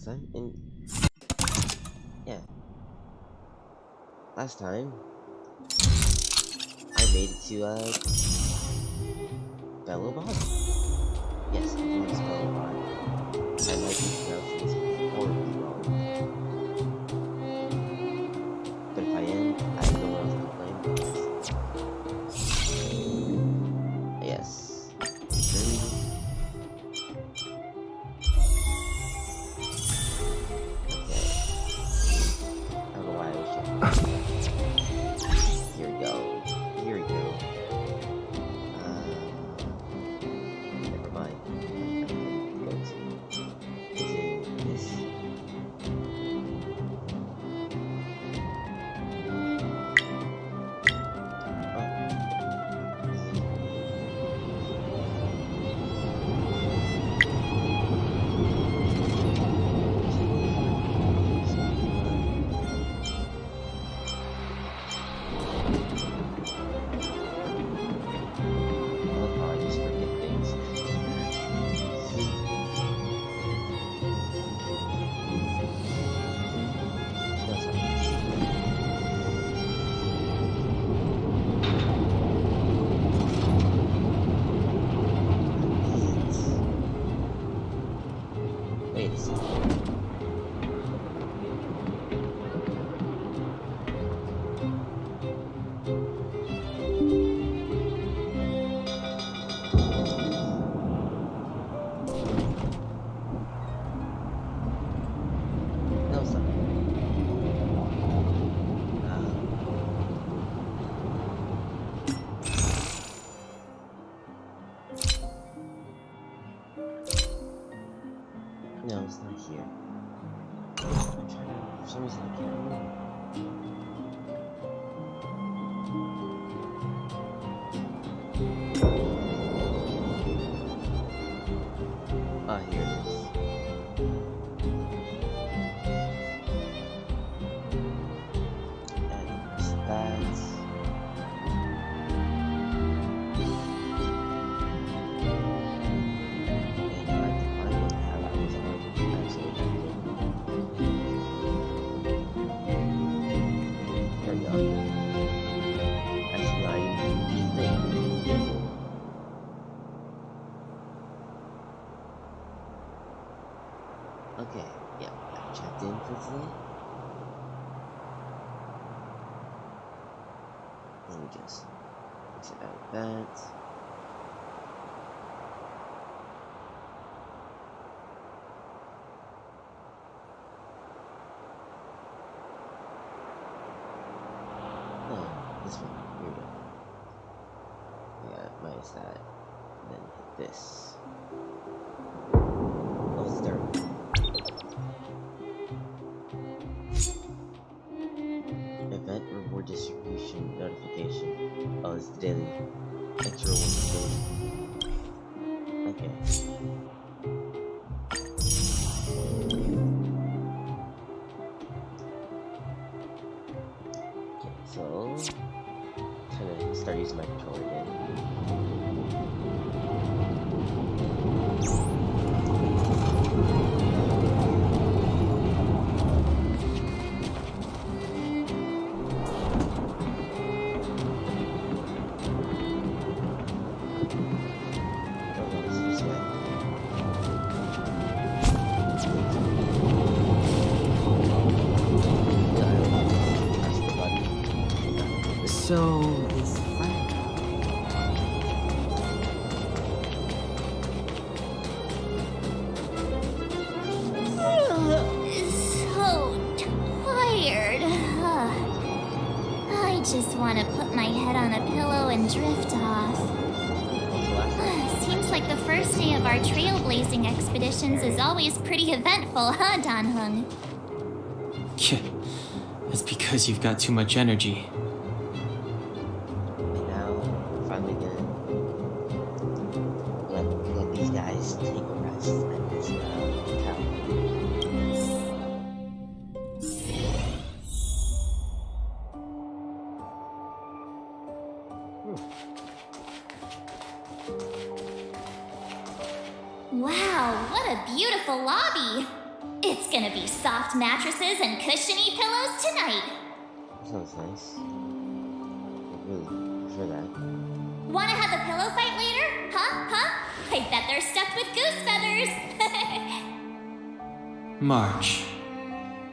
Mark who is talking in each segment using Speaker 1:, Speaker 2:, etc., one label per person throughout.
Speaker 1: last time, and yeah, last time I made it to Belobog. Yes, I believe it's Belobog. I might be pronouncing this horribly wrong, but if I am, I have no one else to blame. Yes. I don't know why I was checking. Here we go. Here we go. Never mind. Go to. Is it this? Wait a second. No, stop. No, it's not here. I'm trying to, for some reason I can't remember. Ah, here it is. And there's that. Okay, yeah, I've checked in for today. Let me just exit out of that. Oh, this one. Here we go. Yeah, minus that. And then hit this. Oh, it's there. Event reward distribution notification. Oh, it's the daily extra reward daily. Okay. Okay, so kind of start using my controller again.
Speaker 2: So, this friend.
Speaker 3: So tired. I just want to put my head on a pillow and drift off. Seems like the first day of our trailblazing expeditions is always pretty eventful, huh, Danhung?
Speaker 2: Yeah, that's because you've got too much energy.
Speaker 1: And now, finally gonna let these guys take a rest at this town.
Speaker 3: Wow, what a beautiful lobby! It's gonna be soft mattresses and cushiony pillows tonight.
Speaker 1: That sounds nice. I really prefer that.
Speaker 3: Wanna have a pillow fight later? Huh? I bet they're stuffed with goose feathers.
Speaker 2: March.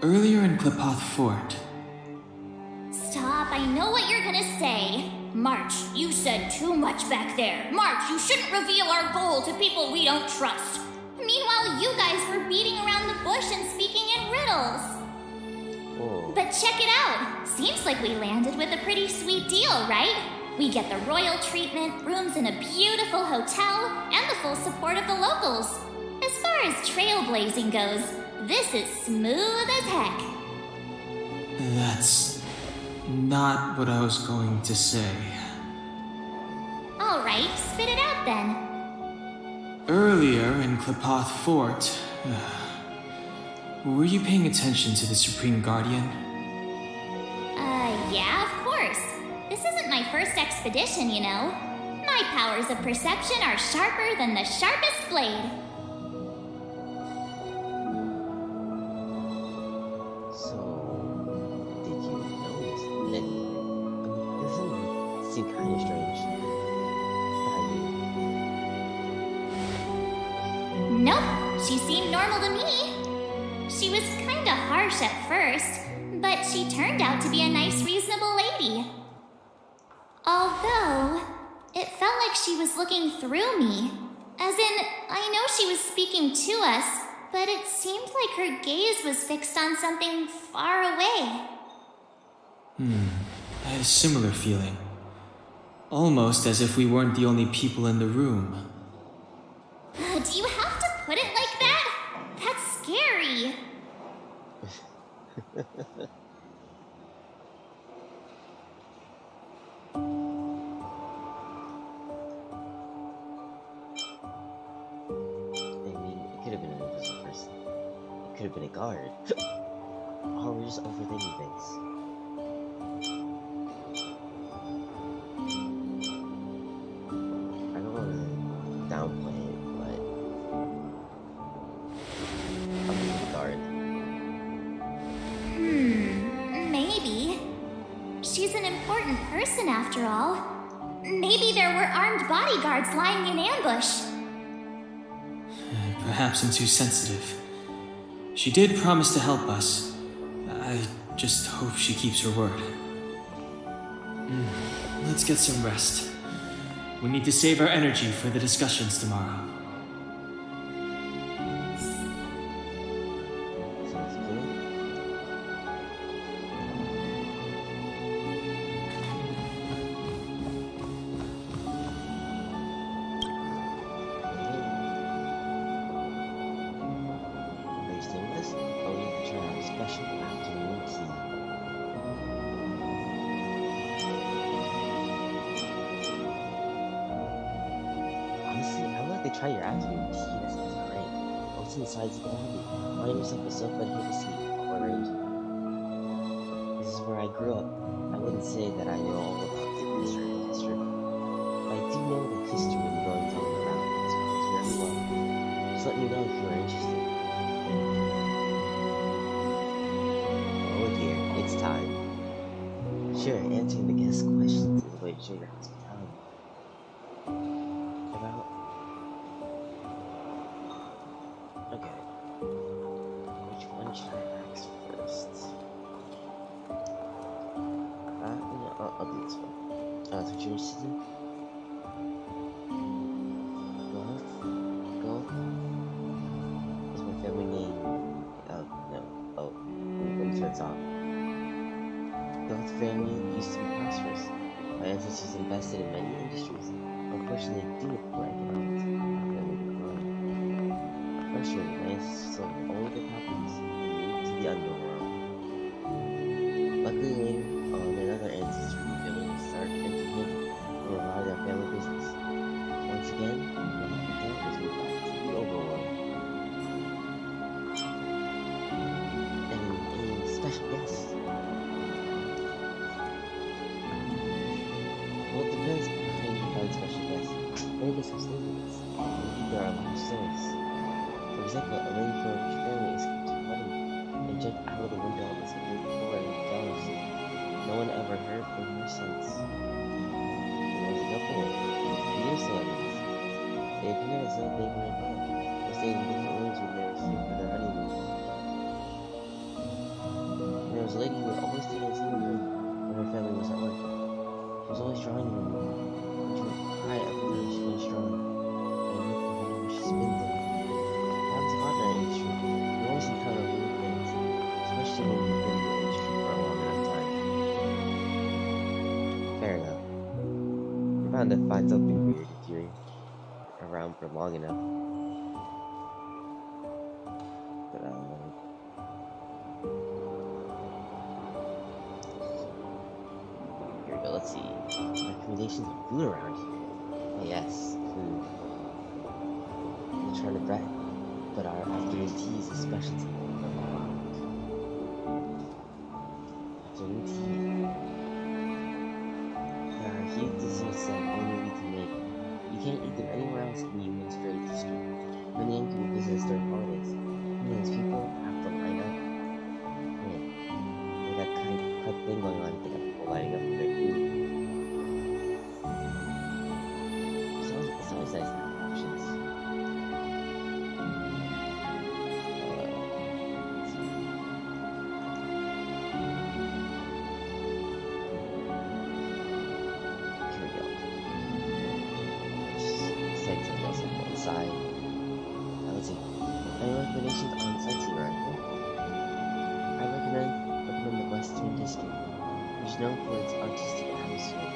Speaker 2: Earlier in Klipoth Fort.
Speaker 3: Stop, I know what you're gonna say. March, you said too much back there. March, you shouldn't reveal our goal to people we don't trust. Meanwhile, you guys were beating around the bush and speaking in riddles.
Speaker 1: Whoa.
Speaker 3: But check it out. Seems like we landed with a pretty sweet deal, right? We get the royal treatment, rooms in a beautiful hotel, and the full support of the locals. As far as trailblazing goes, this is smooth as heck.
Speaker 2: That's not what I was going to say.
Speaker 3: All right, spit it out then.
Speaker 2: Earlier in Klipoth Fort, were you paying attention to the Supreme Guardian?
Speaker 3: Yeah, of course. This isn't my first expedition, you know. My powers of perception are sharper than the sharpest blade.
Speaker 1: So, did you notice that? Doesn't seem kind of strange.
Speaker 3: Nope, she seemed normal to me. She was kinda harsh at first, but she turned out to be a nice, reasonable lady. Although, it felt like she was looking through me. As in, I know she was speaking to us, but it seemed like her gaze was fixed on something far away.
Speaker 2: I had a similar feeling. Almost as if we weren't the only people in the room.
Speaker 3: Do you have to put it like that? That's scary.
Speaker 1: It could have been an invisible person. It could have been a guard. Or we're just overthinking things. I don't want to downplay it, but I'm the guard.
Speaker 3: Maybe. She's an important person after all. Maybe there were armed bodyguards lying in ambush.
Speaker 2: Perhaps I'm too sensitive. She did promise to help us. I just hope she keeps her word. Let's get some rest. We need to save our energy for the discussions tomorrow.
Speaker 1: Sounds good. Are you staying with us? Or we need to try our special afternoon tea? Honestly, I would like to try your afternoon tea. That sounds great. What's inside you can have it? Find yourself a sofa and take a seat or arrange it. This is where I grew up. I wouldn't say that I know all about the history of the district, but I do know the history of the going town around this place very well. Just let me know if you are interested. Oh dear, it's time. Sure, answering the guest questions is the way to show your hospitality. About... Okay. Which one should I ask first? I'll do this one. That's what you're interested in? Golf? Is my family name? Oh, no. Oh, let me turn this off. Golf family used to be prosperous. My ancestors invested in many industries. Unfortunately, due to poor economics, my family declined. Frustrated, my ancestors sold all their properties and moved to the underworld. Luckily, later on, another ancestor rebuilding started implementing or revive our family business. Once again, my daughters moved back to the overworld. And any special guests? Well, it depends on how you find special guests. Many guests have stay with us. Maybe there are large stories. For example, a lady from which family is and jumped out of the window on the second floor and vanished. No one ever heard from her since. There was a couple of years later. They appeared as though they were in love. They stayed in different rooms when they were here for their honeymoon. And there was a lady who would always stay in the same room when her family was at work. She was always drawing them, and she would cry every time she finished drawing. And I wonder where she's been there. I haven't forgotten that industry. You always encounter weird things, especially when you've been in the industry for a long enough time. Fair enough. You're bound to find something weird if you're around for long enough. But I don't know. Here we go, let's see. Recommendations of food around here. Oh yes, food. We're trying to bread, but our afternoon tea is a specialty. Afternoon tea. There are huge desserts that only we can make. You can't eat them anywhere else in the Human Straight District. Many young people visit us during holidays. Millions of people have to line up. Man, they got kind of thing going on. They got people lining up for their food. It's always nice to have options. Here we go. Take something else on one side. Now let's see. Any recommendations on sightseeing around here? I recommend the Western District, which is known for its artistic atmosphere.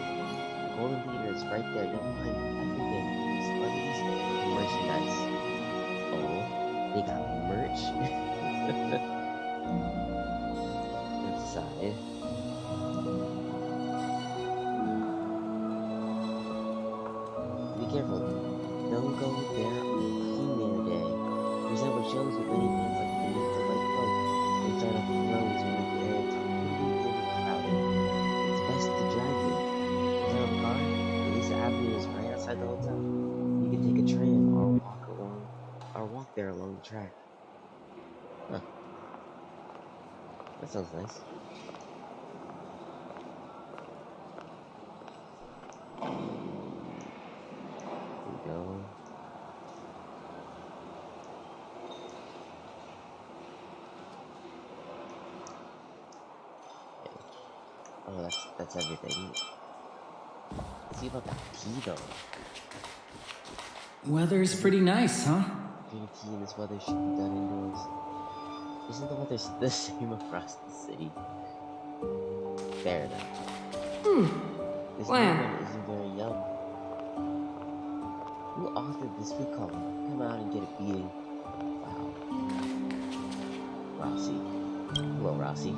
Speaker 1: The Golden Theater is right there. You'll find everything, celebrities, and merchandise. Oh, they got merch. Inside. Be careful. Don't go there on Female Day. There's ever shows with many things like the need to like folk. They start off with roads when the air is completely crowded. It's best to drive there. If you have a car, Lisa Avenue is right outside the hotel. You can take a tram or walk there along the track. Huh. That sounds nice. Here we go. Oh, that's everything. Let's see about that tea though.
Speaker 2: Weather's pretty nice, huh?
Speaker 1: Drinking tea in this weather should be done indoors. Isn't the weather the same across the city? Fair enough. This new one isn't very young. Who authored this book called Come Out and Get a Beating? Wow. Rossi. Hello, Rossi.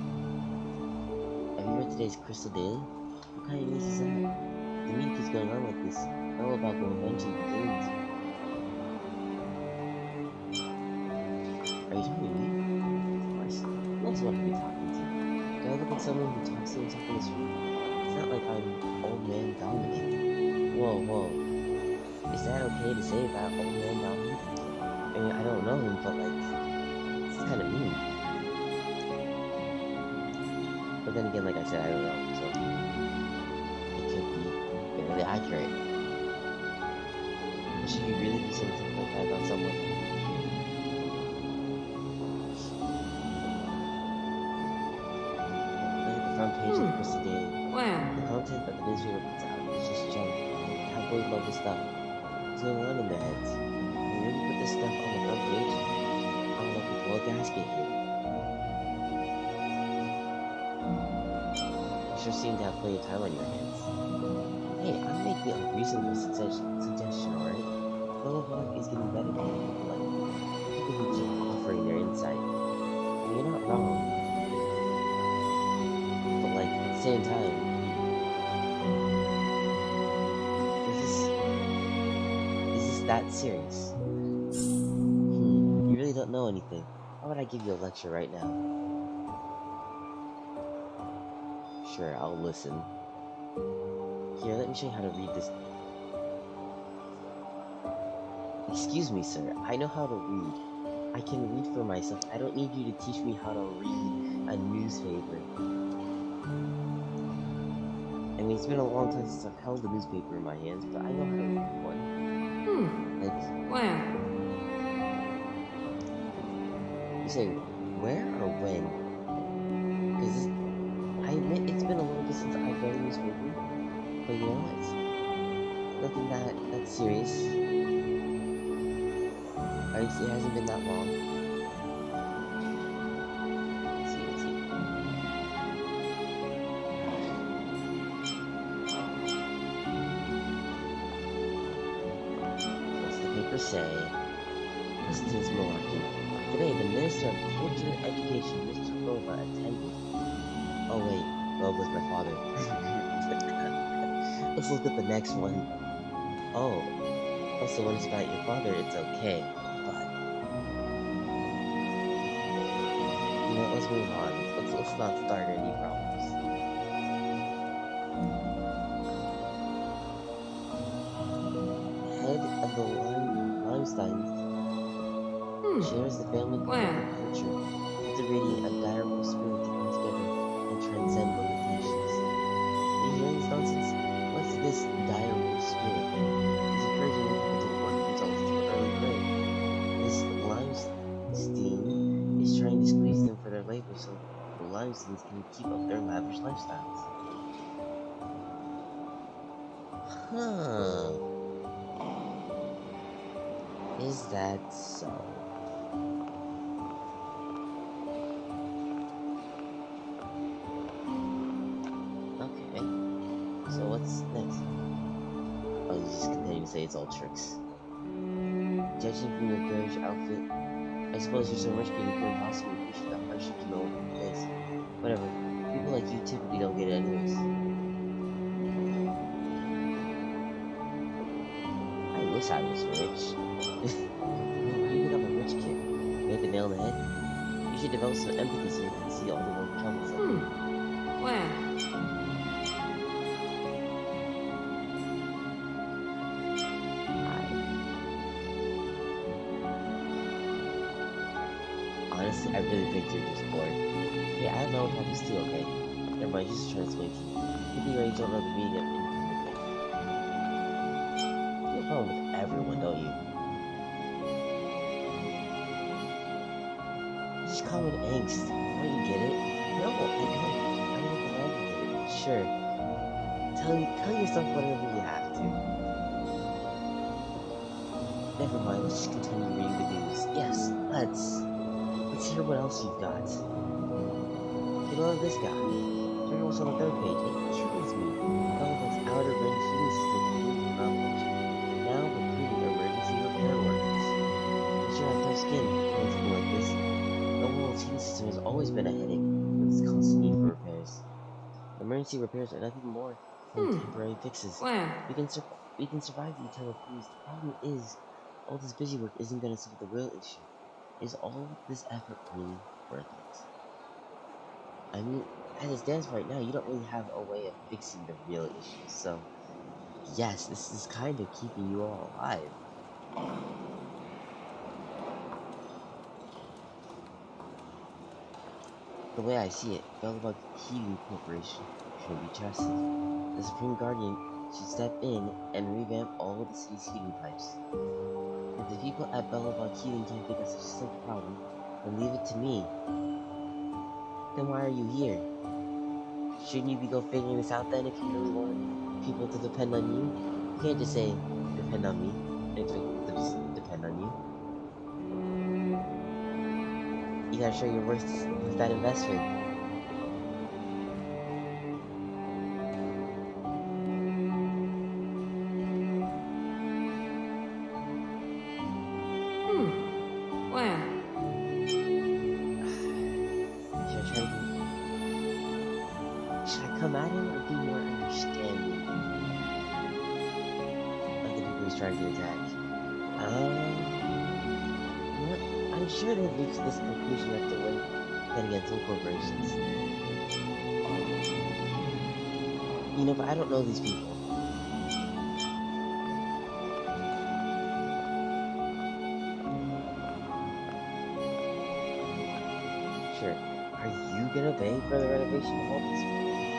Speaker 1: Have you read today's Crystal Daily? What kind of news is that? The media keeps going on like this. All about the invention of balloons. Are you talking to me? Of course. Who else want to be talking to? Do I look like someone who talks to himself in his room? It's not like I'm old man Dominic. Whoa. Is that okay to say about old man Dominic? I mean, I don't know him, but like, it's kind of mean. But then again, like I said, I don't know, so it could be fairly accurate. But should you really be saying something like that about someone? Look at the front page of the Crystal Daily.
Speaker 4: Wow.
Speaker 1: The content that the newspaper puts out is just junk. Cowboys love this stuff. What's going on in their heads? When you really put this stuff on the front page, I don't know if it's well gasket here. Sure seem to have plenty of time on your hands. Hey, I'm making a reasonable suggestion, alright? Belobog is getting better than people like people who keep offering their insight. And you're not wrong. But like, at the same time, is this that serious? You really don't know anything. How would I give you a lecture right now? Sure, I'll listen. Here, let me show you how to read this. Excuse me, sir. I know how to read. I can read for myself. I don't need you to teach me how to read a newspaper. I mean, it's been a long time since I've held a newspaper in my hands, but I know how to read one. Like,
Speaker 4: Where?
Speaker 1: you say where or when? Because I admit it's been a little bit since I've read a newspaper, but you know, it's nothing that serious. At least it hasn't been that long. Let's see. What's the paper say? Listen to this malarkey. Today, the Minister of Culture and Education, Mr. Bova, attended. Oh wait, Bova's my father. Let's look at the next one. Oh, also when it's about your father, it's okay. But you know, let's move on. Let's not start any problems. Head of the Limesteins shares the family culture, cultivating a direful spirit to come together and transcend limitations. You hearing this nonsense? What's this direful spirit? He's encouraging people to work themselves to early grave. This Limestein is trying to squeeze them for their labor so the Limesteins can keep up their lavish lifestyles. Huh. Is that so? Okay. So what's next? Oh, you just continue to say it's all tricks. Judging from your garish outfit, I suppose you're so rich that you couldn't possibly appreciate the hardships you know in your face. Whatever. People like you typically don't get it anyways. I wish I was rich. You become a rich kid. You hit the nail on the head. You should develop some empathy so you can see all the world troubles like you.
Speaker 4: Where? Honestly, I really think you're just bored. Hey, I have my own problems too, okay? Never mind, just trying to explain to you. Maybe you don't know the meaning of independent. You have a problem with everyone, don't you? It's just common angst. Don't you get it? No, I don't. I don't get it. Sure. Tell yourself whatever you have to. Never mind, let's just continue reading the news. Yes, let's hear what else you've got. Take a look at this guy. Turn what's on the third page. It kills me. Belobog's outer ring heating system completely malfunctioned. Now recruiting emergency repair workers. You should have tough skin for something like this. The world's heating system has always been a headache with its constant need for repairs. Emergency repairs are nothing more than temporary fixes. Where?
Speaker 1: We can survive the eternal freeze. The problem is, all this busy work isn't going to solve the real issue. Is all this effort really worth it? I mean, as it stands right now, you don't really have a way of fixing the real issues, so yes, this is kind of keeping you all alive. The way I see it, Belobog Heating Corporation should be trusted. The Supreme Guardian should step in and revamp all of the city's heating pipes. If the people at Belobog Heating can't figure such a simple problem, then leave it to me. Then why are you here? Shouldn't you be figuring this out then if you really want people to depend on you? You can't just say, depend on me, and expect people to just depend on you. You gotta show your worth with that investment.
Speaker 4: Where?
Speaker 1: Should I come at him or be more understanding of the people he's trying to attack? You know what? I'm sure they've reached this conclusion after win against some corporations. You know, but I don't know these people. pay for the renovation of all this?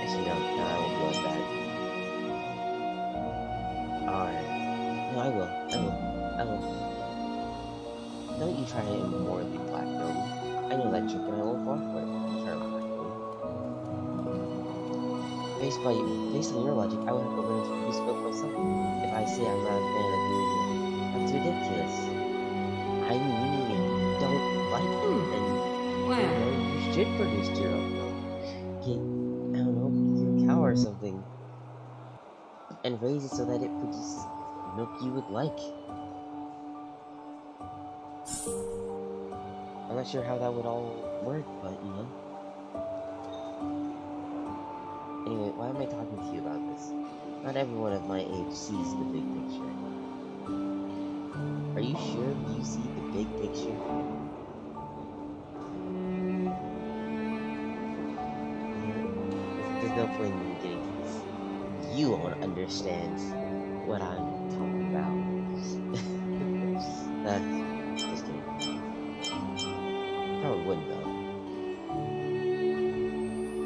Speaker 1: Actually, no, I won't be like that. Alright. No, I will. Don't you try to immorally blackmail me. I know that trick and I won't fall for it. Try to blackmail me. Based on your logic, I would have to learn to produce milk myself. If I say I'm not a fan of doing it, that's ridiculous. I mean, if you don't like it, then you should produce your own milk. Get, I don't know, your cow or something. And raise it so that it produces milk you would like. I'm not sure how that would all work, but you know. Anyway, why am I talking to you about this? Not everyone of my age sees the big picture. Are you sure you see the big picture? There's no point in me getting to this. You won't understand what I'm talking about. Just kidding. Probably wouldn't though.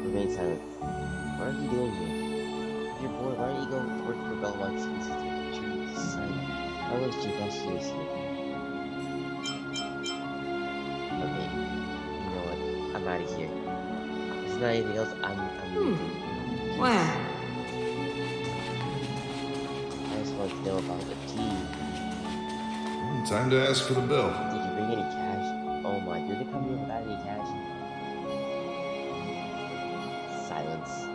Speaker 1: Remain silent. What are you doing here? If you're bored, why don't you go work for Belobog since it's making sure you decide how much your best use of it? Okay, you know what? I'm out of here. If there's not anything else, I'm leaving.
Speaker 5: Wow.
Speaker 1: I just want to know about the tea.
Speaker 6: Time to ask for the bill.
Speaker 1: Did you bring any cash? Oh my, did they come here without any cash? Silence.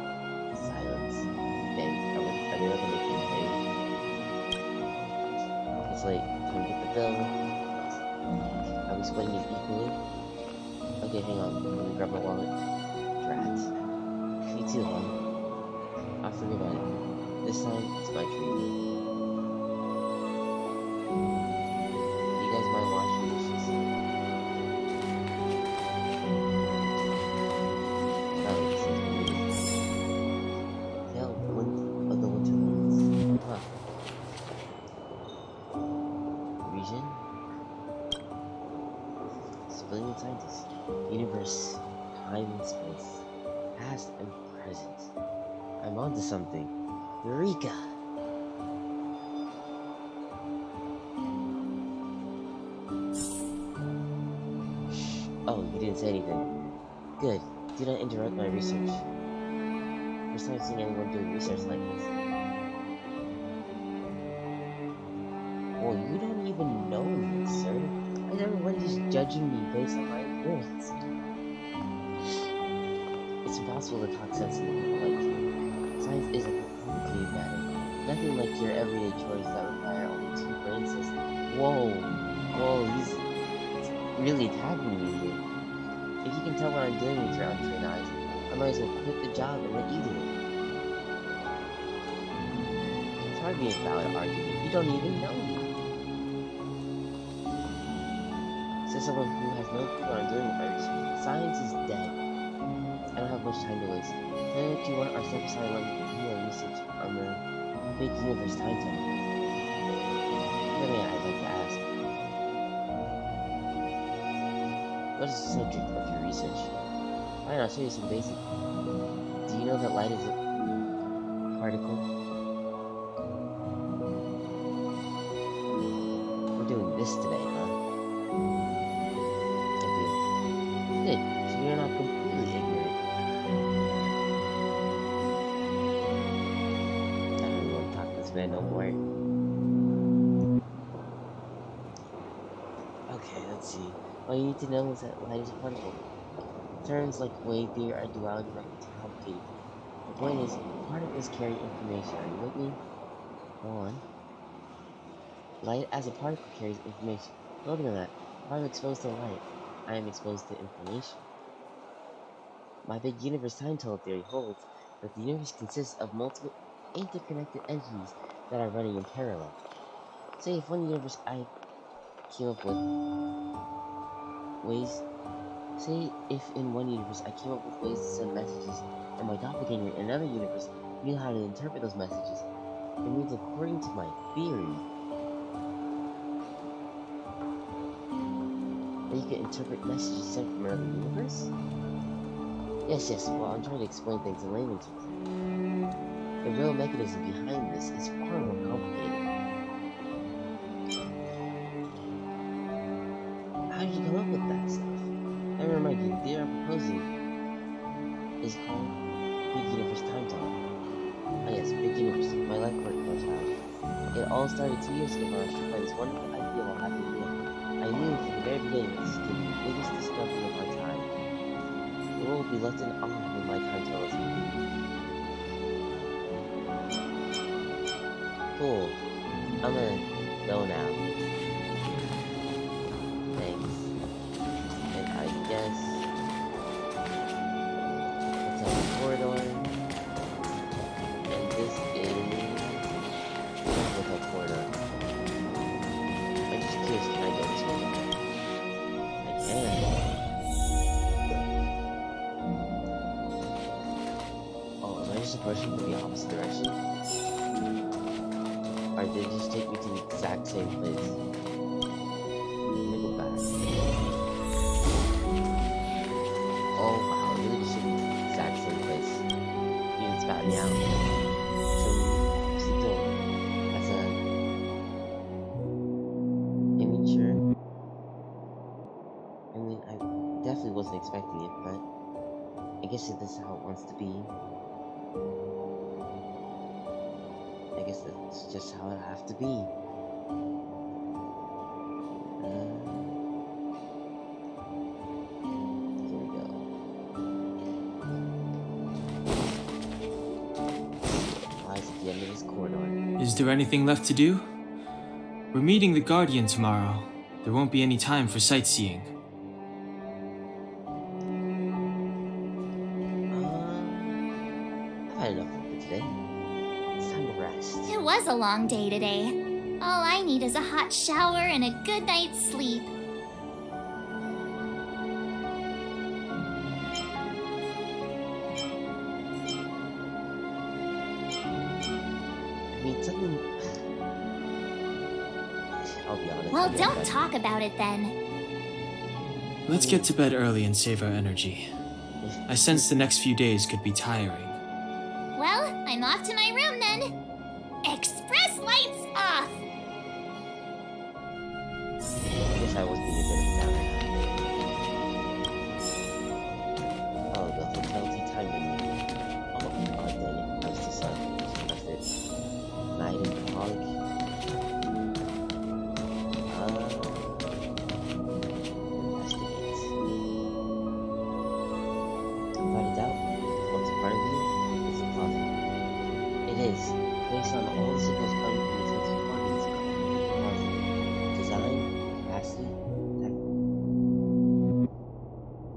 Speaker 1: Dang, are they not gonna make me pay? It's late. Time to get the bill. Are we splitting it equally? Okay, hang on. Let me grab my wallet. Drat. Me too, huh? I'll forget about it. This time, it's my treat. You guys mind washing dishes? Civilian scientists, universe, time and space, past and present. I'm onto something. Eureka! Shh. Oh, you didn't say anything. Good. Do not interrupt my research. First time seeing anyone doing research like this. Well, you don't even know me, sir. And everyone is judging me based on my appearance. It's impossible to talk sense to people like you. Science is a complicated matter. Nothing like your everyday chores that require only 2 brain systems. Whoa, he's really attacking me here. If you can tell what I'm doing with your untrained eyes, I might as well quit the job and let you do it. It's hard to be a valid argument. You don't even know me. Says someone who has no clue what I'm doing with my research. Science is dead. I don't have much time to waste. Tell me what you want or step aside while you continue our research on the big universe time tunnel. I'd like to ask. What is the subject of your research? Fine, I'll show you some basic. Do you know that light is a particle? We're doing this today, huh? Good, so you're not completely ignorant. I don't even want to talk to this man no more. Okay, let's see. All you need to know is that light is a particle. Terms like wave theory or duality might be too complicated. The point is, particles carry information. Are you with me? Go on. Light as a particle carries information. Further than that, if I'm exposed to light, I am exposed to information. My big universe time tunnel theory holds that the universe consists of multiple interconnected entities that are running in parallel. Say if one universe I came up with ways Say if in one universe I came up with ways to send messages, and my doppelganger in another universe knew how to interpret those messages. It means according to my theory that you can interpret messages sent from another universe?
Speaker 4: Yes, well, I'm trying to explain things in layman's terms. The real mechanism behind this is far more complicated. How did you come up with that stuff? Let me remind you, the theory I'm proposing is called Big Universe Time Tunnel. Ah yes, Big Universe, my life work, my child. It all started 2 years ago when I was struck by this wonderful idea while having a meal. I knew from the very beginning that this is the biggest discovery of our time. The world will be left in awe when my time tunnel is complete. Cool. I'm gonna go now. Thanks. And I guess it's on the corridor. And this is with a corridor. I'm just curious, can I go this way? I can. Oh, am I just approaching from the opposite direction? Or did it just take me to the exact same place? Let me go back. Oh wow, it really just took me to the exact same place. Even spat me out. So, opposite door. That's a miniature. I mean, I definitely wasn't expecting it, but I guess if this is how it wants to be. I guess that's just how it have to be. Here we go. Lies at the end of this corridor.
Speaker 2: Is there anything left to do? We're meeting the Guardian tomorrow. There won't be any time for sightseeing.
Speaker 4: I've had enough for today. It's time to rest.
Speaker 3: It was a long day today. All I need is a hot shower and a good night's sleep.
Speaker 4: I mean, something. I'll be honest.
Speaker 3: Well, don't talk about it then.
Speaker 2: Let's get to bed early and save our energy. I sense the next few days could be tiring.
Speaker 3: Well, I'm off to my room then. Express lights off!
Speaker 4: I guess I was being a bit of a downer. Oh, the hotel tea time menu. Oh, dang it. I was too sorry. That's it. Night in Prague. Investigate. Without a doubt, what's in front of you is a closet. It is, based on all the signals coming from the sensory organs, closet. Design, capacity,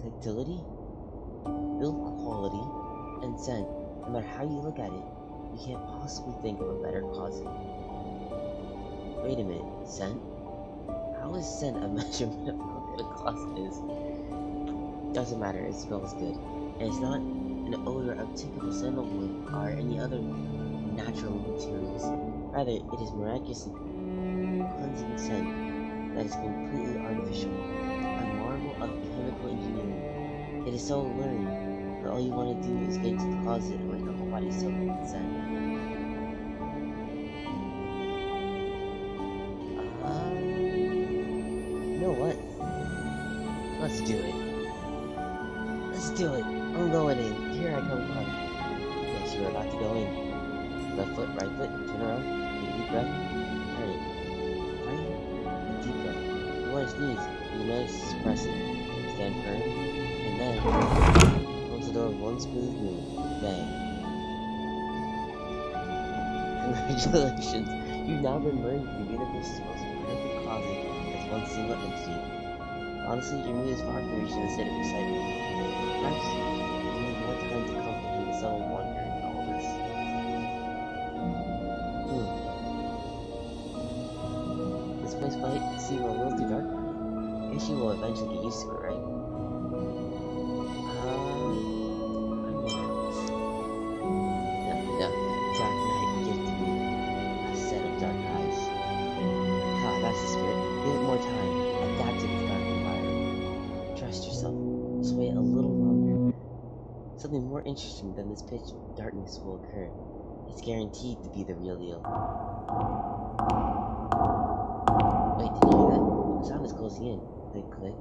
Speaker 4: tactility, build quality, and scent. No matter how you look at it, you can't possibly think of a better closet. Wait a minute, scent? How is scent a measurement of how good a closet is? Doesn't matter, it smells good. And it's not an odor of typical sandalwood or any other natural materials. Rather, it is miraculously cleansing scent that is completely artificial, a marvel of chemical engineering. It is so alluring that all you want to do is get into the closet and let your whole body soak in the scent. You know what? Let's do it. Let's do it. I'm going in. Here I come. Yes, you're about to go in. Left foot, right foot, turn around, take a deep breath, turn it. Right? A deep breath. You want to sneeze, you manage to suppress it. Stand firm, and then close the door with one smooth move. Bang. Congratulations, you've now been merged with the universe's most perfect closet as one single entity. Honestly, your mood is far from reaching a state of excitement. Perhaps you need more time to comprehend the subtle wonder in all this. This place might seem a little too dark for me. I guess you will eventually get used to it, right? I'm nervous. No, dark night gifted me a set of dark eyes. Ah, that's the spirit. Give it more time. Adapt to this dark environment. Trust yourself. Just wait a little longer.
Speaker 1: more interesting than this pitch darkness will occur. It's guaranteed to be the real deal. Wait, did you hear that? The sound is closing in. Click, click.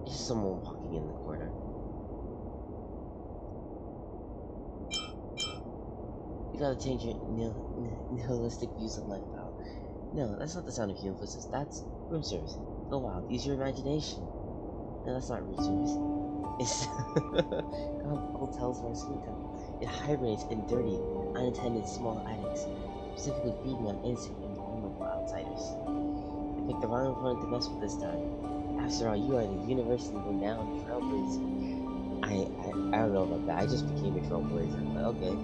Speaker 1: It's just someone walking in the corner. You gotta change your nihilistic views of life, pal. No, that's not the sound of human footsteps. That's room service. Go wild. Use your imagination. No, that's not room service. It's hotels or hotel. It hibernates in dirty, unattended small attics, specifically feeding on innocent and vulnerable outsiders. I picked the wrong opponent to mess with this time. After all, you are the universally renowned trailblazer. I don't know about that. I just became a trailblazer, but okay.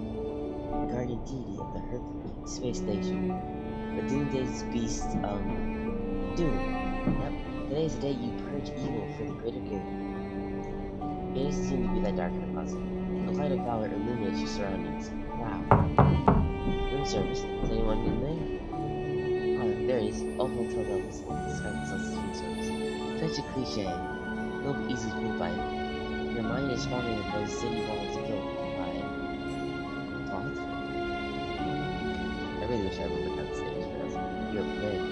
Speaker 1: Guardian deity of the Earth space station. The Doomsday Beast, Doom. Yep, today is the day you purge evil for the greater good. It doesn't seem to be that dark and positive. A light of valor illuminates your surroundings. Wow. Room service. Is anyone in there? Oh, there is. All hotel levels. Skype plus room service. Such a cliche. No easy fooled by it. Your mind is stronger than those city walls built by it. What? I really wish I remembered how to say this, but you're prepared.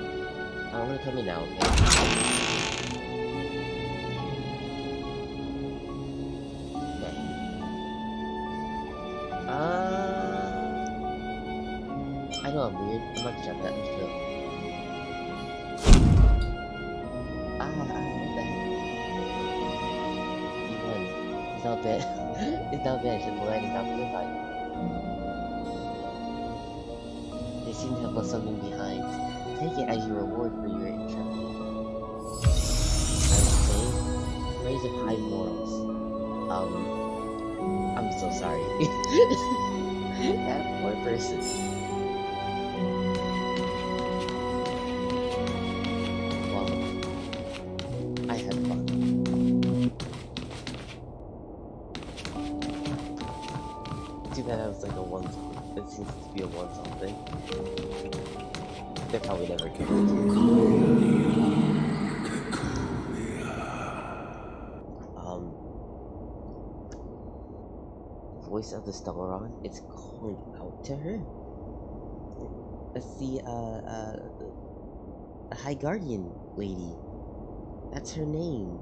Speaker 1: I'm gonna come in now, okay? I know I'm weird. I'm not gonna jump that much kill. What the heck? You won. It's not bad. It's not bad. Should the light is not so high. They seem to have left something behind. Take it as your reward for your intrepidity. I would say, raise of high morals. I'm so sorry. That poor person. That was like a one song. It seems to be a one song thing. They're probably never going to. Voice of the Stellaron, it's calling out to her. That's the High Guardian lady. That's her name.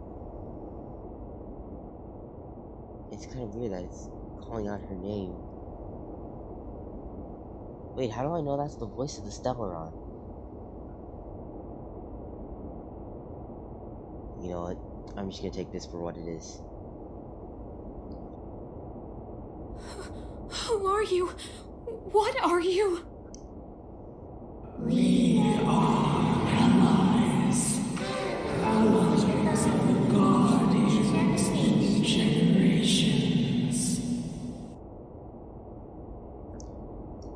Speaker 1: It's kind of weird that it's calling out her name. Wait, how do I know that's the voice of the Stellaron? You know what? I'm just gonna take this for what it is.
Speaker 5: Who are you? What are you?
Speaker 7: We are allies. Allies of the Guardians in generations.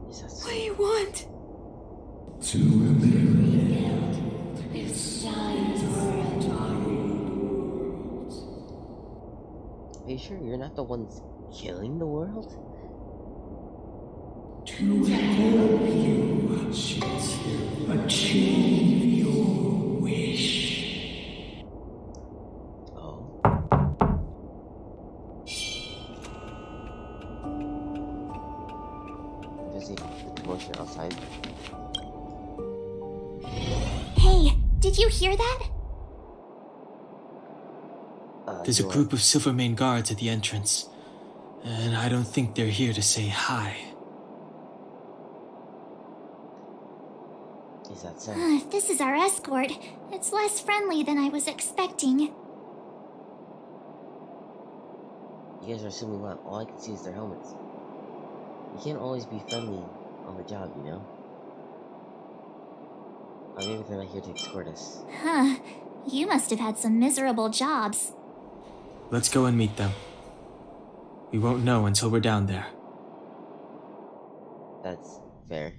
Speaker 5: What do you want?
Speaker 7: To rebuild its giant world.
Speaker 1: Are you sure you're not the ones killing the world?
Speaker 7: To help you achieve your wish.
Speaker 1: Oh. There's a commotion outside.
Speaker 3: Hey, did you hear that?
Speaker 2: There's a group of Silvermane guards at the entrance, and I don't think they're here to say hi.
Speaker 1: Is that so?
Speaker 3: This is our escort. It's less friendly than I was expecting.
Speaker 1: You guys are assuming what? All I can see is their helmets. You can't always be friendly on the job, you know? Or maybe they're not here to escort us.
Speaker 3: Huh. You must have had some miserable jobs.
Speaker 2: Let's go and meet them. We won't know until we're down there.
Speaker 1: That's fair.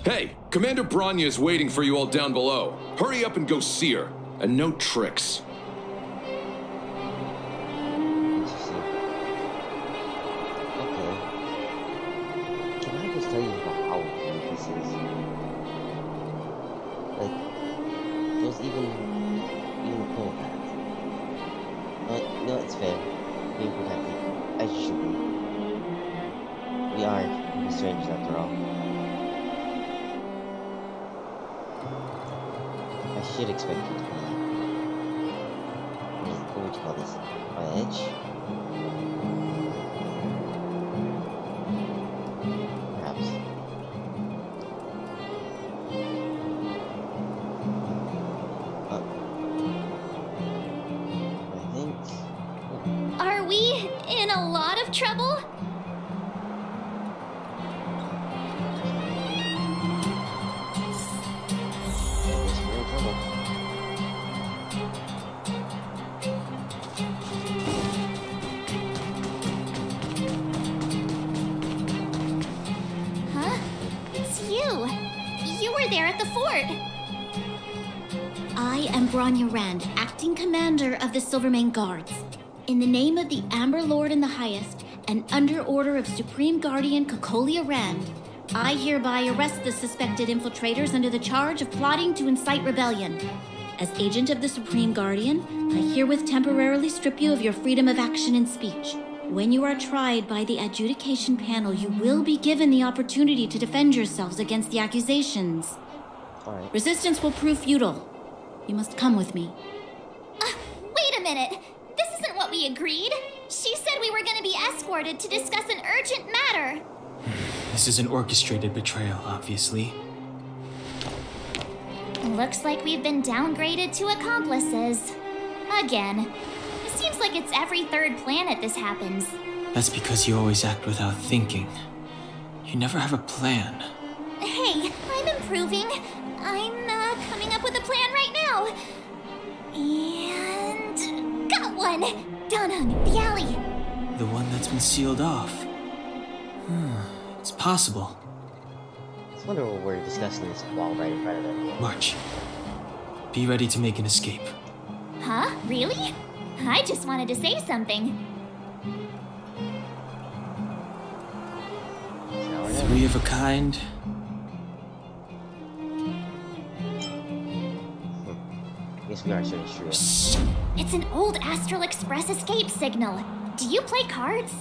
Speaker 8: Hey, Commander Branya is waiting for you all down below. Hurry up and go see her. And no tricks.
Speaker 1: Interesting. Okay. Can I just tell you about how weird this is? Like, even pull that. No, it's fair. Being protected, as you should be. We aren't strangers after all. I should expect you to be, what would you call this, on edge? Perhaps. I think...
Speaker 3: Are we in a lot of trouble?
Speaker 1: Guess we're in trouble.
Speaker 3: Huh? It's you. You were there at the fort. I am Bronya Rand, acting commander of the Silvermane Guards. In the name of the Amber Lord in the Highest, and under order of Supreme Guardian Cocolia Rand, I hereby arrest the suspected infiltrators under the charge of plotting to incite rebellion. As agent of the Supreme Guardian, I herewith temporarily strip you of your freedom of action and speech. When you are tried by the adjudication panel, you will be given the opportunity to defend yourselves against the accusations.
Speaker 1: Alright.
Speaker 3: Resistance will prove futile. You must come with me. Wait a minute! This isn't what we agreed! She said we were gonna be escorted to discuss an urgent matter!
Speaker 2: This is an orchestrated betrayal, obviously.
Speaker 3: Looks like we've been downgraded to accomplices. Again. It seems like it's every third planet this happens.
Speaker 2: That's because you always act without thinking. You never have a plan.
Speaker 3: Hey, I'm improving. I'm coming up with a plan right now. And... got one! Donung, the alley.
Speaker 2: The one that's been sealed off. It's possible.
Speaker 1: I wonder what we're discussing this wall right in front of them.
Speaker 2: March. Be ready to make an escape.
Speaker 3: Huh? Really? I just wanted to say something.
Speaker 1: Now we're done.
Speaker 2: Three of a kind.
Speaker 1: I guess we are sort of true.
Speaker 3: Shh! It's an old Astral Express escape signal. Do you play cards?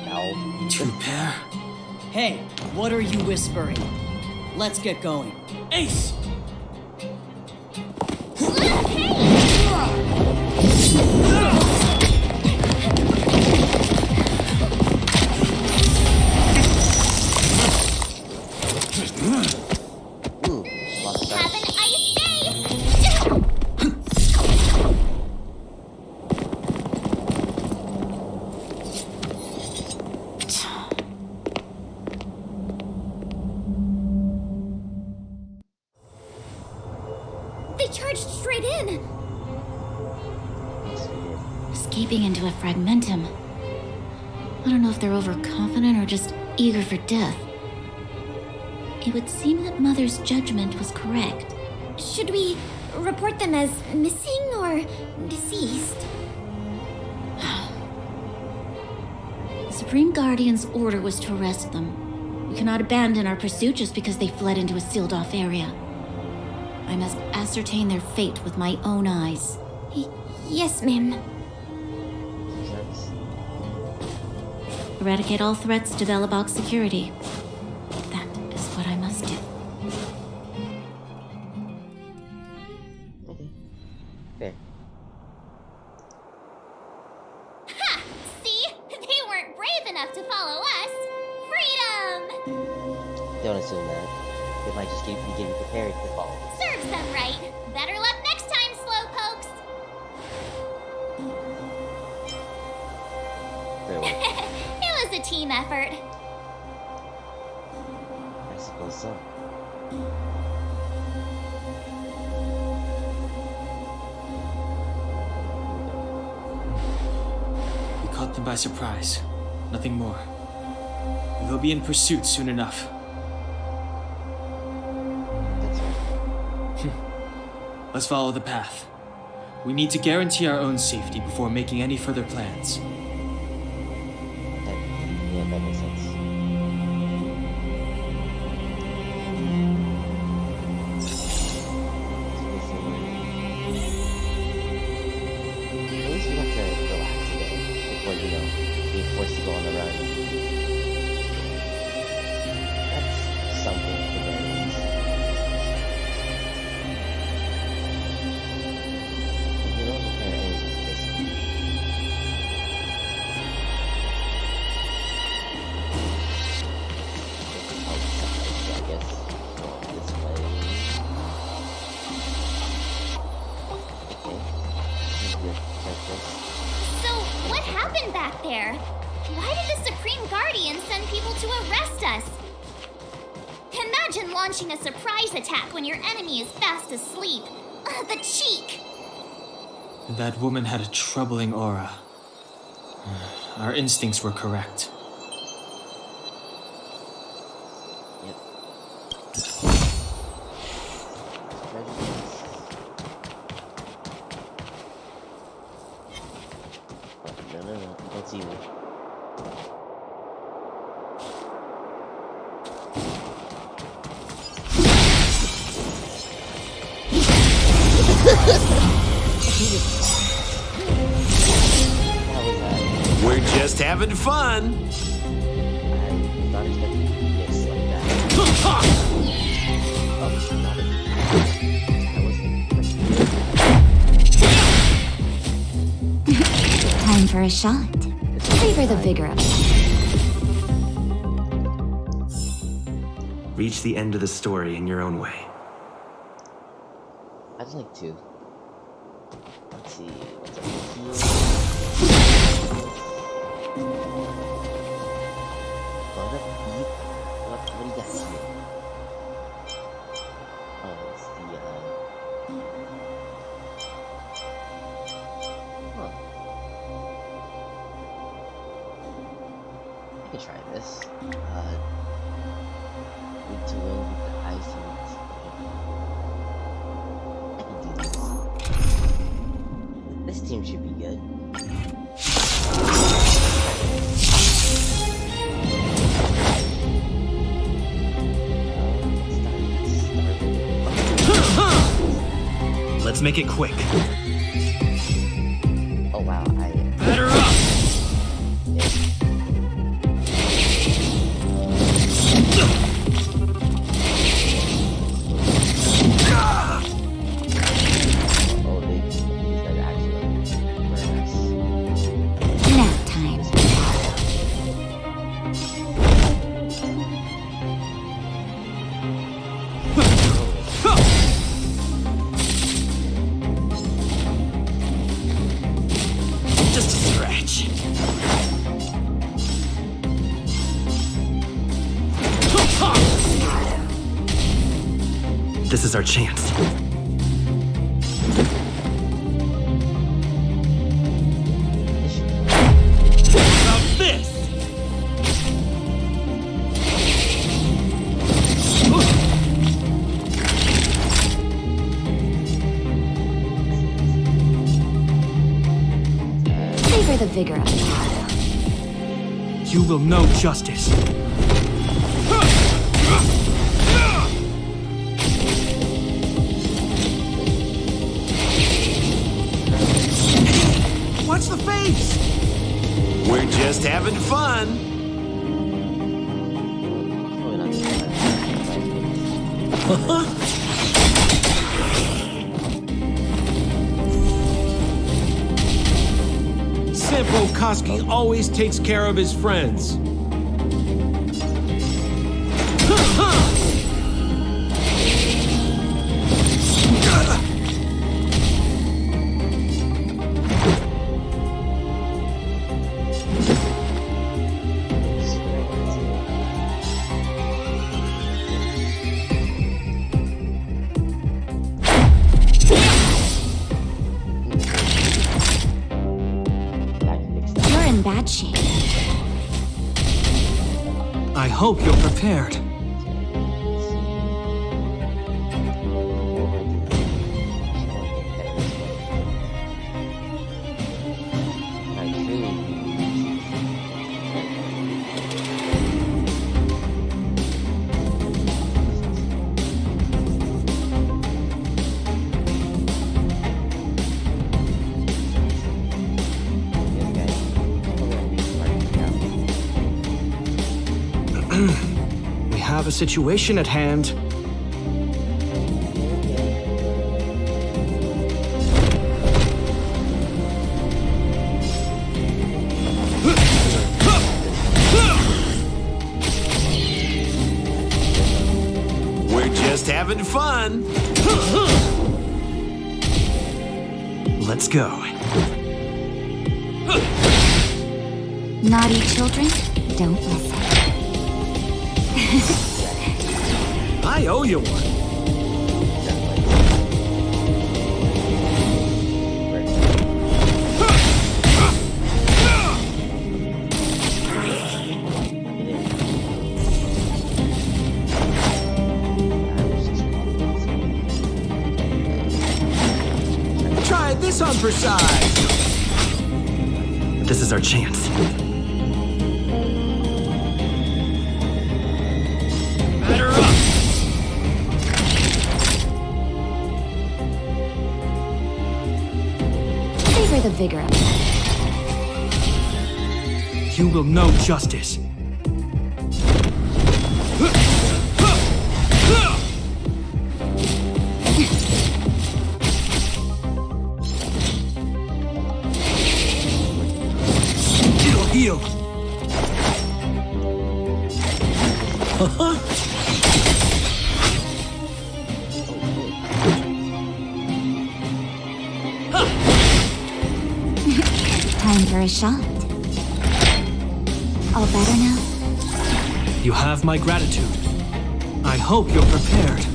Speaker 1: No.
Speaker 2: Two pair.
Speaker 9: Hey, what are you whispering? Let's get going.
Speaker 2: Ace!
Speaker 1: Ooh, lost
Speaker 3: Have
Speaker 1: that.
Speaker 3: an ice day! They charged straight in!
Speaker 1: Yes, we did.
Speaker 3: Escaping into a fragmentum. I don't know if they're overconfident or just eager for death. It would seem that Mother's judgment was correct. Should we report them as missing or deceased? The Supreme Guardian's order was to arrest them. We cannot abandon our pursuit just because they fled into a sealed-off area. I must ascertain their fate with my own eyes. Yes, ma'am.
Speaker 1: Makes sense.
Speaker 3: Eradicate all threats to Belobog security. That is what I must do.
Speaker 1: Okay. Fair.
Speaker 3: Ha! See? They weren't brave enough to follow us! Freedom!
Speaker 1: Don't assume that. They might just be getting prepared to fall.
Speaker 3: Serves them right. Better luck next time, slowpokes!
Speaker 1: Very well.
Speaker 3: It was a team effort.
Speaker 1: I suppose so.
Speaker 2: We caught them by surprise. Nothing more. They'll be in pursuit soon enough.
Speaker 1: That's right.
Speaker 2: Let's follow the path. We need to guarantee our own safety before making any further plans.
Speaker 1: Yeah, that makes sense. So forced to go on the run. That's something for the enemies. You know what kind of enemies are facing? I guess go this way.
Speaker 3: So, what happened back there? Why did the Supreme Guardian send people to arrest us? Imagine launching a surprise attack when your enemy is fast asleep. The cheek!
Speaker 2: That woman had a troubling aura. Our instincts were correct.
Speaker 1: Yep. No, don't see me.
Speaker 10: We're just having fun.
Speaker 1: I was not expecting to miss like that. Oh, not it. I wasn't.
Speaker 3: Time for a shot. Savor the vigor of it.
Speaker 10: Reach the end of the story in your own way.
Speaker 1: I'd like to. Let's see. What's up here? What do you got here? Oh, it's the, huh. I can try this. Need to win with the ice and I can do this. This team should be good.
Speaker 10: Let's make it quick.
Speaker 1: Oh wow,
Speaker 10: Batter up!
Speaker 1: oh, these guys actually very nice.
Speaker 3: Nap time.
Speaker 10: Just a scratch. This is our chance. How about this?
Speaker 3: Savor the vigor of it.
Speaker 10: You will know justice. Watch the face! We're just having fun.
Speaker 1: Probably not gonna have
Speaker 11: Simple Koski always takes care of his friends.
Speaker 3: You're in bad shape.
Speaker 11: I hope you're prepared. have a situation at hand.
Speaker 10: We're just having fun. Let's go.
Speaker 3: Naughty children, don't listen.
Speaker 11: I owe you one. Try this on for size.
Speaker 10: This is our chance.
Speaker 11: Batter up.
Speaker 3: Favor the vigor of it.
Speaker 11: You will know justice. It'll heal.
Speaker 3: Time for a shot. All better now?
Speaker 11: You have my gratitude. I hope you're prepared.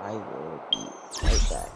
Speaker 1: I will be right back.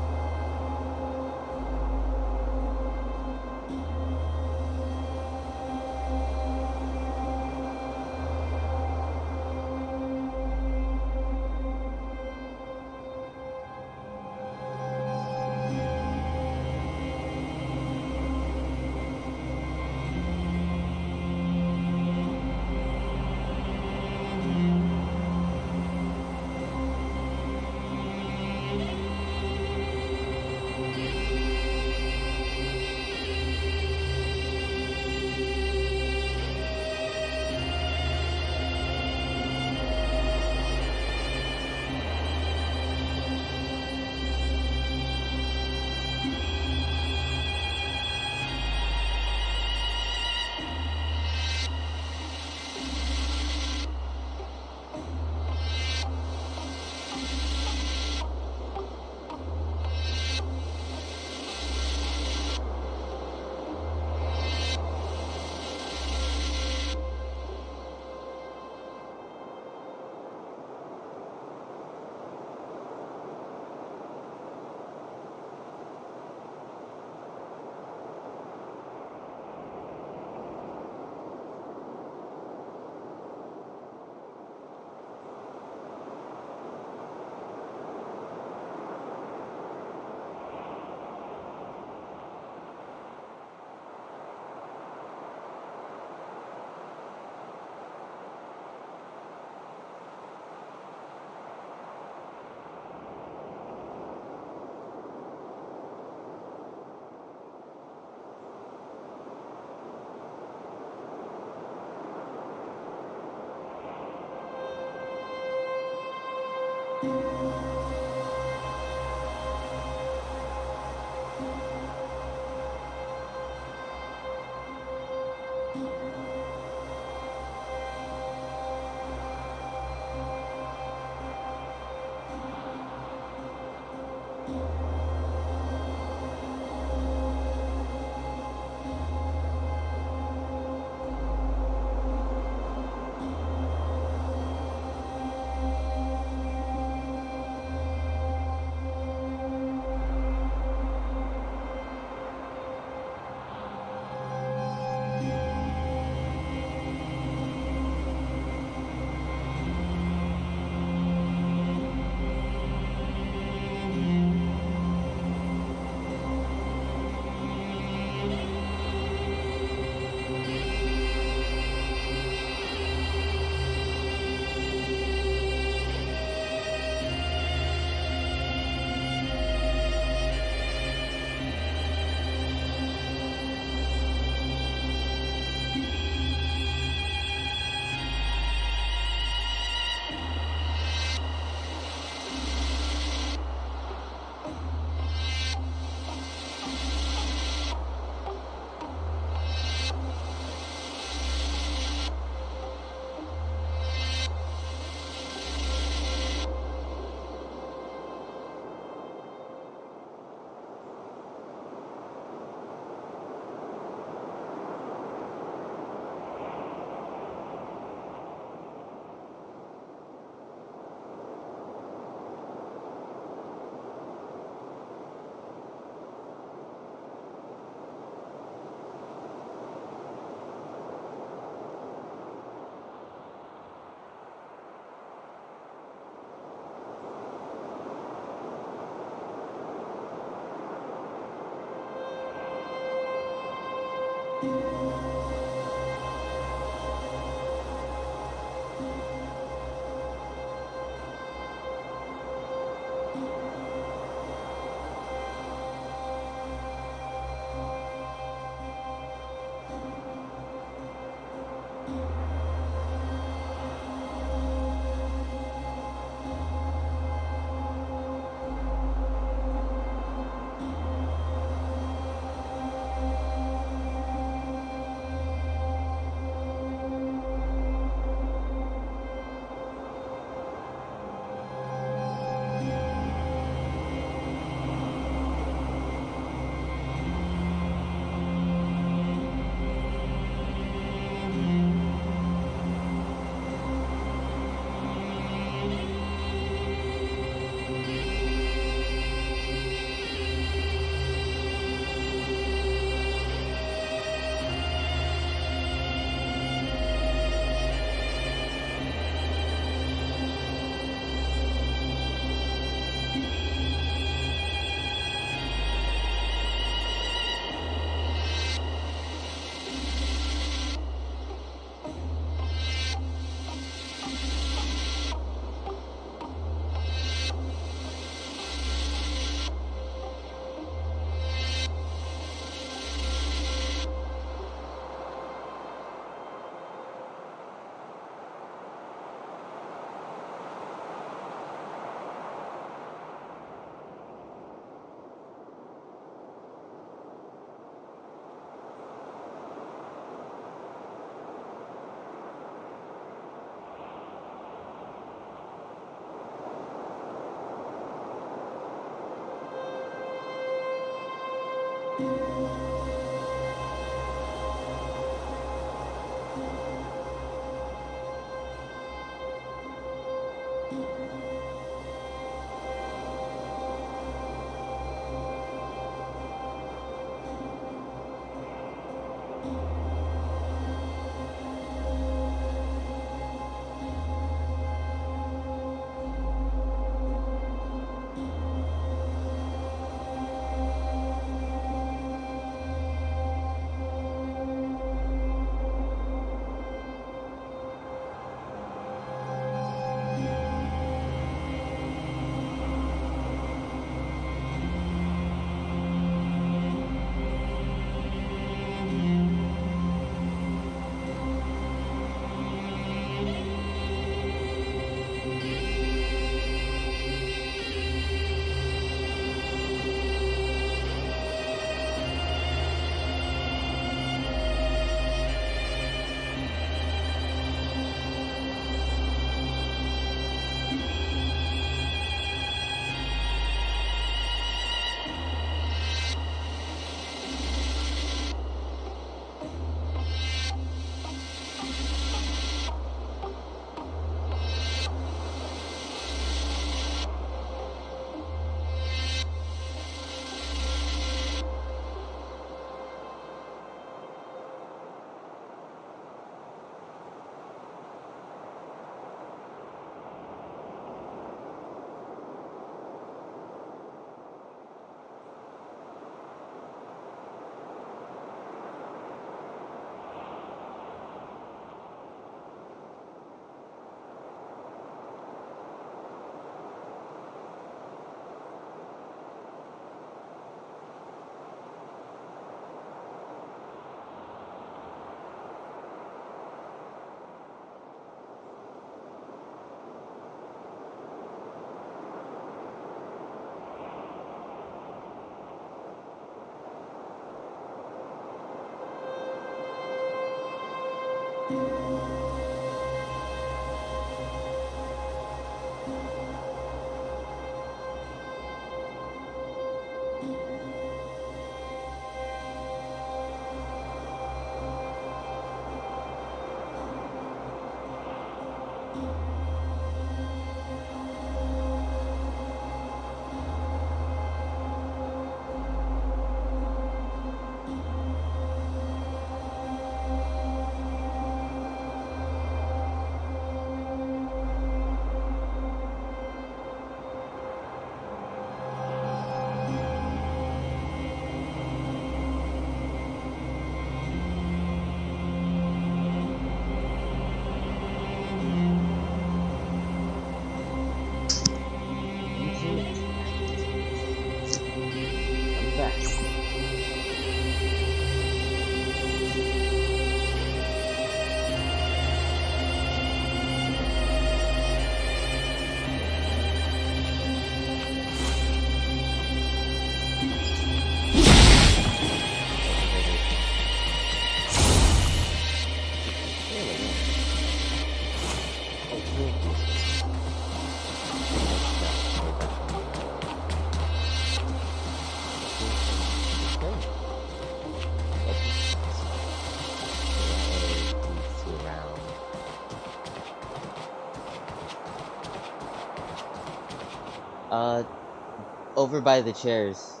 Speaker 1: Over by the chairs.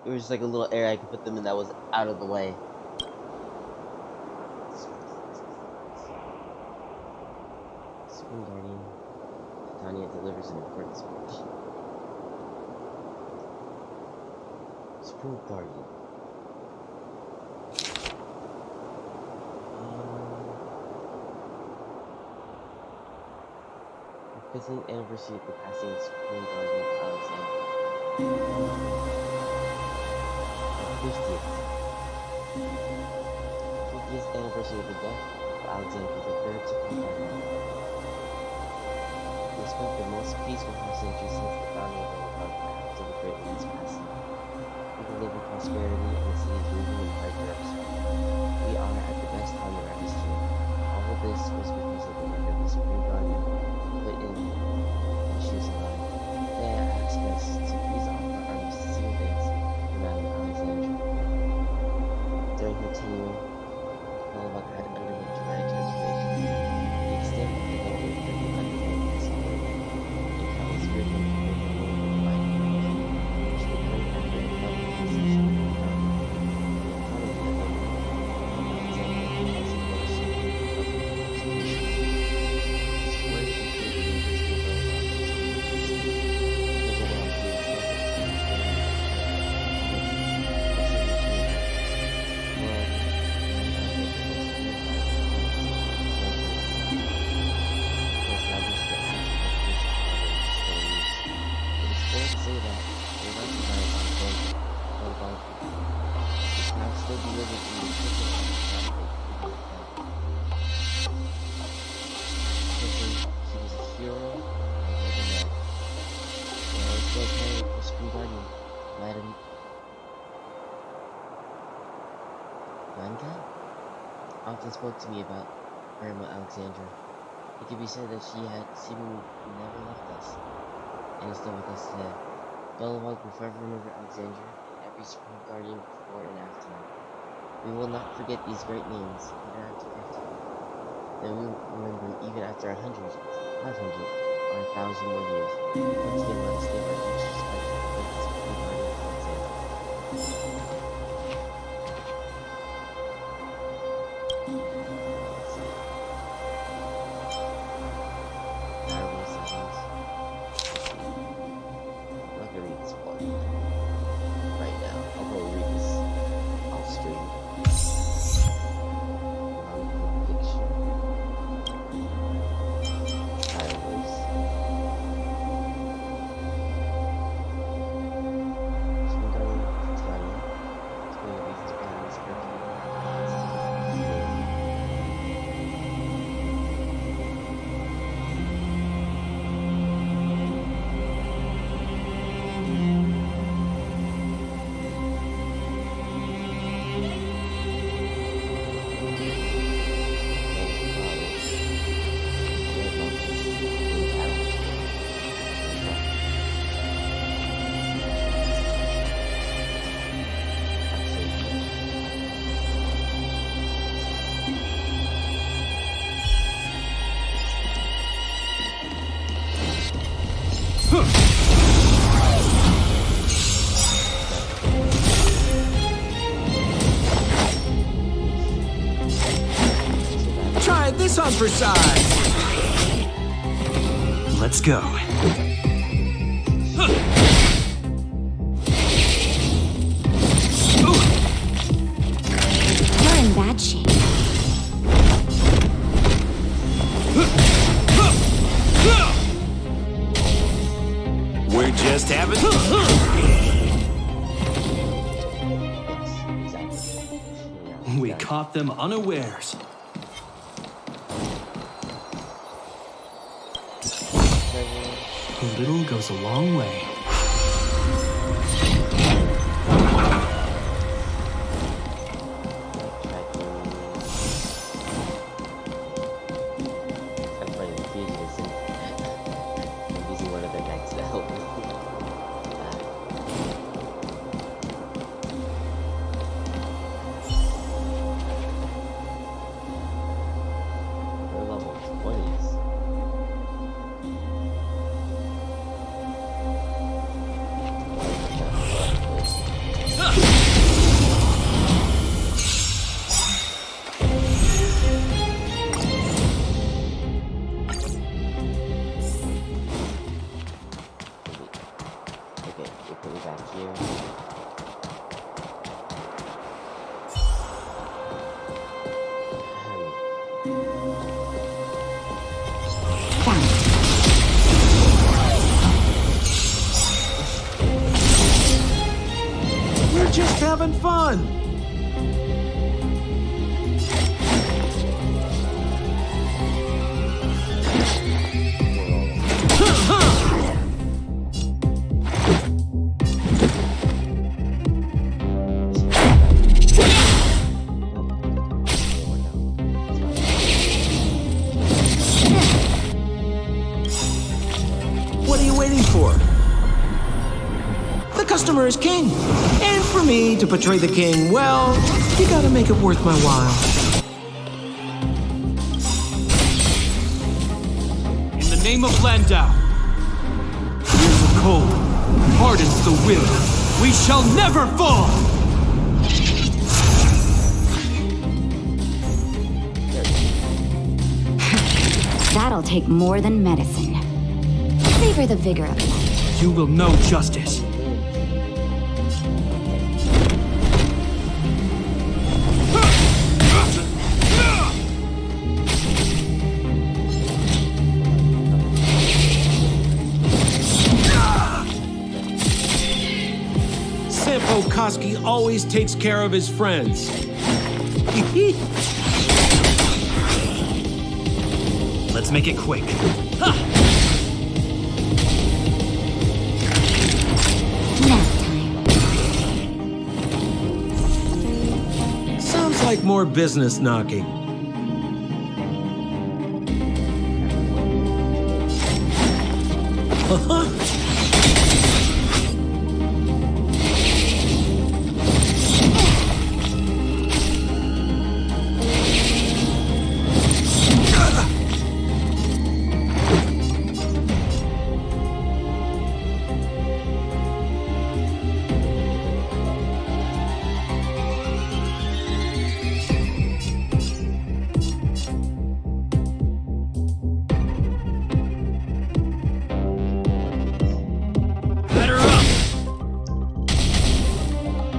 Speaker 1: There was like a little area I could put them in that was out of the way. Spring Guardian. Titania delivers an important speech. Spring Guardian. The 15th anniversary of the passing of Spring Guardian Alexander. 50th anniversary of the death of Alexander III Supreme Guardian. We spent the most peaceful half-century since the founding of Belobog after the Great One's passing. People live in prosperity and the city is moving in the right direction. We are at the best time in our history. All of this was because of the work of the Supreme Guardian put in when she was alive. Today I ask us to please offer our most sincere thanks to Madame Alexandra. During her tenure, Belobog had undergone dramatic transformation. The extent of development that the underwent was solid, and countless spiritual people were willing to fight for it, which the current effort of development position of the economy of Belobog. Alexandra has endorsed the execution. His work included the University of Belobog, Honkai often spoke to me about Grandma Alexandra. It could be said that she had seemingly never left us, and is still with us today. Belobog will forever remember Alexandra and every Supreme Guardian before and after her. We will not forget these great names, even after 50. Then we will remember even after 100, 500, or 1,000 more years. Once again, let us give our huge respect to the Supreme Guardian Alexandra.
Speaker 11: Try this on for size. Let's go.
Speaker 3: You're in bad shape.
Speaker 10: We're just having...
Speaker 11: We caught them unawares. A little goes a long way.
Speaker 10: We're just having fun. What are you waiting for? The customer is king. And for me to portray the king, well, you gotta make it worth my while.
Speaker 11: In the name of Landau, years of cold hardens the will. We shall never fall!
Speaker 12: That'll take more than medicine. Savor the vigor of life.
Speaker 11: You will know justice.
Speaker 10: Sampo Koski always takes care of his friends.
Speaker 11: Let's make it quick.
Speaker 12: Nap time.
Speaker 10: Sounds like more business knocking.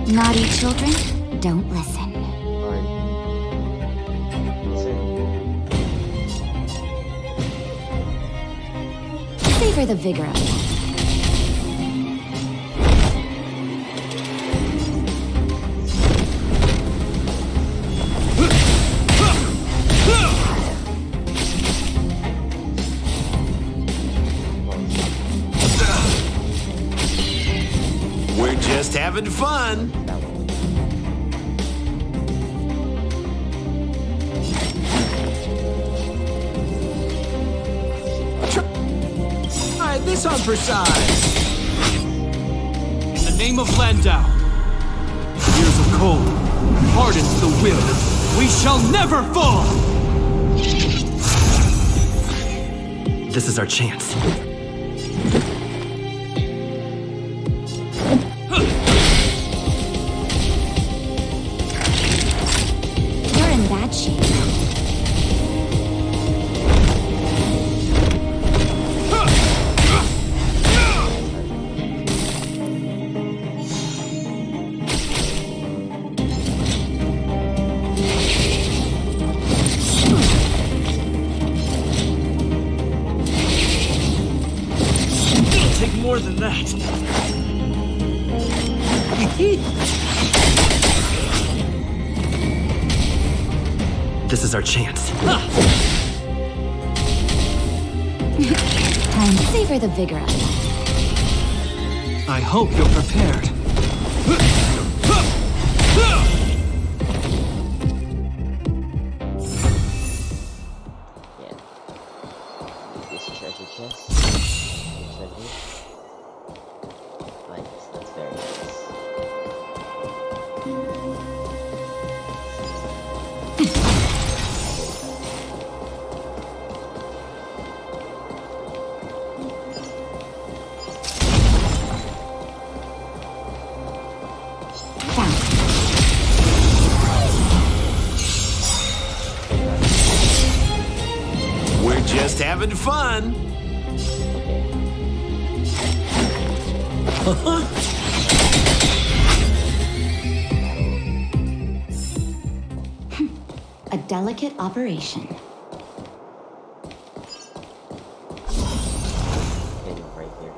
Speaker 12: Naughty children, don't listen.
Speaker 1: Fine. Listen.
Speaker 12: Savor the vigor of life.
Speaker 10: We're just having fun. Try this on for size.
Speaker 11: In the name of Landau, years of cold hardens the will. We shall never fall! This is our chance.
Speaker 12: You're in bad shape.
Speaker 11: It'll take more than that. This is our chance.
Speaker 12: Time to savor the vigor of life.
Speaker 11: I hope you're prepared.
Speaker 1: Yeah. This treasure chest. Treasure. Nice, that's very nice.
Speaker 12: Found.
Speaker 10: We're just having fun.
Speaker 12: A delicate operation.
Speaker 1: Getting right here.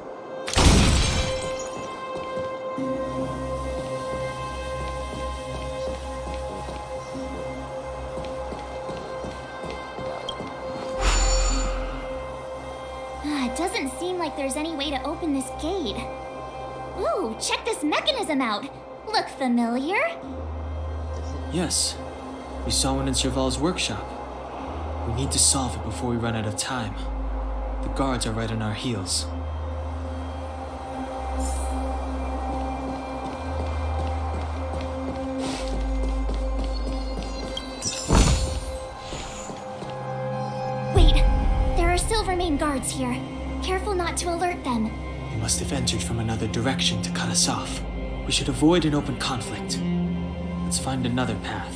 Speaker 3: like there's any way to open this gate. Ooh, check this mechanism out! Look familiar?
Speaker 2: Yes. We saw one in Serval's workshop. We need to solve it before we run out of time. The guards are right on our heels.
Speaker 3: Wait, there are Silvermane guards here. Careful not to alert them.
Speaker 2: They must have entered from another direction to cut us off. We should avoid an open conflict. Let's find another path.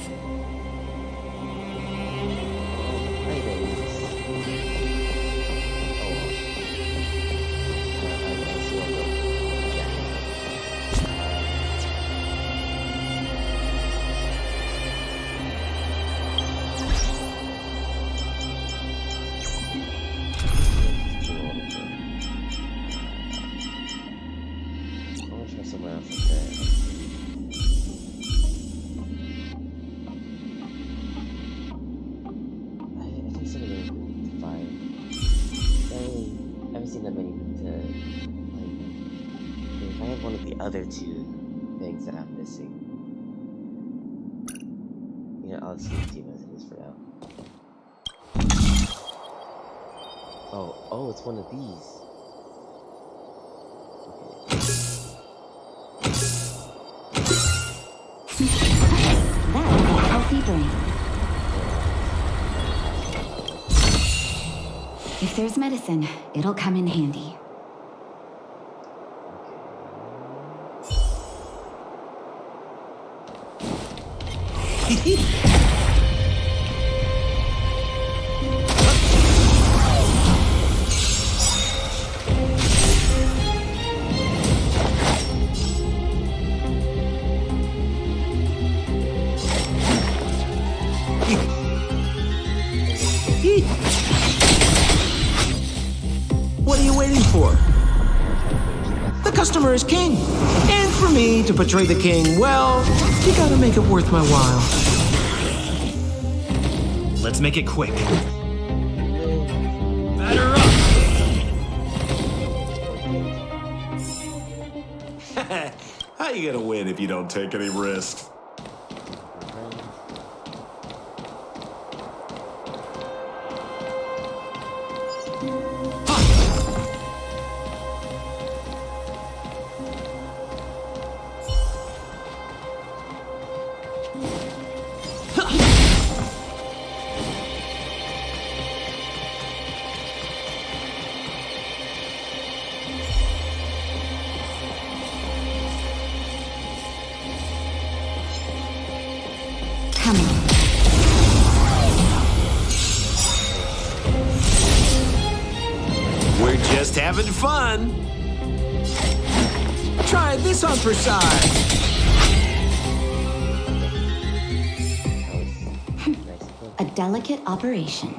Speaker 1: Other two things that I'm missing. You know, I'll just leave team as it is for now. Oh, it's one of these.
Speaker 12: That is a healthy brain. If there's medicine, it'll come in handy.
Speaker 10: What are you waiting for? The customer is king. And for me to portray the king, well, you gotta make it worth my while.
Speaker 11: Let's make it quick. Batter up!
Speaker 13: How you gonna win if you don't take any risks?
Speaker 10: We're just having fun. Try this on for size.
Speaker 12: A delicate operation.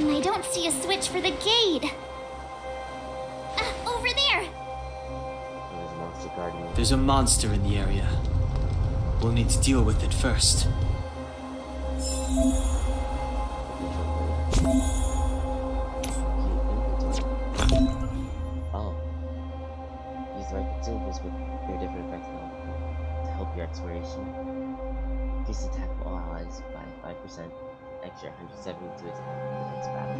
Speaker 3: I don't see a switch for the gate. Over there!
Speaker 2: There's a monster in the area. We'll need to deal with it first.
Speaker 1: Oh. Use the right consumables with their different effects now to help your exploration. Increase the attack of all allies by 5%. Extra 170 to attack the next battle.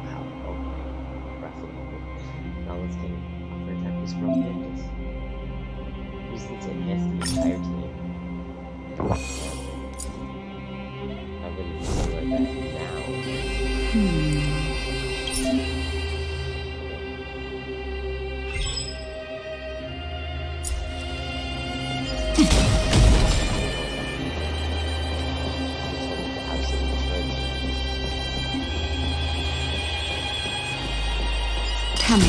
Speaker 1: Wow, okay. Roughly. Now let's get offer attack boost from Vengeance. Use it to enhance the entire team. I'm gonna do something like that now.
Speaker 12: Come on.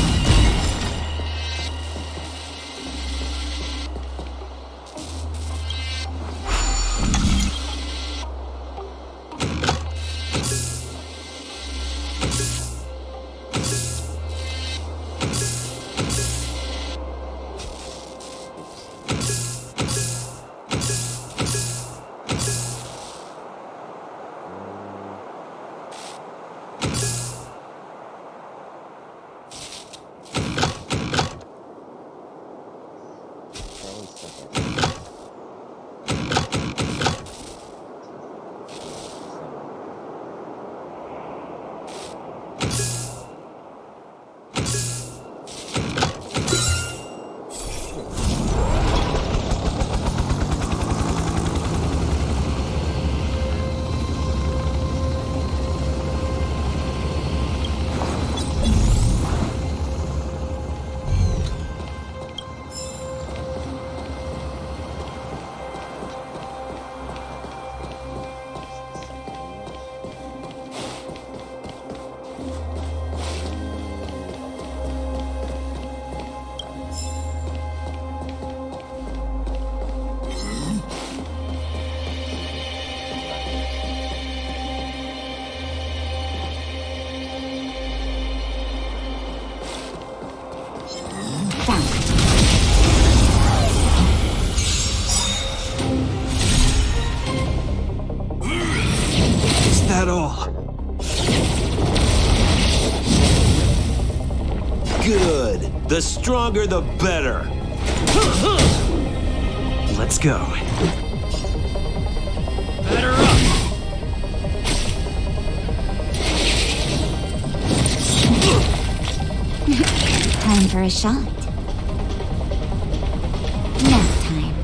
Speaker 10: Good. The stronger, the better. Let's go.
Speaker 11: Batter up!
Speaker 12: Time for a shot. Nap time.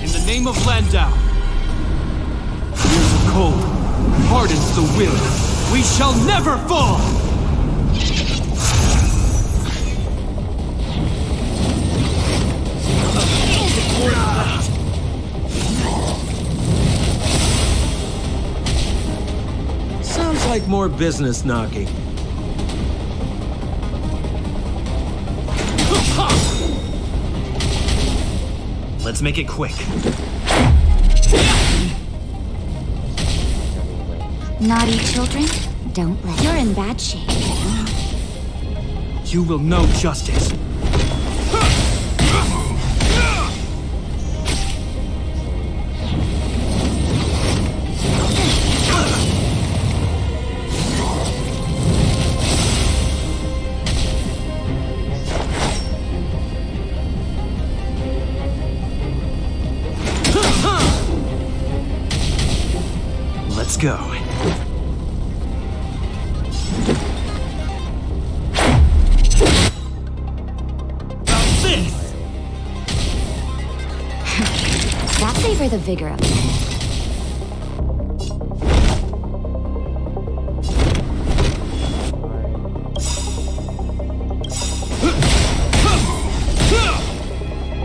Speaker 11: In the name of Landau, years of cold hardens the will. We shall never fall!
Speaker 10: Sounds like more business knocking. Let's make it quick.
Speaker 12: Naughty children, don't let. You're in bad shape.
Speaker 11: You will know justice.
Speaker 10: Let's go.
Speaker 12: That favor the vigor of it.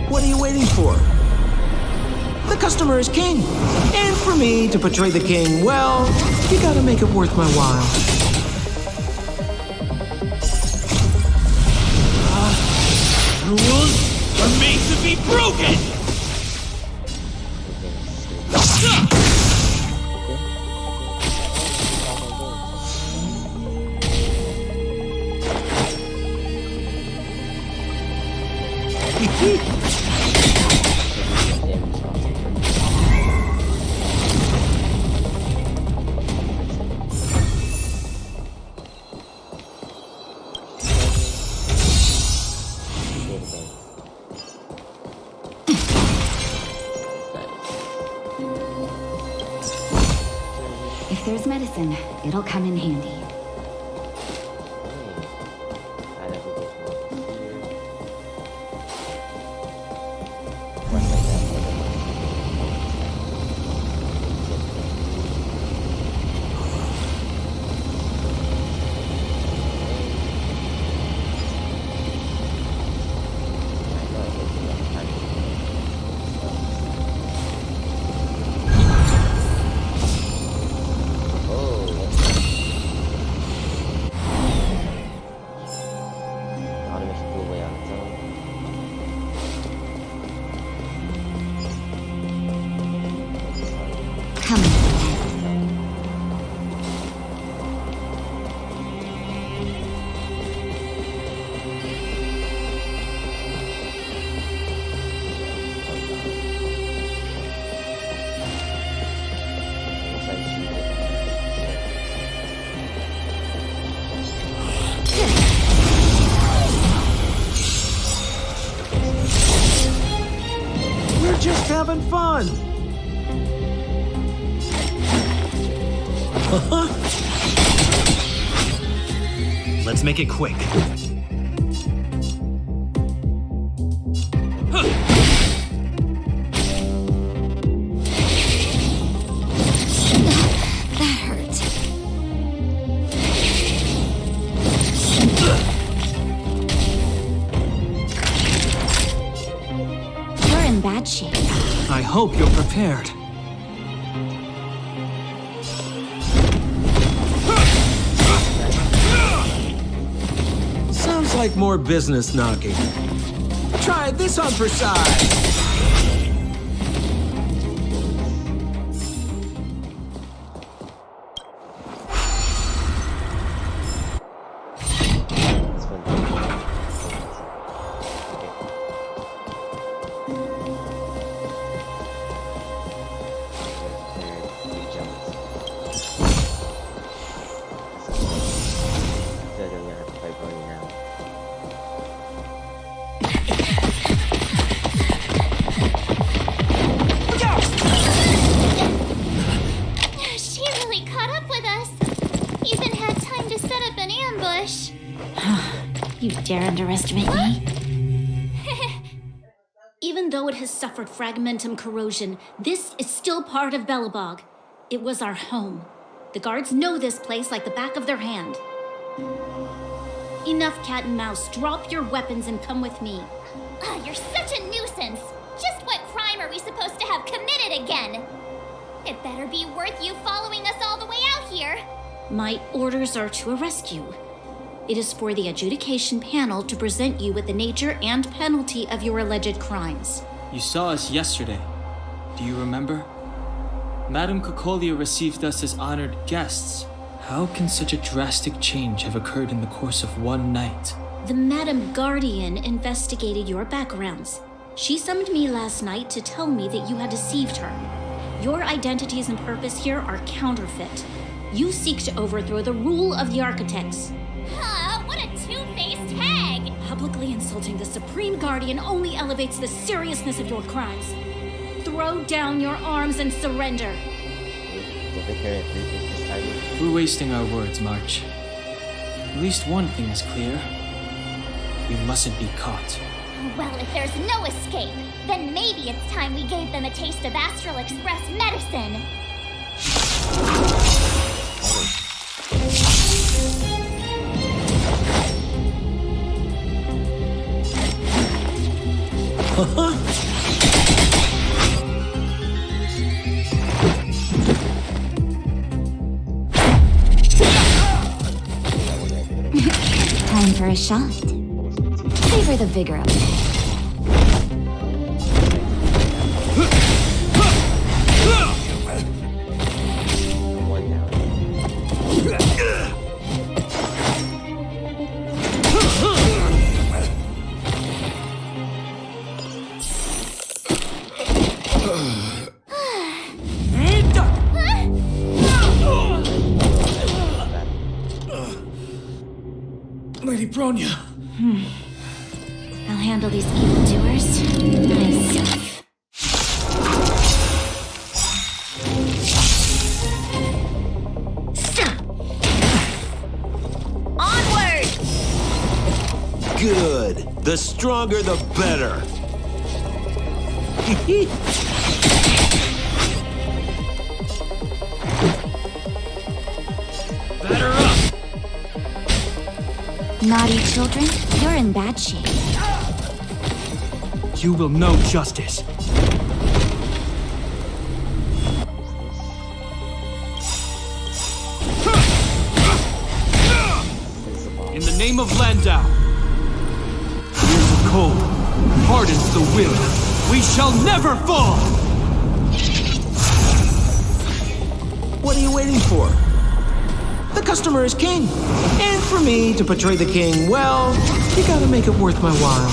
Speaker 10: What are you waiting for? The customer is king. And for me to portray the king, well, you gotta make it worth my while.
Speaker 11: Rules are made to be broken!
Speaker 12: If there's medicine, it'll come in handy.
Speaker 10: We're just having fun.
Speaker 11: Let's make it quick.
Speaker 12: That hurt. You're in bad shape.
Speaker 11: I hope you're prepared.
Speaker 10: Sounds like more business knocking. Try this on for size.
Speaker 3: dare underestimate me?
Speaker 14: Even though it has suffered fragmentum corrosion, this is still part of Belobog. It was our home. The guards know this place like the back of their hand. Enough cat and mouse. Drop your weapons and come with me.
Speaker 3: You're such a nuisance. Just what crime are we supposed to have committed again? It better be worth you following us all the way out here.
Speaker 14: My orders are to arrest you. It is for the adjudication panel to present you with the nature and penalty of your alleged crimes.
Speaker 2: You saw us yesterday. Do you remember? Madame Cocolia received us as honored guests. How can such a drastic change have occurred in the course of one night?
Speaker 14: The Madame Guardian investigated your backgrounds. She summoned me last night to tell me that you had deceived her. Your identities and purpose here are counterfeit. You seek to overthrow the rule of the architects.
Speaker 3: What a two-faced hag!
Speaker 14: Publicly insulting the Supreme Guardian only elevates the seriousness of your crimes. Throw down your arms and surrender.
Speaker 2: We're wasting our words, March. At least one thing is clear. We mustn't be caught.
Speaker 3: Well, if there's no escape, then maybe it's time we gave them a taste of Astral Express medicine.
Speaker 12: Time for a shot. Savor the vigor of it.
Speaker 11: Lady Bronya.
Speaker 3: I'll handle these evildoers myself.
Speaker 10: Onward! Good. The stronger, the better.
Speaker 11: Batter up!
Speaker 12: Naughty children, you're in bad shape.
Speaker 11: You will know justice. In the name of Landau, years of cold hardens the will. We shall never fall!
Speaker 10: What are you waiting for? The customer is king. And for me to portray the king, well, you gotta make it worth my while.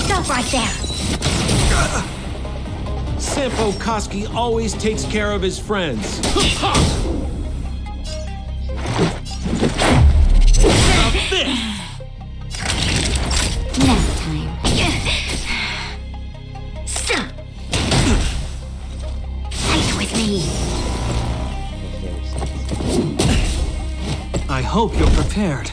Speaker 3: Stop right there!
Speaker 10: Sampo Koski always takes care of his friends.
Speaker 12: Nap time.
Speaker 3: Stop! Fight with me!
Speaker 11: I hope you're prepared.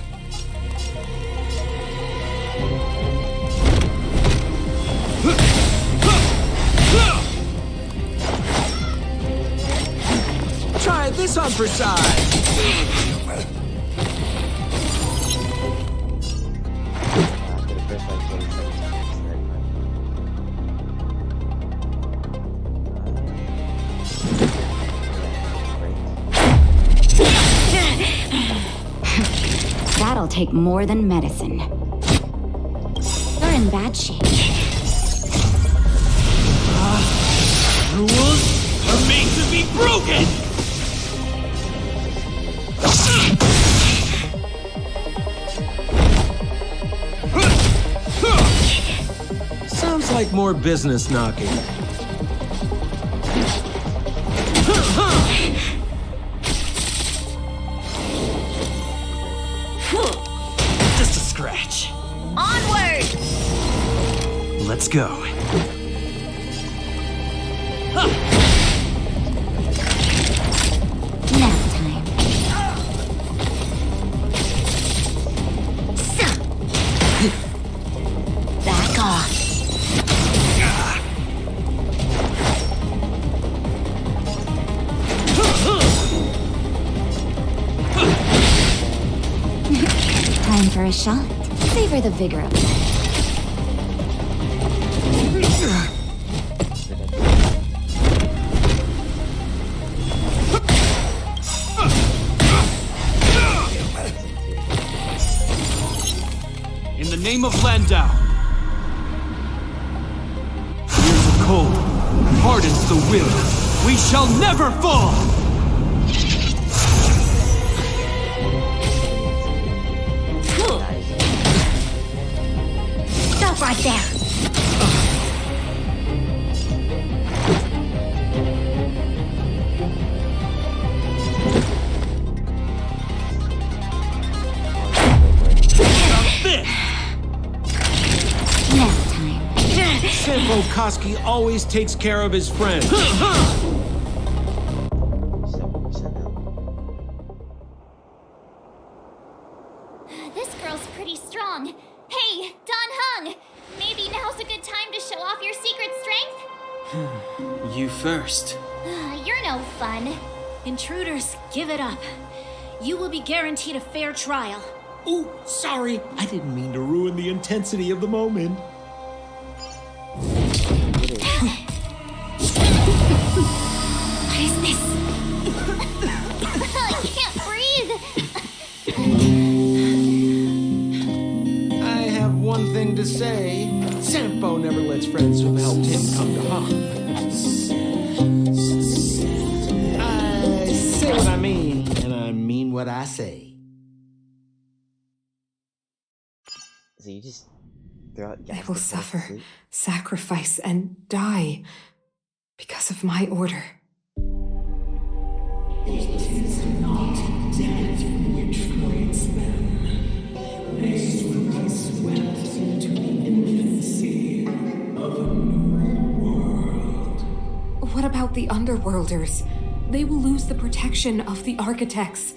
Speaker 10: Try this on for size.
Speaker 12: That'll take more than medicine. You're in bad shape.
Speaker 11: Rules are made to be broken!
Speaker 10: Sounds like more business knocking.
Speaker 11: Just a scratch.
Speaker 3: Onward!
Speaker 11: Let's go.
Speaker 12: Time for a shot. Savor the vigor of it.
Speaker 11: In the name of Landau, years of cold hardens the will. We shall never fall!
Speaker 3: Stop right there!
Speaker 12: Next time.
Speaker 10: Sampo Koski always takes care of his friends.
Speaker 1: 7% now.
Speaker 3: This girl's pretty strong. Hey, Don Hung! Maybe now's a good time to show off your secret strength?
Speaker 2: You first.
Speaker 3: You're no fun.
Speaker 14: Intruders, give it up. You will be guaranteed a fair trial.
Speaker 10: Ooh, sorry. I didn't mean to ruin the intensity of the moment.
Speaker 3: What is this? I can't breathe.
Speaker 10: I have one thing to say. Sampo never lets friends who've helped him come to harm. I say what I mean, and I mean what I say.
Speaker 1: So you just throw out gas.
Speaker 5: They will suffer, sacrifice, and die because of my order.
Speaker 7: It is not death which waits them. They will be swept into the infancy of a new world.
Speaker 5: What about the underworlders? They will lose the protection of the architects.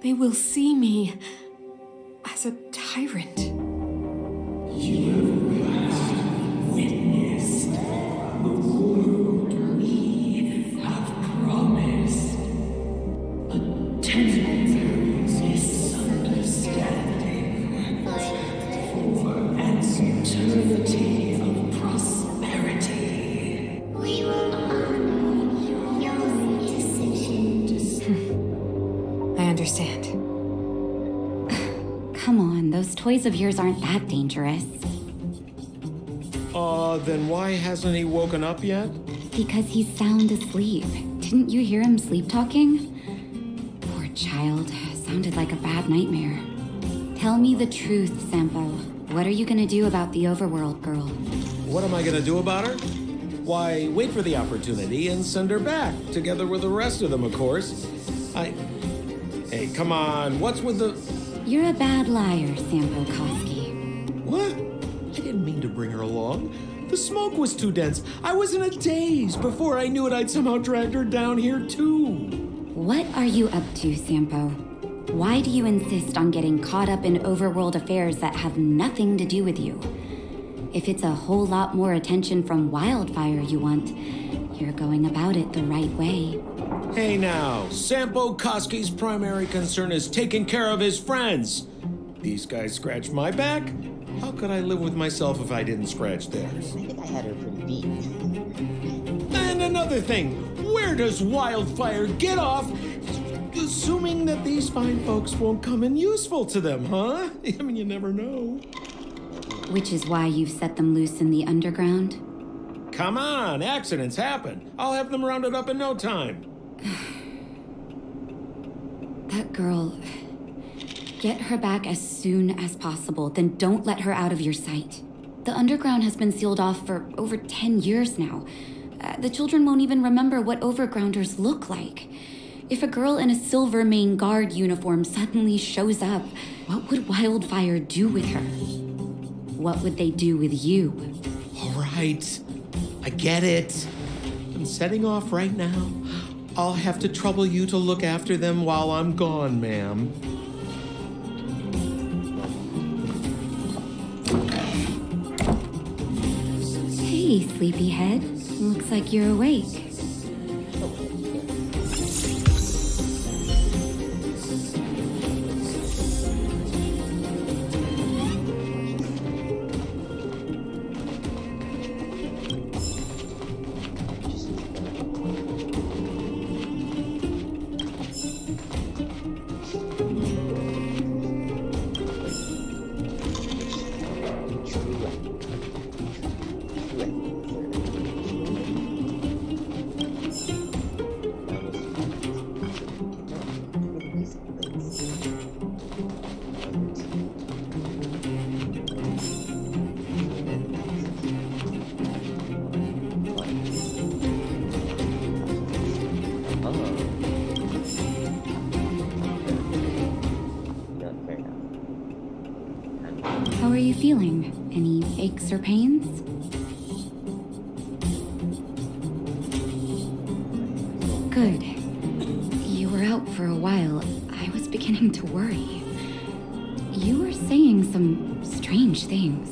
Speaker 5: They will see me as a tyrant.
Speaker 7: You have witnessed the world we have promised. A temporary misunderstanding for an eternity of prosperity.
Speaker 3: We will honor your decision.
Speaker 5: I understand.
Speaker 12: Come on, those toys of yours aren't that dangerous.
Speaker 10: Then why hasn't he woken up yet?
Speaker 12: Because he's sound asleep. Didn't you hear him sleep talking? Poor child. Sounded like a bad nightmare. Tell me the truth, Sampo. What are you gonna do about the overworld girl?
Speaker 10: What am I gonna do about her? Why, wait for the opportunity and send her back, together with the rest of them, of course. Hey, come on, what's with the...
Speaker 12: You're a bad liar, Sampo Koski.
Speaker 10: What? I didn't mean to bring her along. The smoke was too dense. I was in a daze. Before I knew it, I'd somehow dragged her down here, too.
Speaker 12: What are you up to, Sampo? Why do you insist on getting caught up in overworld affairs that have nothing to do with you? If it's a whole lot more attention from Wildfire you want, you're going about it the right way.
Speaker 10: Hey now, Sampo Koski's primary concern is taking care of his friends. These guys scratch my back. How could I live with myself if I didn't scratch theirs?
Speaker 1: I think I had her pretty beat.
Speaker 10: And another thing, where does Wildfire get off assuming that these fine folks won't come in useful to them, huh? I mean, you never know.
Speaker 12: Which is why you've set them loose in the underground?
Speaker 10: Come on, accidents happen. I'll have them rounded up in no time.
Speaker 12: That girl... Get her back as soon as possible, then don't let her out of your sight. The underground has been sealed off for over 10 years now. The children won't even remember what overgrounders look like. If a girl in a silver main guard uniform suddenly shows up, what would Wildfire do with her? What would they do with you?
Speaker 10: All right, I get it. I'm setting off right now. I'll have to trouble you to look after them while I'm gone, ma'am.
Speaker 12: Hey, sleepyhead. Looks like you're awake. are you feeling? Any aches or pains? Good. You were out for a while. I was beginning to worry. You were saying some strange things.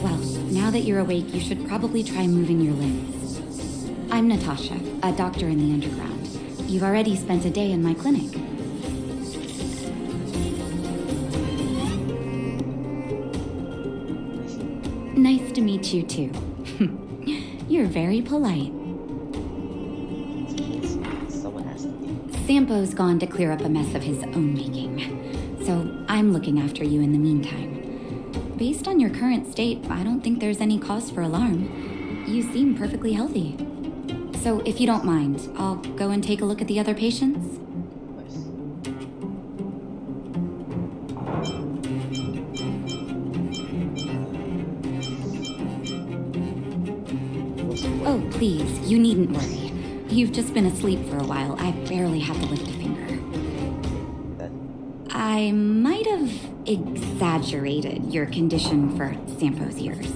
Speaker 12: Well, now that you're awake, you should probably try moving your limbs. I'm Natasha, a doctor in the underground. You've already spent a day in my clinic. Nice to meet you, too. You're very polite.
Speaker 4: Someone has to be.
Speaker 12: Sampo's gone to clear up a mess of his own making, so I'm looking after you in the meantime. Based on your current state, I don't think there's any cause for alarm. You seem perfectly healthy. So if you don't mind, I'll go and take a look at the other patients. Oh, please, you needn't worry. You've just been asleep for a while. I barely had to lift a finger. I might have exaggerated your condition for Sampo's ears,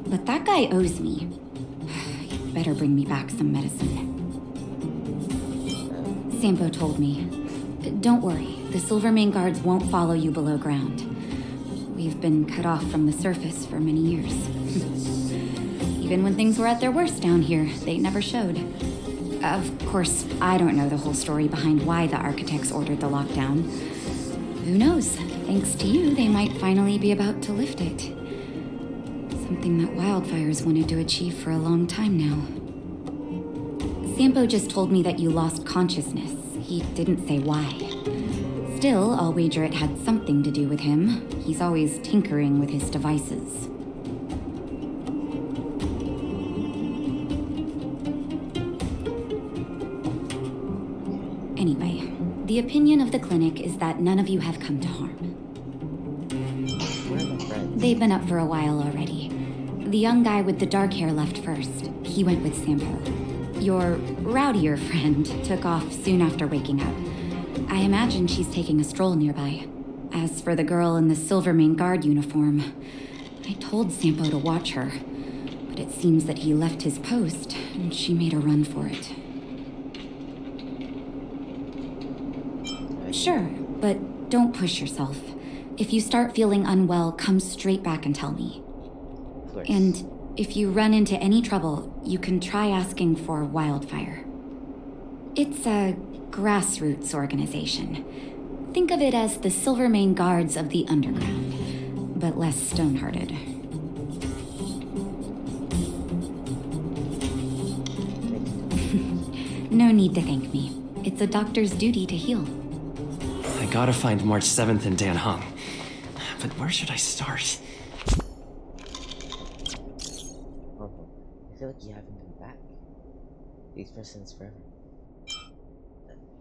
Speaker 12: but that guy owes me. You better bring me back some medicine. Sampo told me. Don't worry, the Silvermane guards won't follow you below ground. We've been cut off from the surface for many years. Even when things were at their worst down here, they never showed. Of course, I don't know the whole story behind why the architects ordered the lockdown. Who knows? Thanks to you, they might finally be about to lift it. Something that Wildfire's wanted to achieve for a long time now. Sampo just told me that you lost consciousness. He didn't say why. Still, I'll wager it had something to do with him. He's always tinkering with his devices. Anyway, the opinion of the clinic is that none of you have come to harm. They've been up for a while already. The young guy with the dark hair left first. He went with Sampo. Your rowdier friend took off soon after waking up. I imagine she's taking a stroll nearby. As for the girl in the Silvermane guard uniform, I told Sampo to watch her, but it seems that he left his post and she made a run for it. Sure, but don't push yourself. If you start feeling unwell, come straight back and tell me. And if you run into any trouble, you can try asking for Wildfire. It's a grassroots organization. Think of it as the Silvermane Guards of the Underground, but less stone-hearted. No need to thank me. It's a doctor's duty to heal.
Speaker 15: I gotta find March 7th in Dan Hung. But where should I start?
Speaker 4: I feel like you haven't been back. These persons forever.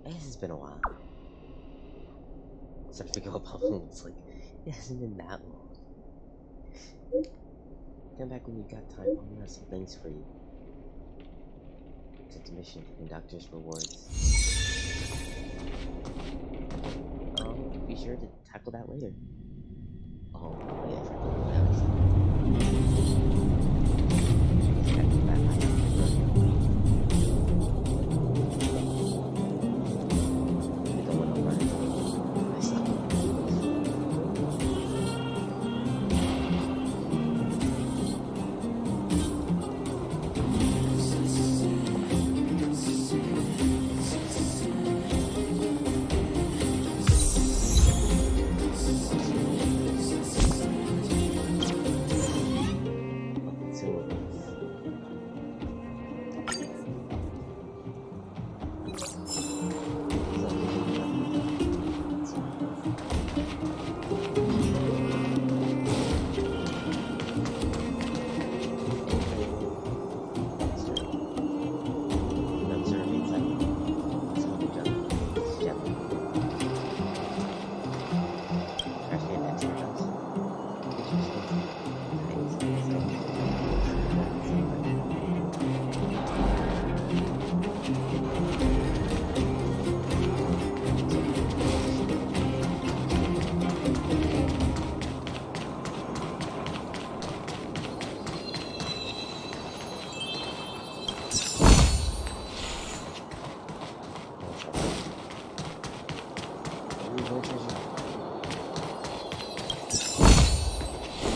Speaker 4: I guess it's been a while. Except to go up it's like, it hasn't been that long. Come back when you got time. I'm gonna have some things for you. It's a mission for conductors rewards. Be sure to tackle that later. Oh, yeah, I forgot about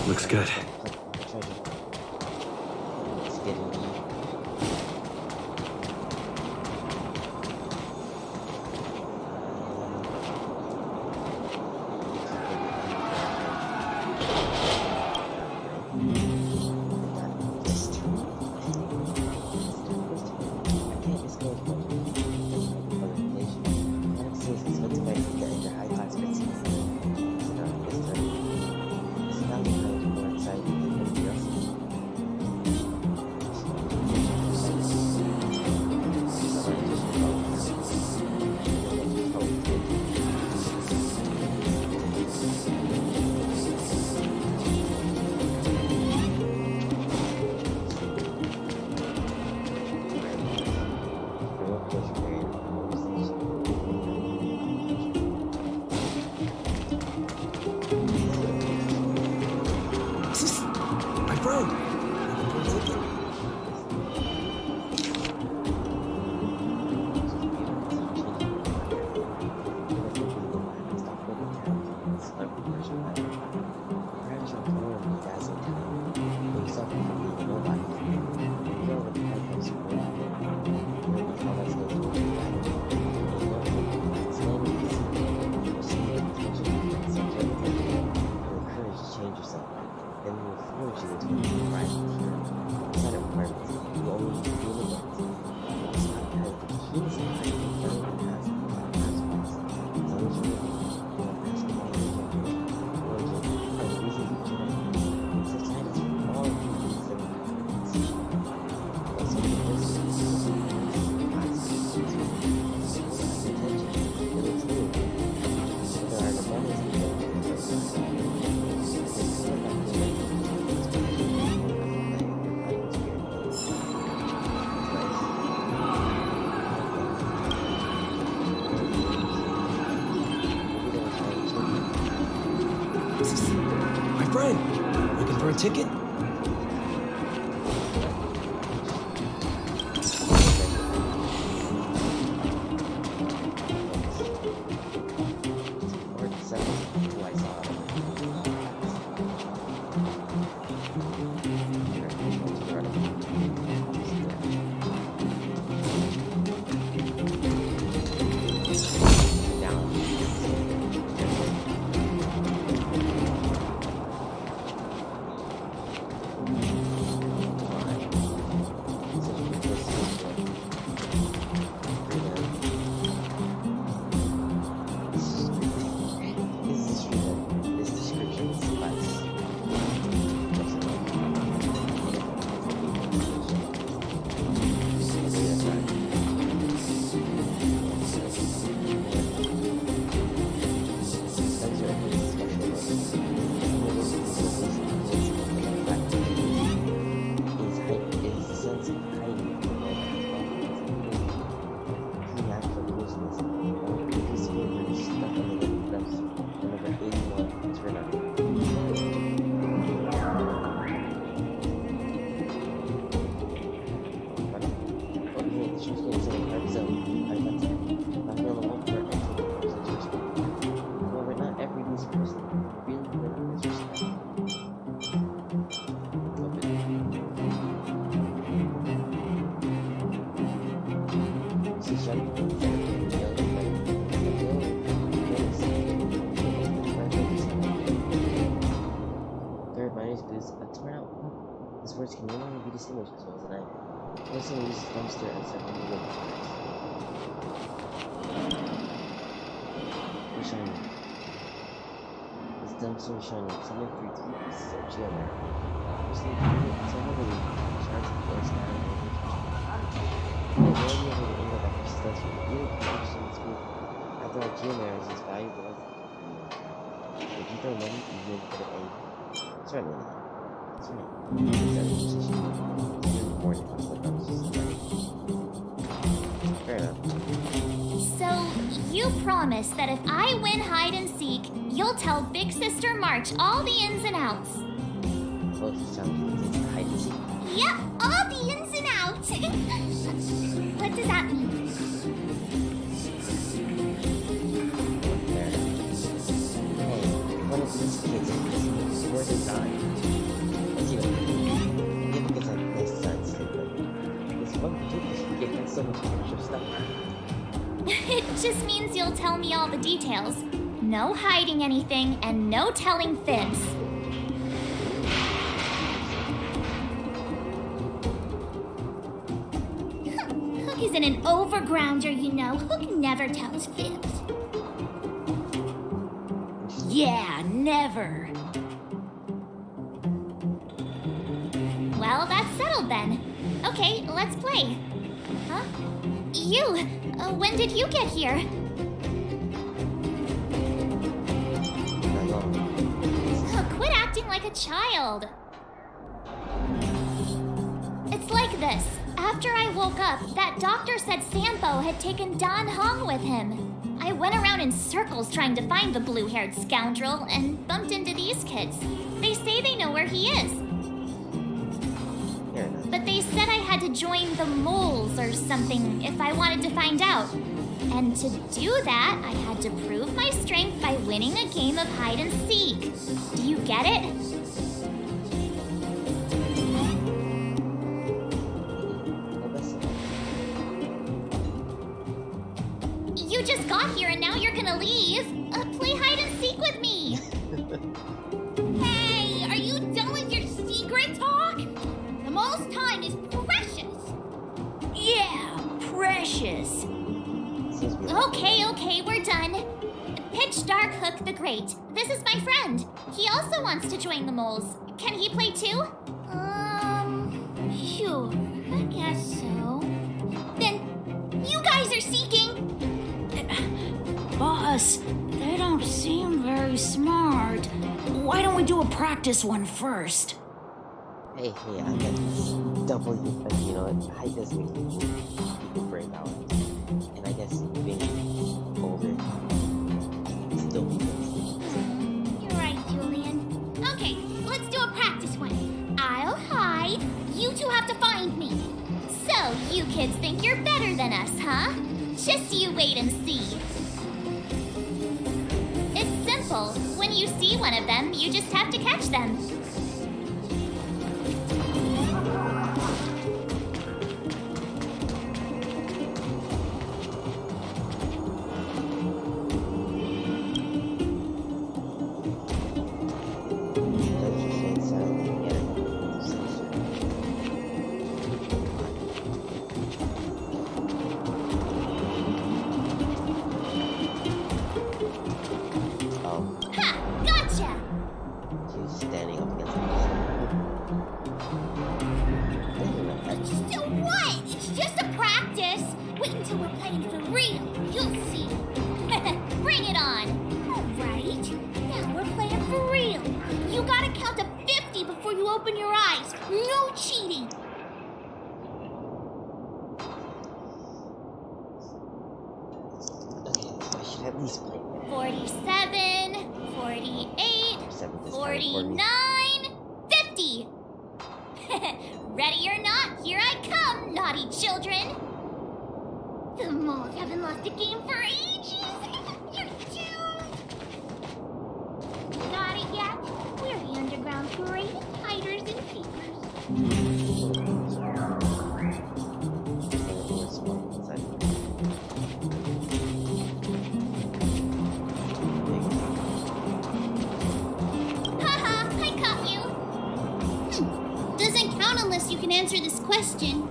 Speaker 15: Looks good. Ticket?
Speaker 1: His words can no longer be distinguished as well as the night. Wilson uses dumpster and several new words. We're shining. This dumpster is shining. Someone threw 3 pieces of geometry. We're sleeping. Someone really shards of the air sky and over the world uses the inlet that persistence with really interesting in school. After all, geometry is as valuable as if you throw money, you will put it in. Certainly not. Fair enough.
Speaker 3: So, you promise that if I win hide and seek, you'll tell Big Sister March all the ins and outs?
Speaker 1: Well, she's telling me it's hide and seek.
Speaker 3: Yep, all the ins and outs. What does that mean?
Speaker 1: Fair enough.
Speaker 3: he'll tell me all the details. No hiding anything and no telling fibs. Hook isn't an overgrounder, you know. Hook never tells fibs.
Speaker 14: Yeah, never.
Speaker 3: Well, that's settled then. Okay, let's play. Huh? You! When did you get here? Quit acting like a child. It's like this. After I woke up, that doctor said Sampo had taken Dan Hong with him. I went around in circles trying to find the blue-haired scoundrel and bumped into these kids. They say they know where he is. But they said I had to join the moles or something if I wanted to find out. And to do that, I had to prove my strength by winning a game of hide and seek. Do you get it? You just got here and now you're gonna leave. Play hide and seek with me. Hey, are you done with your secret talk? The most time is precious.
Speaker 14: Yeah, precious.
Speaker 3: Okay, we're done. Pitch Dark Hook the Great. This is my friend. He also wants to join the moles. Can he play too?
Speaker 14: Sure, I guess so.
Speaker 3: Then you guys are seeking.
Speaker 14: Boss, they don't seem very smart. Why don't we do a practice one first?
Speaker 4: Hey, I got W, but you know what? Hide does make people break out. And I guess being older still makes
Speaker 3: You're right, Julian. Okay, let's do a practice one. I'll hide. You two have to find me. So, you kids think you're better than us, huh? Just you wait and see. It's simple. When you see one of them, you just have to catch them. Open your eyes. No cheating.
Speaker 4: I should at least play.
Speaker 3: 47, 48, 49, 50. Ready or not, here I come, naughty children. The moles haven't lost a game for ages. You're doomed. Got it yet? We're the underground great hiders and seekers. Haha, I caught you. Doesn't count unless you can answer this question.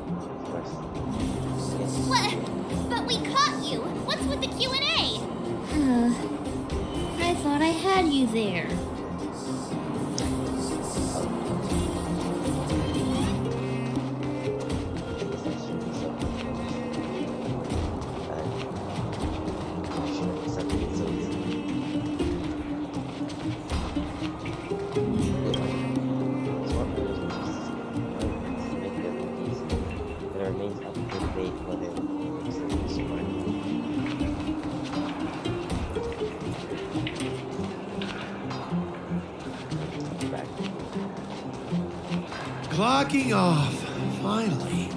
Speaker 3: What? But we caught you. What's with the Q&A?
Speaker 14: I thought I had you there.
Speaker 10: Clocking off, finally.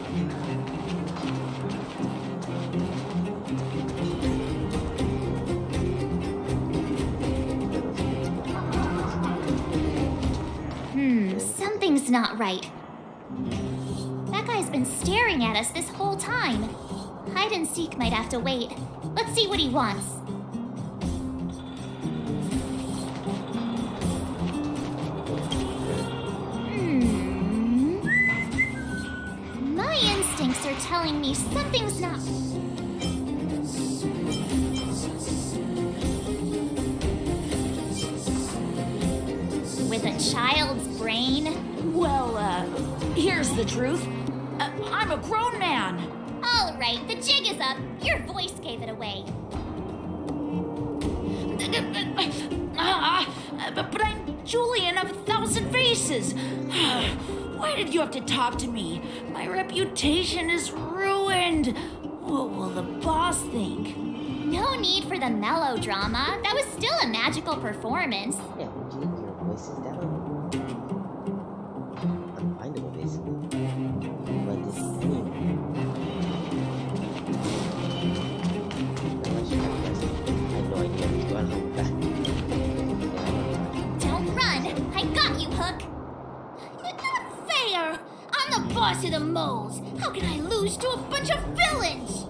Speaker 3: Something's not right. That guy's been staring at us this whole time. Hide and seek might have to wait. Let's see what he wants. My instincts are telling me something's not... With a child's brain?
Speaker 16: Well, here's the truth. I'm a grown man.
Speaker 3: All right, the jig is up. Your voice gave it away.
Speaker 16: But I'm Julian of 1,000 Faces. Why did you have to talk to me? My reputation is ruined. What will the boss think?
Speaker 3: No need for the melodrama. That was still a magical performance.
Speaker 4: Yeah, would you leave your voices down? Unfindable, basically. But this anyway. I have no idea what's going on with that.
Speaker 3: Don't run! I got you, Hook!
Speaker 14: Not fair! I'm the boss of the moles. How can I lose to a bunch of villains?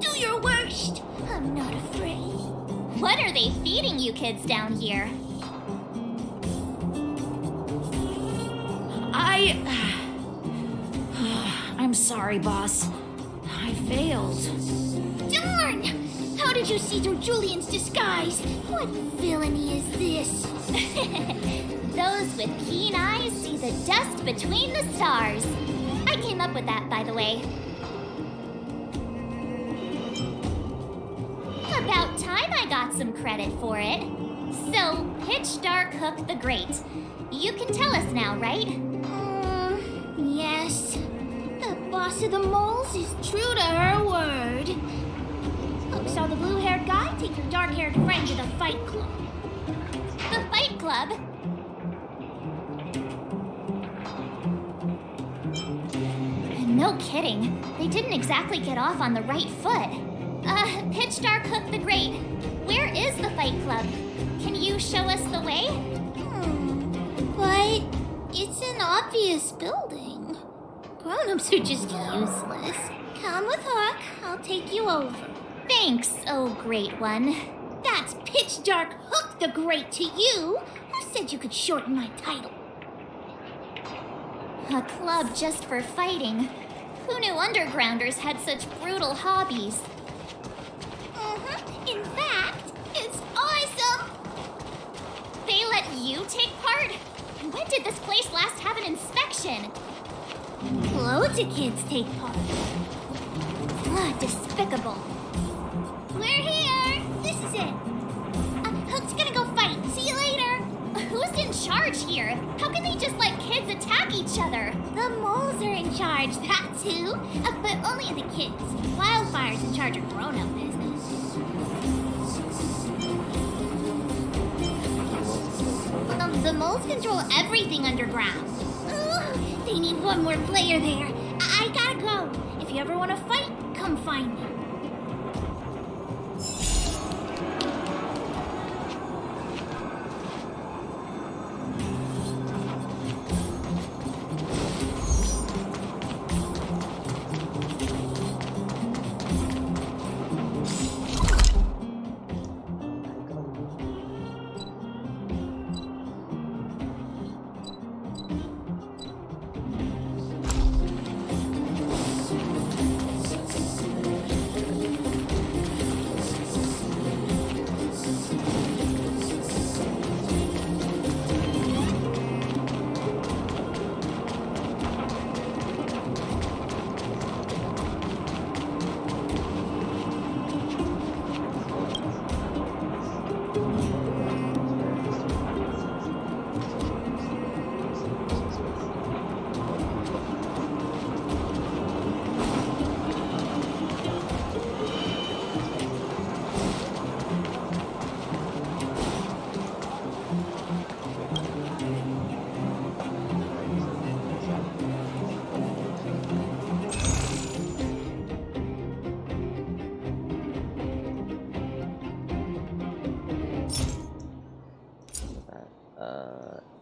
Speaker 14: Do your worst. I'm not afraid.
Speaker 3: What are they feeding you kids down here?
Speaker 16: I'm sorry, boss. I failed.
Speaker 14: Darn! How did you see through Julian's disguise? What villainy is this?
Speaker 3: Those with keen eyes see the dust between the stars. I came up with that, by the way. About time I got some credit for it. So, Pitch Dark Hook the Great. You can tell us now, right?
Speaker 14: Yes. The boss of the moles is true to her word. Hook saw the blue-haired guy take your dark-haired friend to the fight club.
Speaker 3: The fight club? No kidding. They didn't exactly get off on the right foot. Pitch Dark Hook the Great. Where is the fight club? Can you show us the way?
Speaker 14: But it's an obvious building. Grown-ups are just useless. Come with Hook. I'll take you over.
Speaker 3: Thanks, oh great one.
Speaker 14: That's Pitch Dark Hook the Great to you. Who said you could shorten my title?
Speaker 3: A club just for fighting. Who knew undergrounders had such brutal hobbies?
Speaker 14: In fact, it's awesome!
Speaker 3: They let you take part? When did this place last have an inspection?
Speaker 14: Loads of kids take part.
Speaker 3: Despicable.
Speaker 14: We're here! This is it. Hook's gonna go fight. See you later.
Speaker 3: Who's in charge here? How can they just let kids attack each other?
Speaker 14: The moles are in charge, that's who. But only the kids. Wildfire's in charge of grown-up business. The moles control everything underground. They need one more player there. I gotta go. If you ever want to fight, come find me.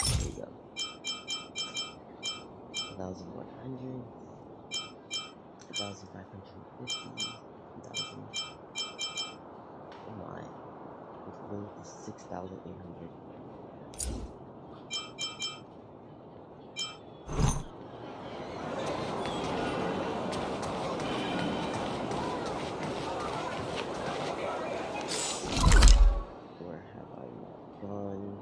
Speaker 4: Here we go. 1,100, 1,550, 1,000.
Speaker 1: Come on. Let's go to 6,800. Where have I not gone?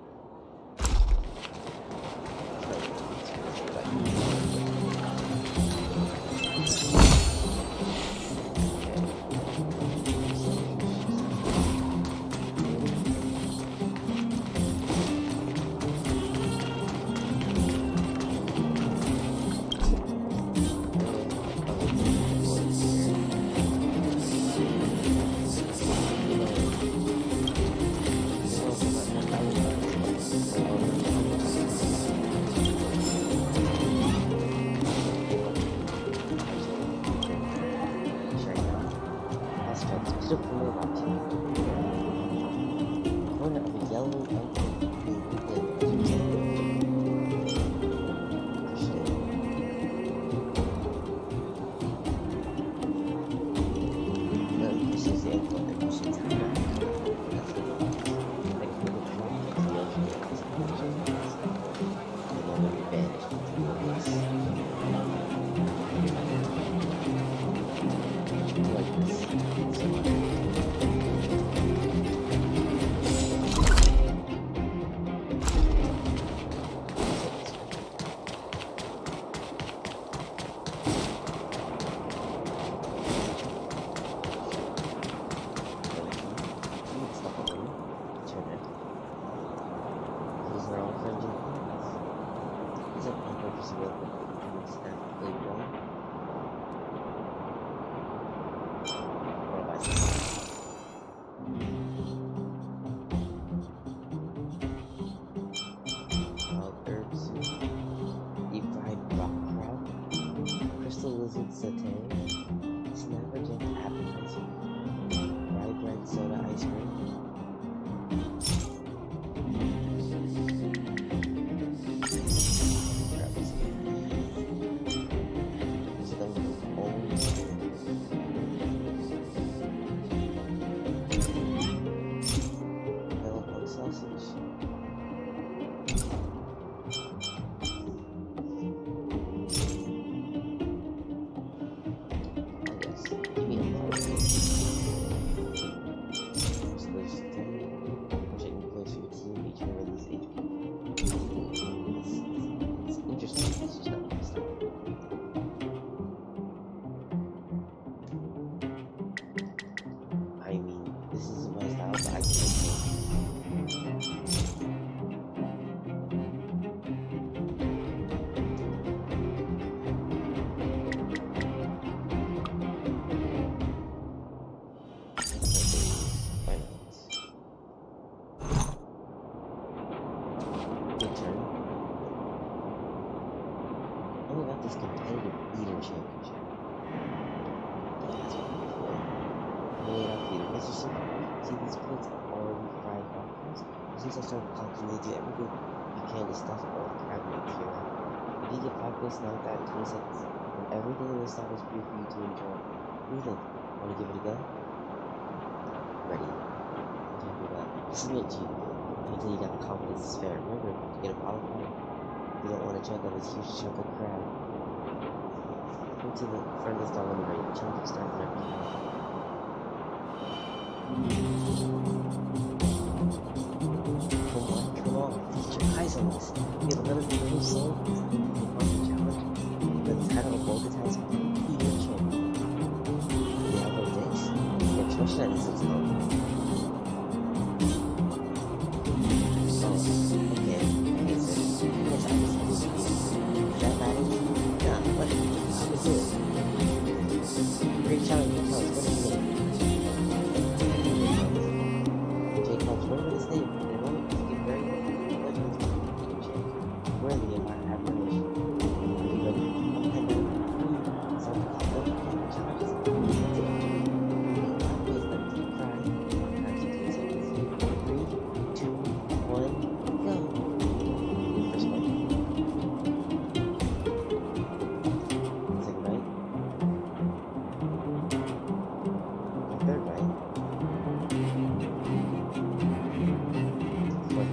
Speaker 1: Since I started constantly do everything you can to stuff all the crap in here. If you get 5 plates knocked out in 20 seconds, and everything in this stuff is free for you to enjoy. What do you think? Want to give it a go? Ready. I'm talking about. This is meant to you. Until you got the confidence is fair. Remember, to get a bottle of water, you don't want to chunk up this huge chunk of crab. Go to the furthest down on the right. Chunk it starts whenever you want. Come on, feast your eyes on this. We have another new soul. Challenge. Let's head on a bold attack. Eat your chin. We have our days. Get your shiny since long. Oh, okay. Okay, so yes, I was that matter? Nah, what? I would do it. Great challenge, what do you mean? Jayconyz, remember this name. Worthy of our admiration. Are you ready? Head down. Some charges. Please let me cry. 5 seconds. 3, 2, 1, go. It's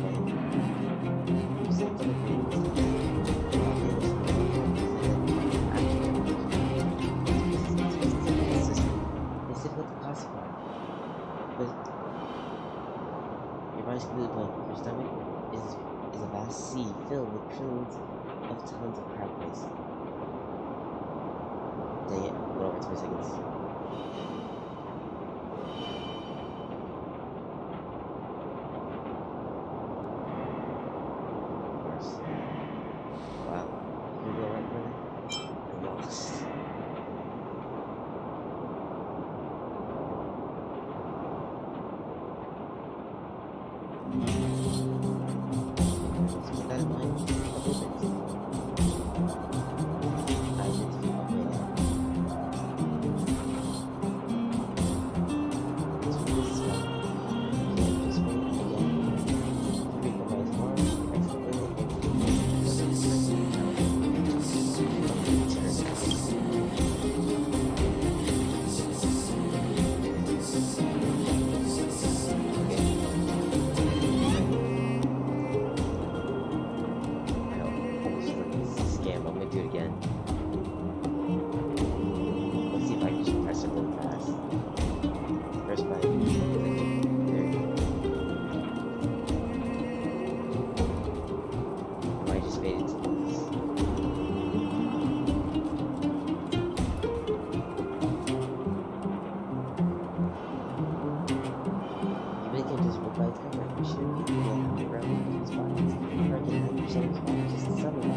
Speaker 1: difficult to classify. But your body's completely blank. Your stomach is a vast sea filled with trillions of tons of crab waste. Dang it, went over 20 seconds. Wow, you go right, brother? I'm lost. Let's put that in mind. I need to keep up with it. So this is why you can't just wait again. Pick up my tomorrow, scam, I'm gonna do it again. Let's see if I can just press it really fast. First bite. There. I might just fade into this. You really can just rip by its cover. You should be able to have around these spots. Or I can have your same spot just in some of them.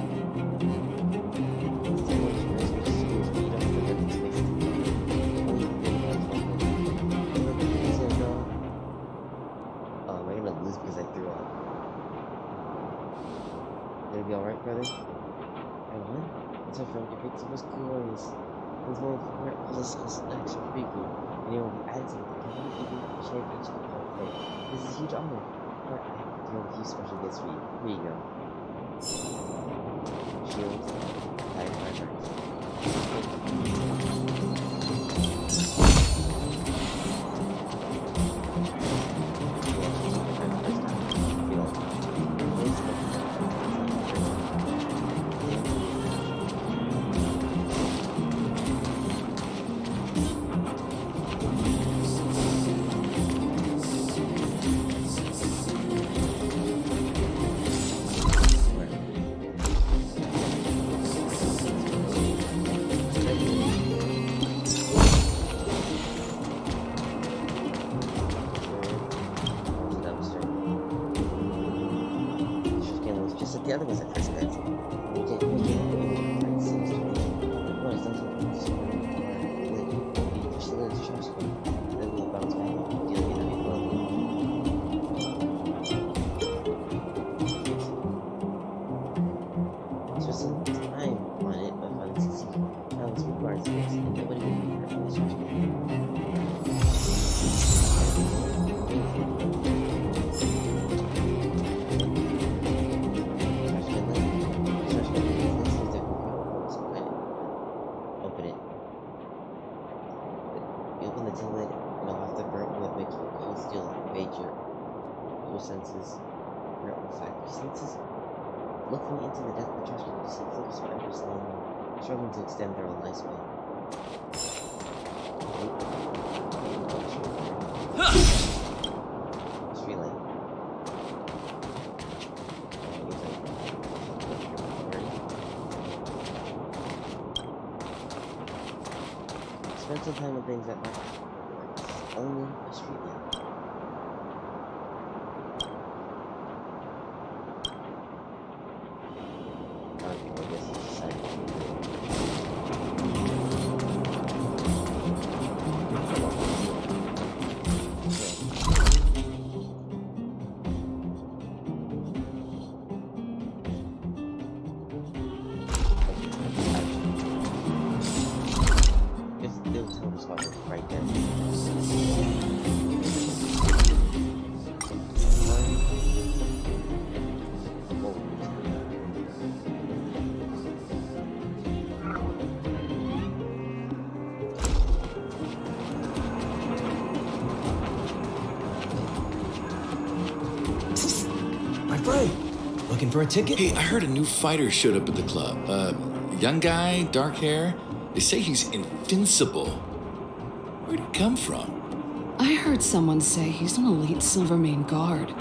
Speaker 1: Oh, am I gonna lose because I threw up? Gonna be alright, brother? I won? It's our friend picked the most glorious. There's more for all the sauce and extra people. And it will be added to the company even championship play. This is a huge honor. But I have to have a few special gifts for you. Here you go. Shields, fireworks. The other ones at first glance. We did like scenes to me. Well, it's also just you push the little trash can, then we'll bounce back and deal with it well. Spend some time on it, but fun to see how this requires fix, and nobody will be hurt from this trash can. Until it, you'll have to burn what makes you cold steel invade your senses. Your olfactory senses. Looking into the depth of the trash can, you see flickers of embers slowly, struggling to extend their own lifespan. It's relay. Spend some time on things that might only a street lamp. Okay, I guess it's decided. They'll tell us what right there.
Speaker 17: My friend, looking for a ticket?
Speaker 8: Hey, I heard a new fighter showed up at the club. Young guy, dark hair. They say he's invincible. Where'd he come from?
Speaker 18: I heard someone say he's an elite Silvermane guard.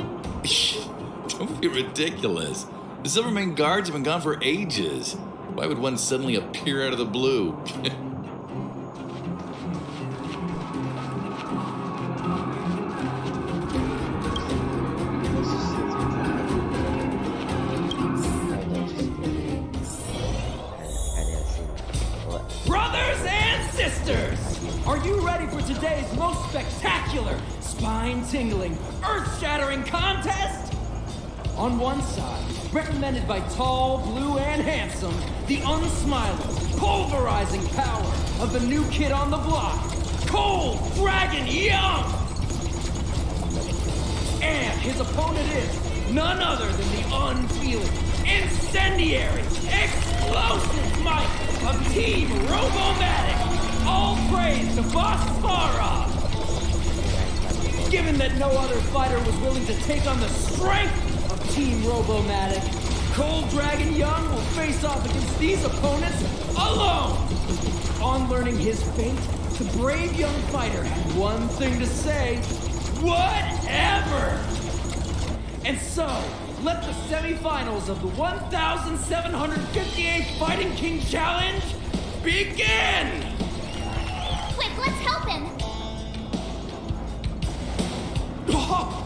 Speaker 8: Don't be ridiculous. The Silvermane guards have been gone for ages. Why would one suddenly appear out of the blue?
Speaker 19: Brothers and sisters, are you ready for today's most spectacular, spine-tingling, earth-shattering contest? On one side, recommended by tall, blue, and handsome, the unsmiling, pulverizing power of the new kid on the block, Cold Dragon Young! And his opponent is none other than the unfeeling, incendiary, explosive might of Team Robomatic! All praise to Boss Farah! Given that no other fighter was willing to take on the strength of Team Robomatic, Cold Dragon Young will face off against these opponents alone! On learning his fate, the brave young fighter had one thing to say: whatever! And so, let the semifinals of the 1,758th Fighting King Challenge begin!
Speaker 3: Quick, let's help him!
Speaker 19: Oh,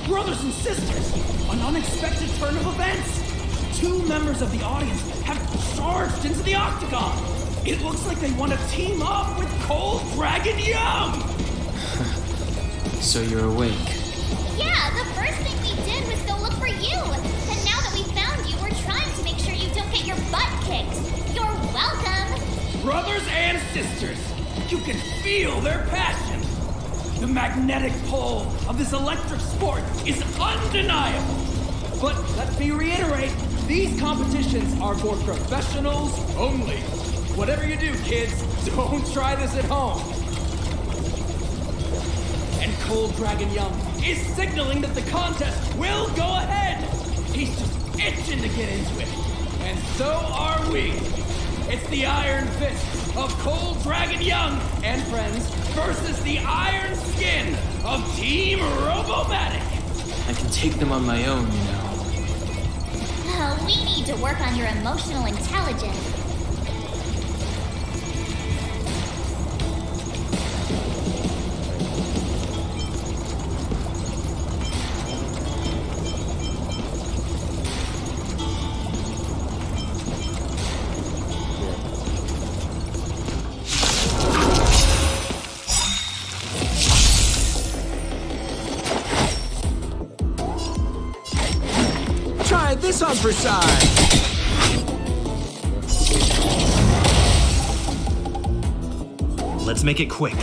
Speaker 19: brothers and sisters, an unexpected turn of events! 2 members of the audience have charged into the octagon! It looks like they want to team up with Cold Dragon Young!
Speaker 2: So you're awake.
Speaker 3: Yeah, the first thing we did was go look for you. And now that we found you, we're trying to make sure you don't get your butt kicked. You're welcome.
Speaker 19: Brothers and sisters, you can feel their passion. The magnetic pull of this electric sport is undeniable. But let me reiterate, these competitions are for professionals only. Whatever you do, kids, don't try this at home. And Cold Dragon Young is signaling that the contest will go ahead. He's just itching to get into it. And so are we. It's the Iron Fist of Cold Dragon Young and friends versus the Iron Skin of Team Robomatic.
Speaker 2: I can take them on my own, you know.
Speaker 3: We need to work on your emotional intelligence.
Speaker 10: Try this on for size.
Speaker 11: Let's make it quick. Now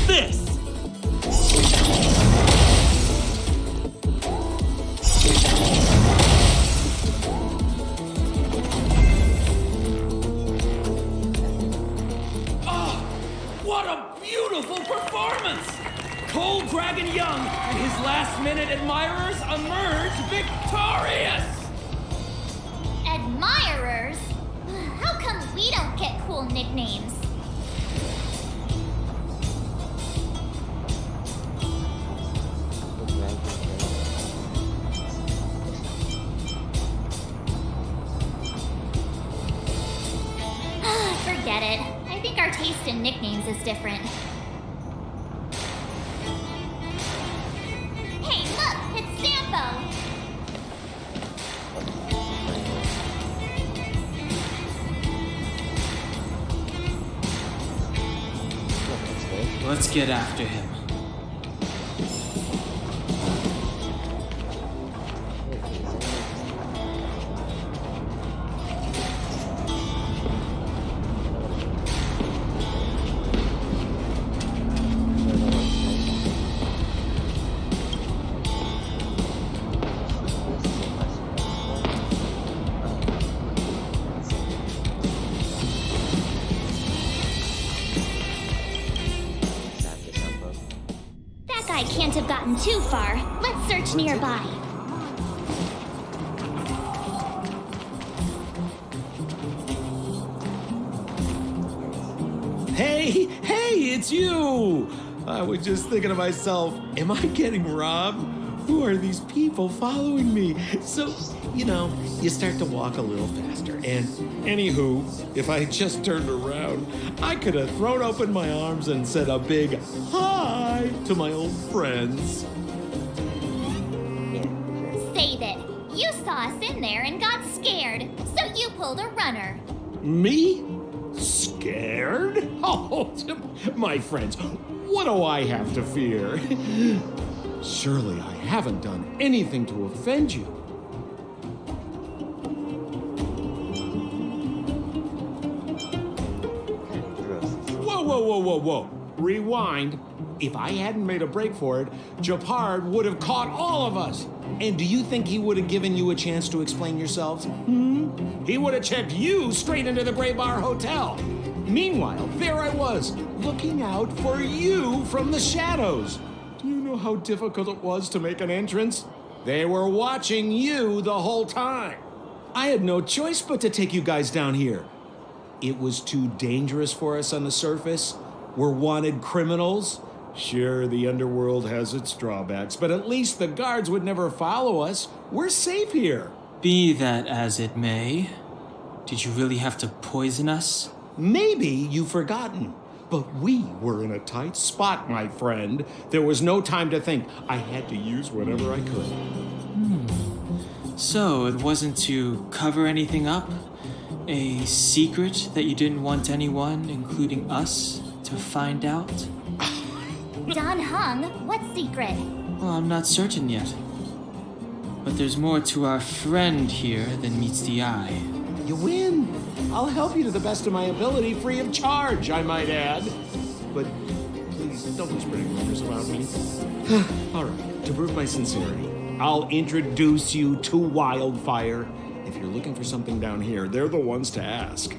Speaker 11: this!
Speaker 19: Oh, what a beautiful performance! Cold Dragon Young and his last-minute admirers emerge victorious!
Speaker 3: Admirers? How come we don't get cool nicknames? Forget it. I think our taste in nicknames is different. Hey, look! It's Sampo!
Speaker 2: Let's get after him.
Speaker 3: have gotten too far. Let's search nearby.
Speaker 10: Hey, it's you! I was just thinking to myself, am I getting robbed? Who are these people following me? So, you start to walk a little faster. And anywho, if I had just turned around, I could have thrown open my arms and said a big hi to my old friends.
Speaker 3: Save it. You saw us in there and got scared, so you pulled a runner.
Speaker 10: Me? Scared? Oh, my friends, what do I have to fear? Surely I haven't done anything to offend you. Whoa. Rewind. If I hadn't made a break for it, Japard would have caught all of us. And do you think he would have given you a chance to explain yourselves? He would have checked you straight into the Gray Bar Hotel. Meanwhile, there I was, looking out for you from the shadows. Do you know how difficult it was to make an entrance? They were watching you the whole time. I had no choice but to take you guys down here. It was too dangerous for us on the surface. We're wanted criminals. Sure, the underworld has its drawbacks, but at least the guards would never follow us. We're safe here.
Speaker 2: Be that as it may, did you really have to poison us?
Speaker 10: Maybe you've forgotten, but we were in a tight spot, my friend. There was no time to think. I had to use whatever I could.
Speaker 2: So it wasn't to cover anything up? A secret that you didn't want anyone, including us, to find out?
Speaker 3: Don Hung, what secret?
Speaker 2: Well, I'm not certain yet. But there's more to our friend here than meets the eye.
Speaker 10: You win. I'll help you to the best of my ability, free of charge, I might add. But please, don't be spreading rumors about me. All right, to prove my sincerity, I'll introduce you to Wildfire. If you're looking for something down here, they're the ones to ask.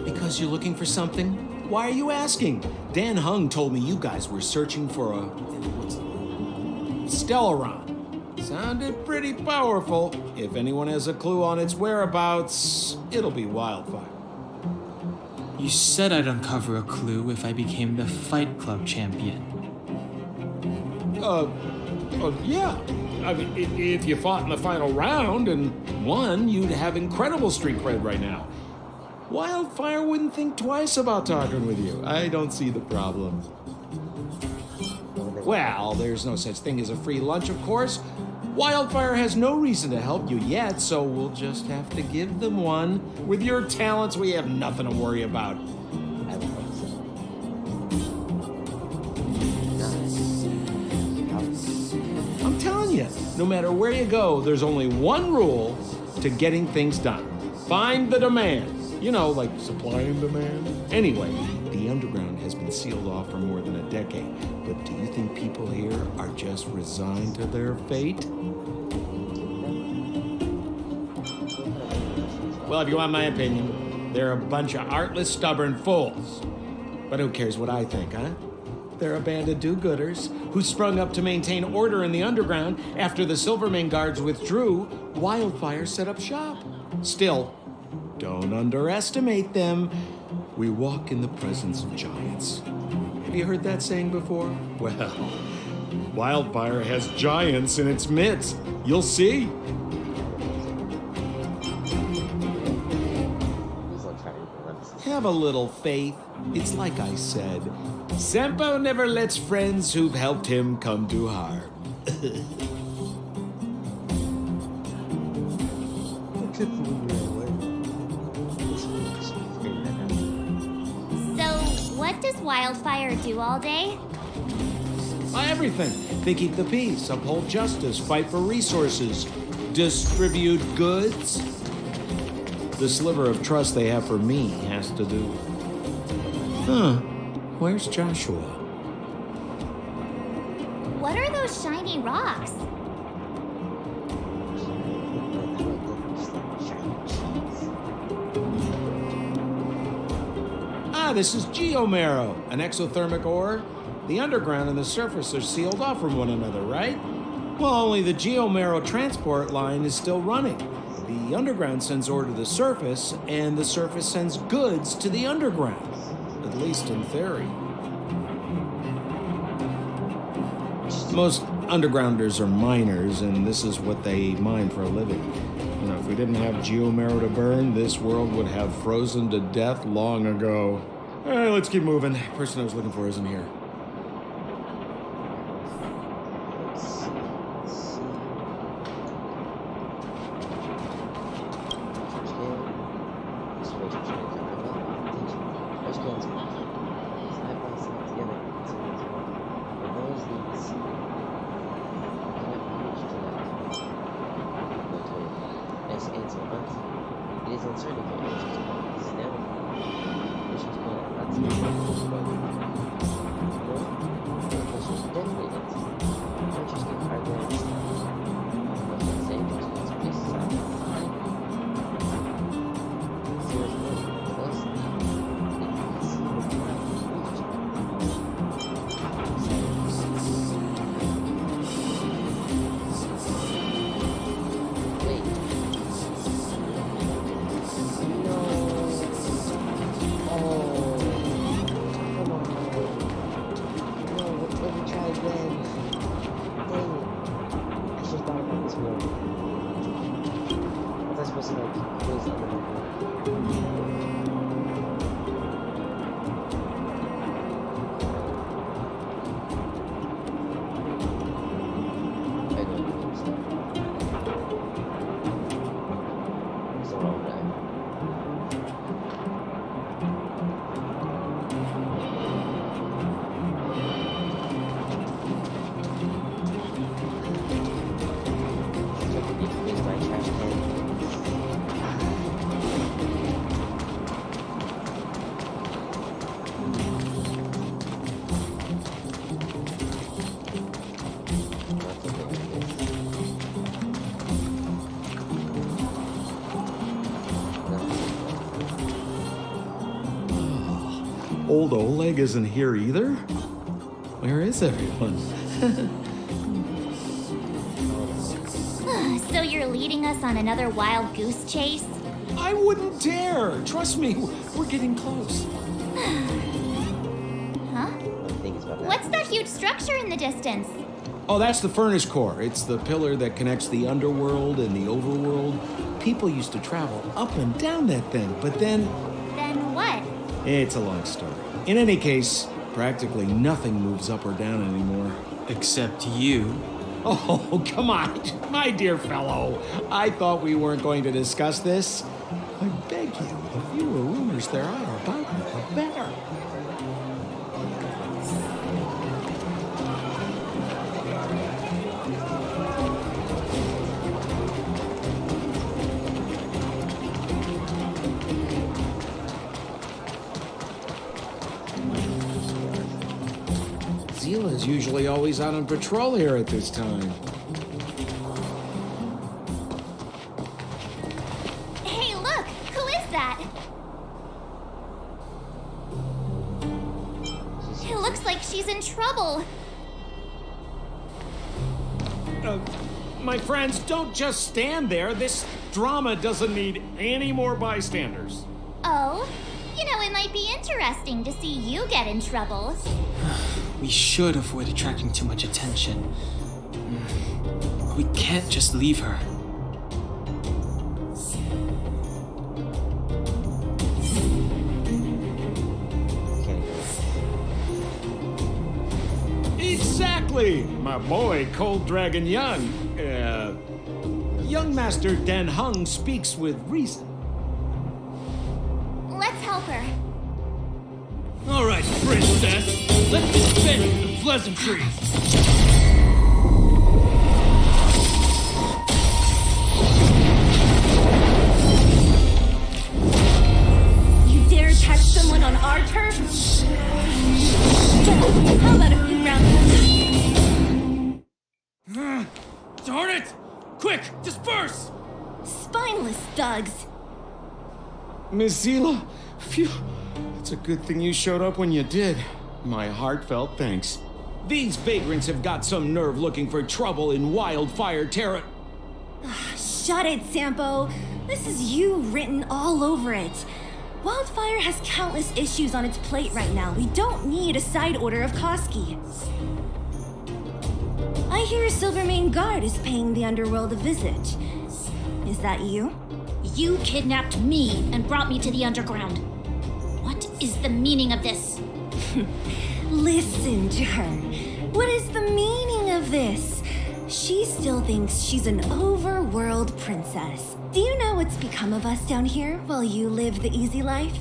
Speaker 10: Because you're looking for something? Why are you asking? Dan Hung told me you guys were searching for a... Stellaron. Sounded pretty powerful. If anyone has a clue on its whereabouts, it'll be Wildfire.
Speaker 2: You said I'd uncover a clue if I became the Fight Club champion.
Speaker 10: Yeah. I mean, if you fought in the final round and won, you'd have incredible street cred right now. Wildfire wouldn't think twice about talking with you. I don't see the problem. Well, there's no such thing as a free lunch, of course. Wildfire has no reason to help you yet, so we'll just have to give them one. With your talents, we have nothing to worry about. I'm telling you, no matter where you go, there's only one rule to getting things done. Find the demand. You know, like supply and demand. Anyway, the underground has been sealed off for more than a decade. But do you think people here are just resigned to their fate? Well, if you want my opinion, they're a bunch of artless, stubborn fools. But who cares what I think, huh? They're a band of do-gooders who sprung up to maintain order in the underground after the Silvermane guards withdrew. Wildfire set up shop. Still, don't underestimate them. We walk in the presence of giants. Have you heard that saying before? Well, Wildfire has giants in its midst. You'll see. Have a little faith. It's like I said. Senpo never lets friends who've helped him come to harm.
Speaker 3: What does Wildfire do all day?
Speaker 10: Everything. They keep the peace, uphold justice, fight for resources, distribute goods. The sliver of trust they have for me has to do. Where's Joshua?
Speaker 3: What are those shiny rocks?
Speaker 10: Yeah, this is geomarrow, an exothermic ore. The underground and the surface are sealed off from one another, right? Well, only the geomarrow transport line is still running. The underground sends ore to the surface, and the surface sends goods to the underground. At least in theory. Most undergrounders are miners, and this is what they mine for a living. You know, if we didn't have geomarrow to burn, this world would have frozen to death long ago. All right, let's keep moving. The person I was looking for isn't here. Old Oleg isn't here either? Where is everyone?
Speaker 3: So you're leading us on another wild goose chase?
Speaker 10: I wouldn't dare! Trust me, we're getting close.
Speaker 3: Huh? What's that huge structure in the distance?
Speaker 10: Oh, that's the furnace core. It's the pillar that connects the underworld and the overworld. People used to travel up and down that thing, but then...
Speaker 3: Then what?
Speaker 10: It's a long story. In any case, practically nothing moves up or down anymore.
Speaker 2: Except you.
Speaker 10: Oh, come on, my dear fellow. I thought we weren't going to discuss this. I beg you, the fewer rumors there are about me, the better. Zila's usually always out on patrol here at this time.
Speaker 3: Hey, look! Who is that? It looks like she's in trouble.
Speaker 10: My friends, don't just stand there. This drama doesn't need any more bystanders.
Speaker 3: Oh? You know, it might be interesting to see you get in trouble.
Speaker 2: We should avoid attracting too much attention. We can't just leave her.
Speaker 10: Exactly! My boy, Cold Dragon Young. Young Master Dan Hung speaks with reason.
Speaker 3: Let's help her.
Speaker 11: All right, princess. Let's dispense with the pleasantries.
Speaker 14: You dare touch someone on our turf? How about a few rounds?
Speaker 11: Darn it! Quick, disperse!
Speaker 14: Spineless thugs.
Speaker 10: Miss Zila, phew, it's It's a good thing you showed up when you did. My heartfelt thanks. These vagrants have got some nerve looking for trouble in Wildfire Terra.
Speaker 20: Shut it, Sampo. This is you written all over it. Wildfire has countless issues on its plate right now. We don't need a side order of Koski. I hear Silvermane Guard is paying the underworld a visit. Is that you?
Speaker 14: You kidnapped me and brought me to the underground. What is the meaning of this?
Speaker 20: Listen to her. What is the meaning of this? She still thinks she's an overworld princess. Do you know what's become of us down here while you live the easy life?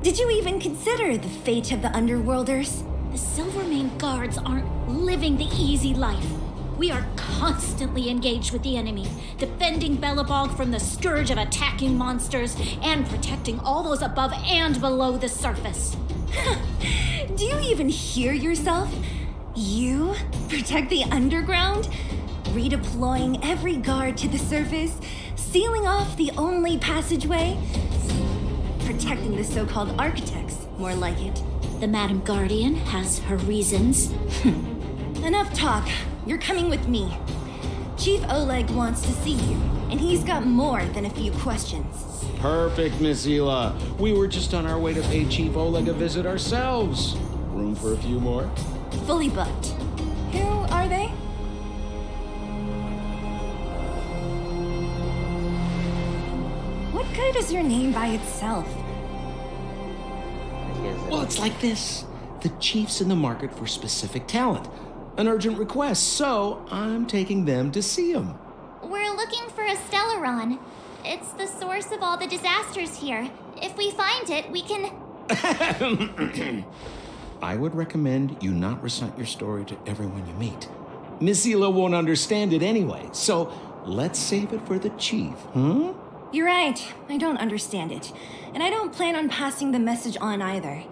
Speaker 20: Did you even consider the fate of the underworlders?
Speaker 14: The Silvermane Guards aren't living the easy life. We are constantly engaged with the enemy, defending Belobog from the scourge of attacking monsters and protecting all those above and below the surface.
Speaker 20: Do you even hear yourself? You protect the underground? Redeploying every guard to the surface? Sealing off the only passageway? Protecting the so-called architects, more like it.
Speaker 14: The Madam Guardian has her reasons.
Speaker 20: Enough talk. You're coming with me. Chief Oleg wants to see you, and he's got more than a few questions.
Speaker 10: Perfect, Miss Hila. We were just on our way to pay Chief Oleg a visit ourselves. Room for a few more?
Speaker 20: Fully booked. Who are they? What good is your name by itself?
Speaker 10: Well, it's like this. The chief's in the market for specific talent. An urgent request, so I'm taking them to see him.
Speaker 3: We're looking for a Stellaron. It's the source of all the disasters here. If we find it, we can...
Speaker 10: I would recommend you not recite your story to everyone you meet. Miss Hila won't understand it anyway, so let's save it for the chief, huh?
Speaker 20: You're right. I don't understand it. And I don't plan on passing the message on either.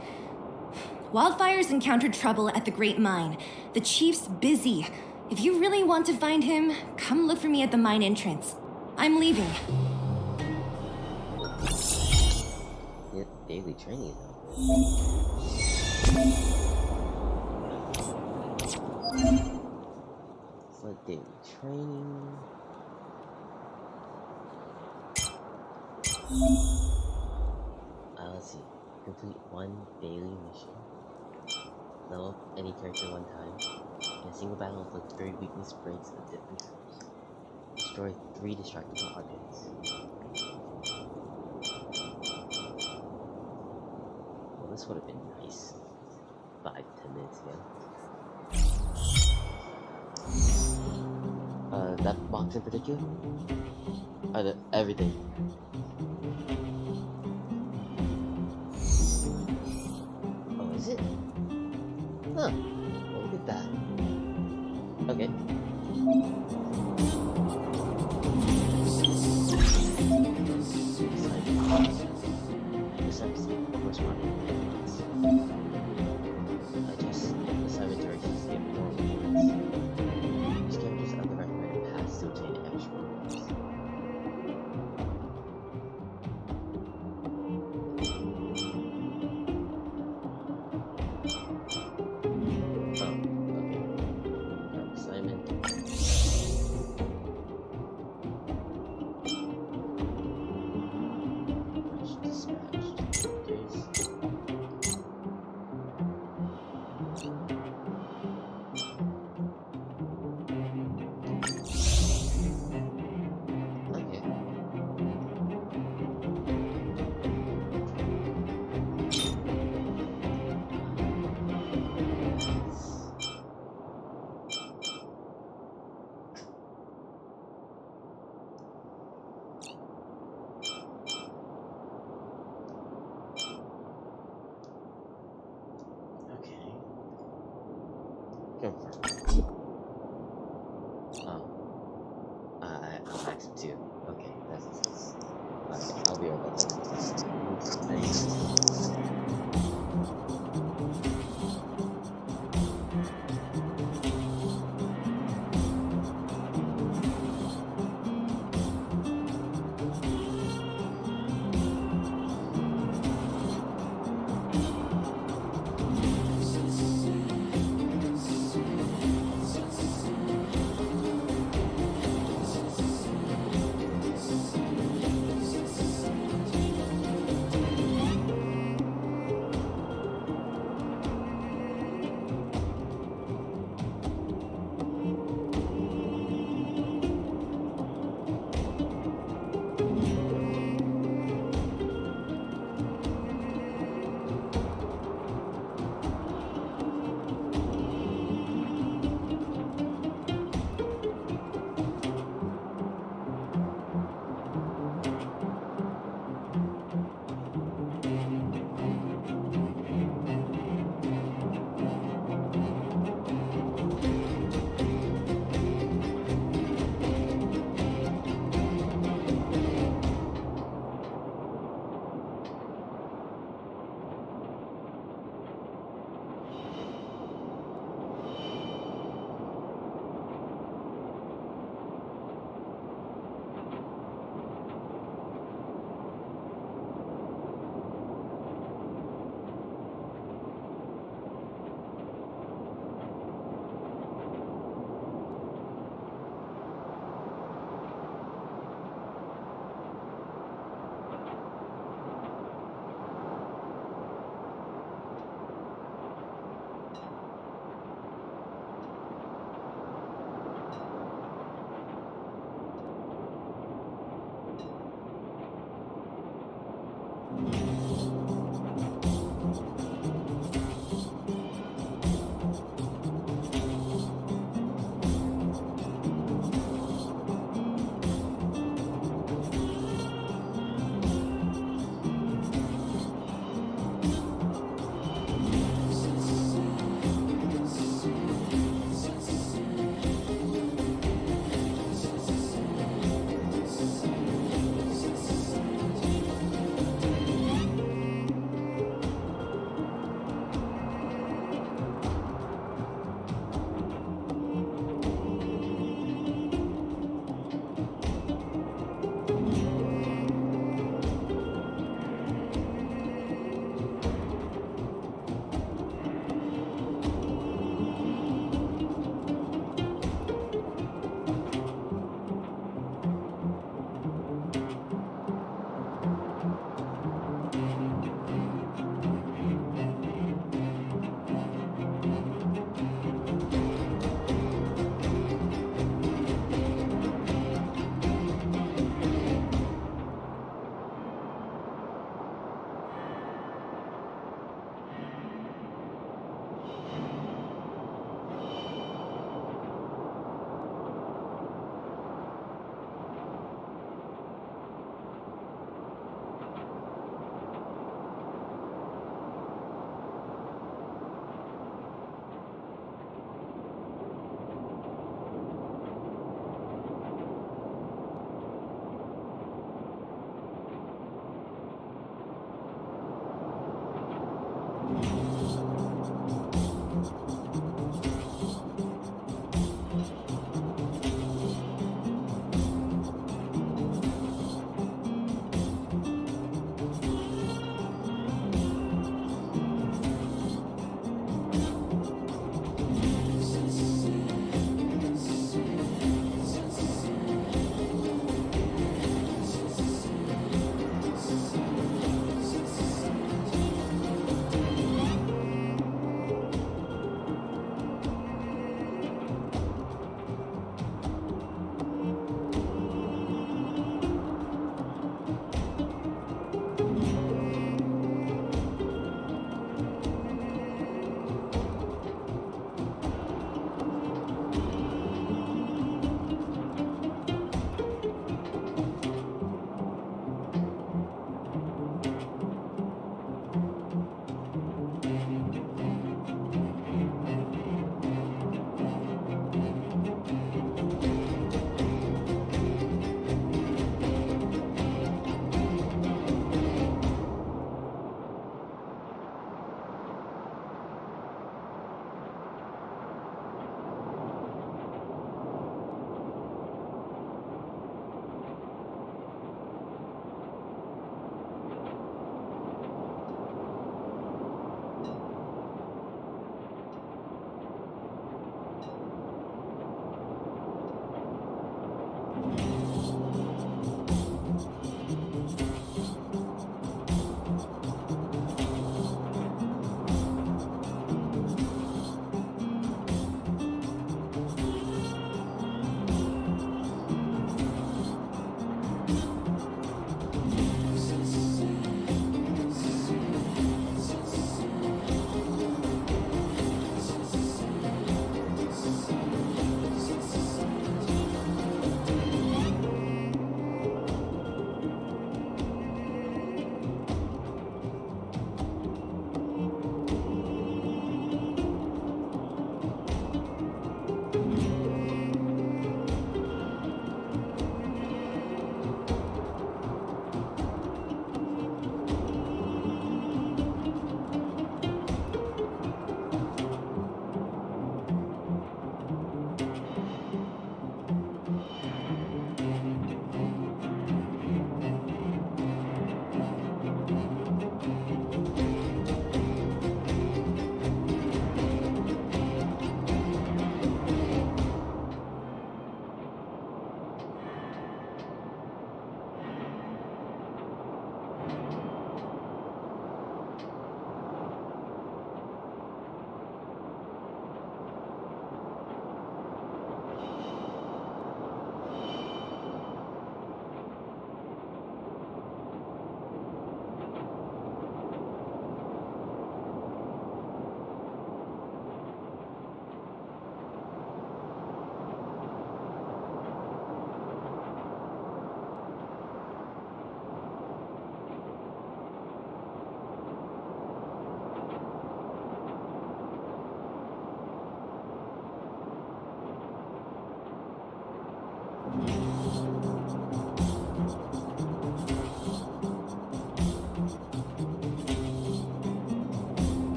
Speaker 20: Wildfire's encountered trouble at the Great Mine. The chief's busy. If you really want to find him, come look for me at the mine entrance. I'm leaving.
Speaker 4: Yep, daily training though. It's like daily training. Let's see. Complete one daily mission. Level up any character one time. In a single battle, inflict 3 weakness breaks of different types. Destroy 3 destructible objects. Well, this would have been nice 5-10 minutes ago. That box in particular? Everything. Oh, is it? Huh. Well, look at that. Okay. This episode corresponding to just assignment directions to get more rewards. These characters are the recommended paths to obtain extra rewards. I'll max it too. Okay, that's nice. Alright, I'll be right back. Thanks.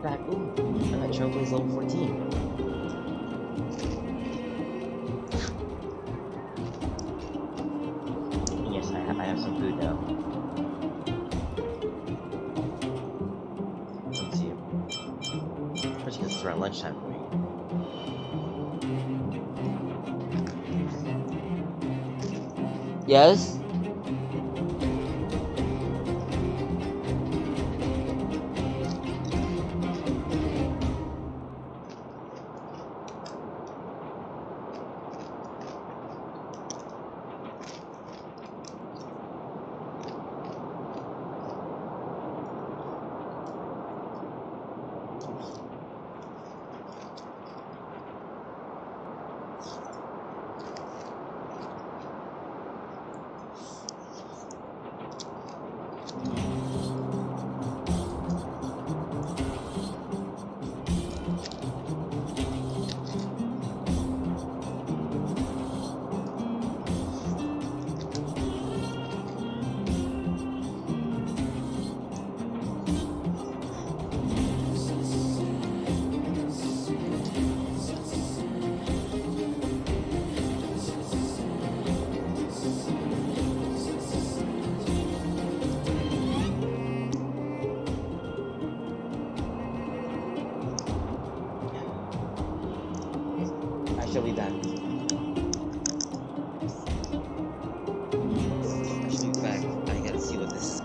Speaker 1: Back. Ooh, I'm at Trailblaze level 14. And yes, I have some food now. Let's see. Especially because it's around lunchtime for me. Yes? She'll be back. She'll be back. I gotta see what this.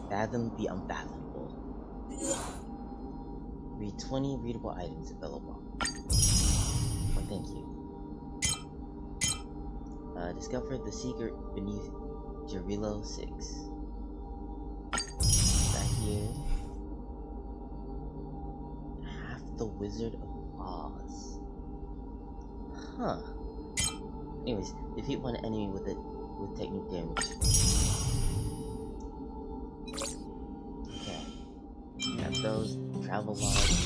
Speaker 1: Fathom the unfathomable. Read 20 readable items at Belobog. 20 Thank you. Discover the secret beneath Jarilo 6. Right here. Half the Wizard of Oz. Huh. Anyways, defeat one enemy with technique damage. Okay. Have those travel logs.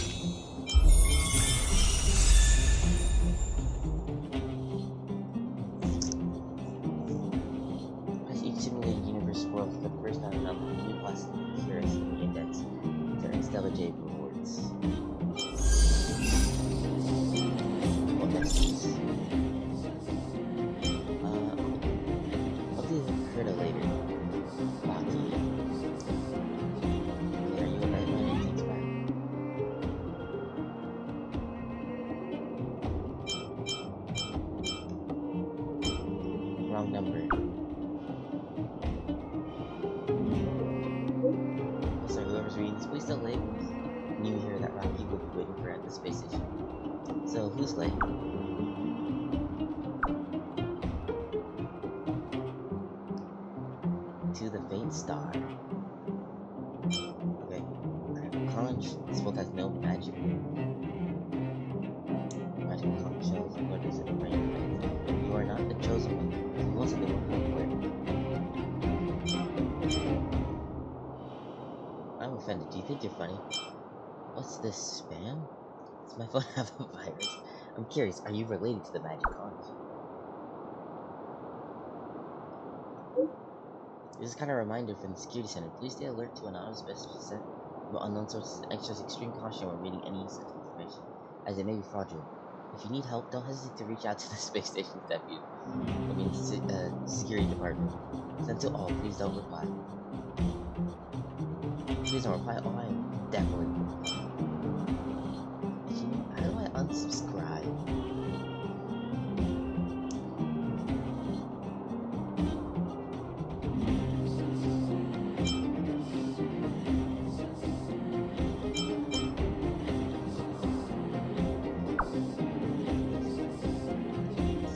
Speaker 1: Simulated universe world for the first time on new class curious in the index to earn Stellar Jade rewards. What next is? I'll do the critter later. Rocky. Are you a nightmare? Thanks, bye. Wrong number. Reading this, please don't late. Knew here that Rocky would be waiting for her at the space station. So who's late? To the faint star. Okay. Conch. This book has no magic. Magical conch shows what is it rain? You are not the chosen one. You wasn't the one for it. I'm offended. Do you think you're funny? What's this, spam? Does my phone have a virus? I'm curious, are you related to the magic conch? This is kind of a reminder from the security center. Please stay alert to anonymous messages sent from unknown sources and exercise extreme caution when reading any sensitive information, as it may be fraudulent. If you need help, don't hesitate to reach out to the space station's deputy. Security department. Send to all, please don't reply. Please don't reply. Oh, I am definitely. Actually, how do I unsubscribe?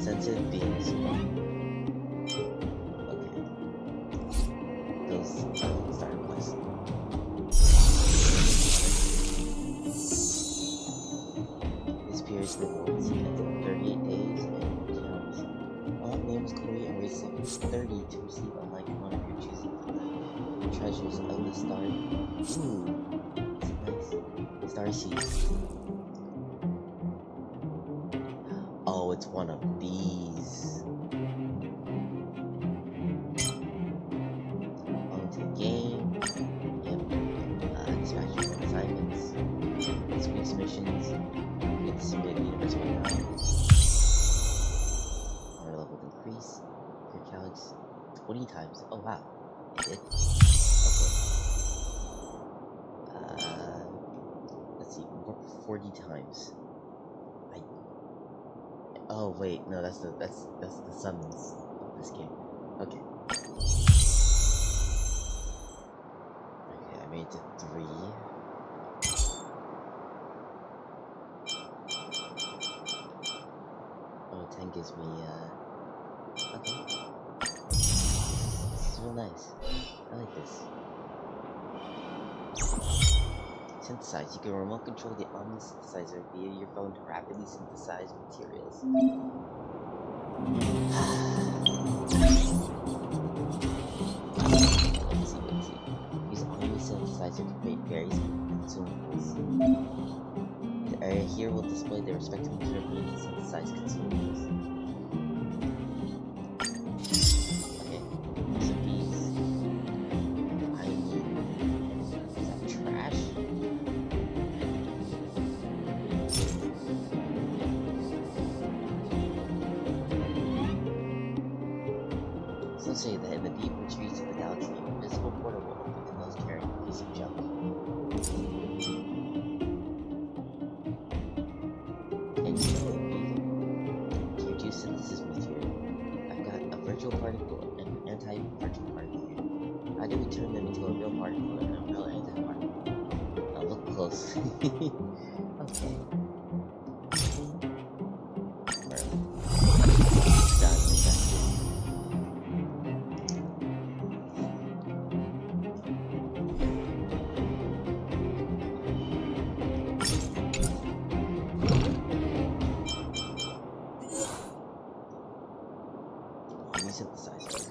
Speaker 1: Sensitive beings. Okay. Those starting quests. Rewards at 38 days and 14 hours. All names Chloe and race level 30 to receive unlike one of your choosing from the treasures of the star. Ooh, that's nice. Star seeds. Oh, it's one of these. On to the game. Yep. Dispatch your assignments. This week's missions. Simulated universe right now. Power level increase. Your calyx 20 times. Oh wow. It did. Okay. Let's see. Warp 40 times. Oh wait, no, that's the summons of this game. Okay. Okay, I made it to 3. Oh, 10 gives me, okay. This is real nice. I like this. Synthesize. You can remote control the Omni synthesizer via your phone to rapidly synthesize materials. Let's see. Use Omni synthesizer to create various consumables. The area here will display the respective material needed to synthesize consumables. Okay, so these I need. Is that trash? Some say that in the deep retreats of the galaxy, an invisible portal will open to those carrying a piece of junk. Tier 2 synthesis material. I've got a virtual particle and an anti-particle particle here. How do we turn them into a real particle and a real anti-particle? Now look close. Okay. synthesizer.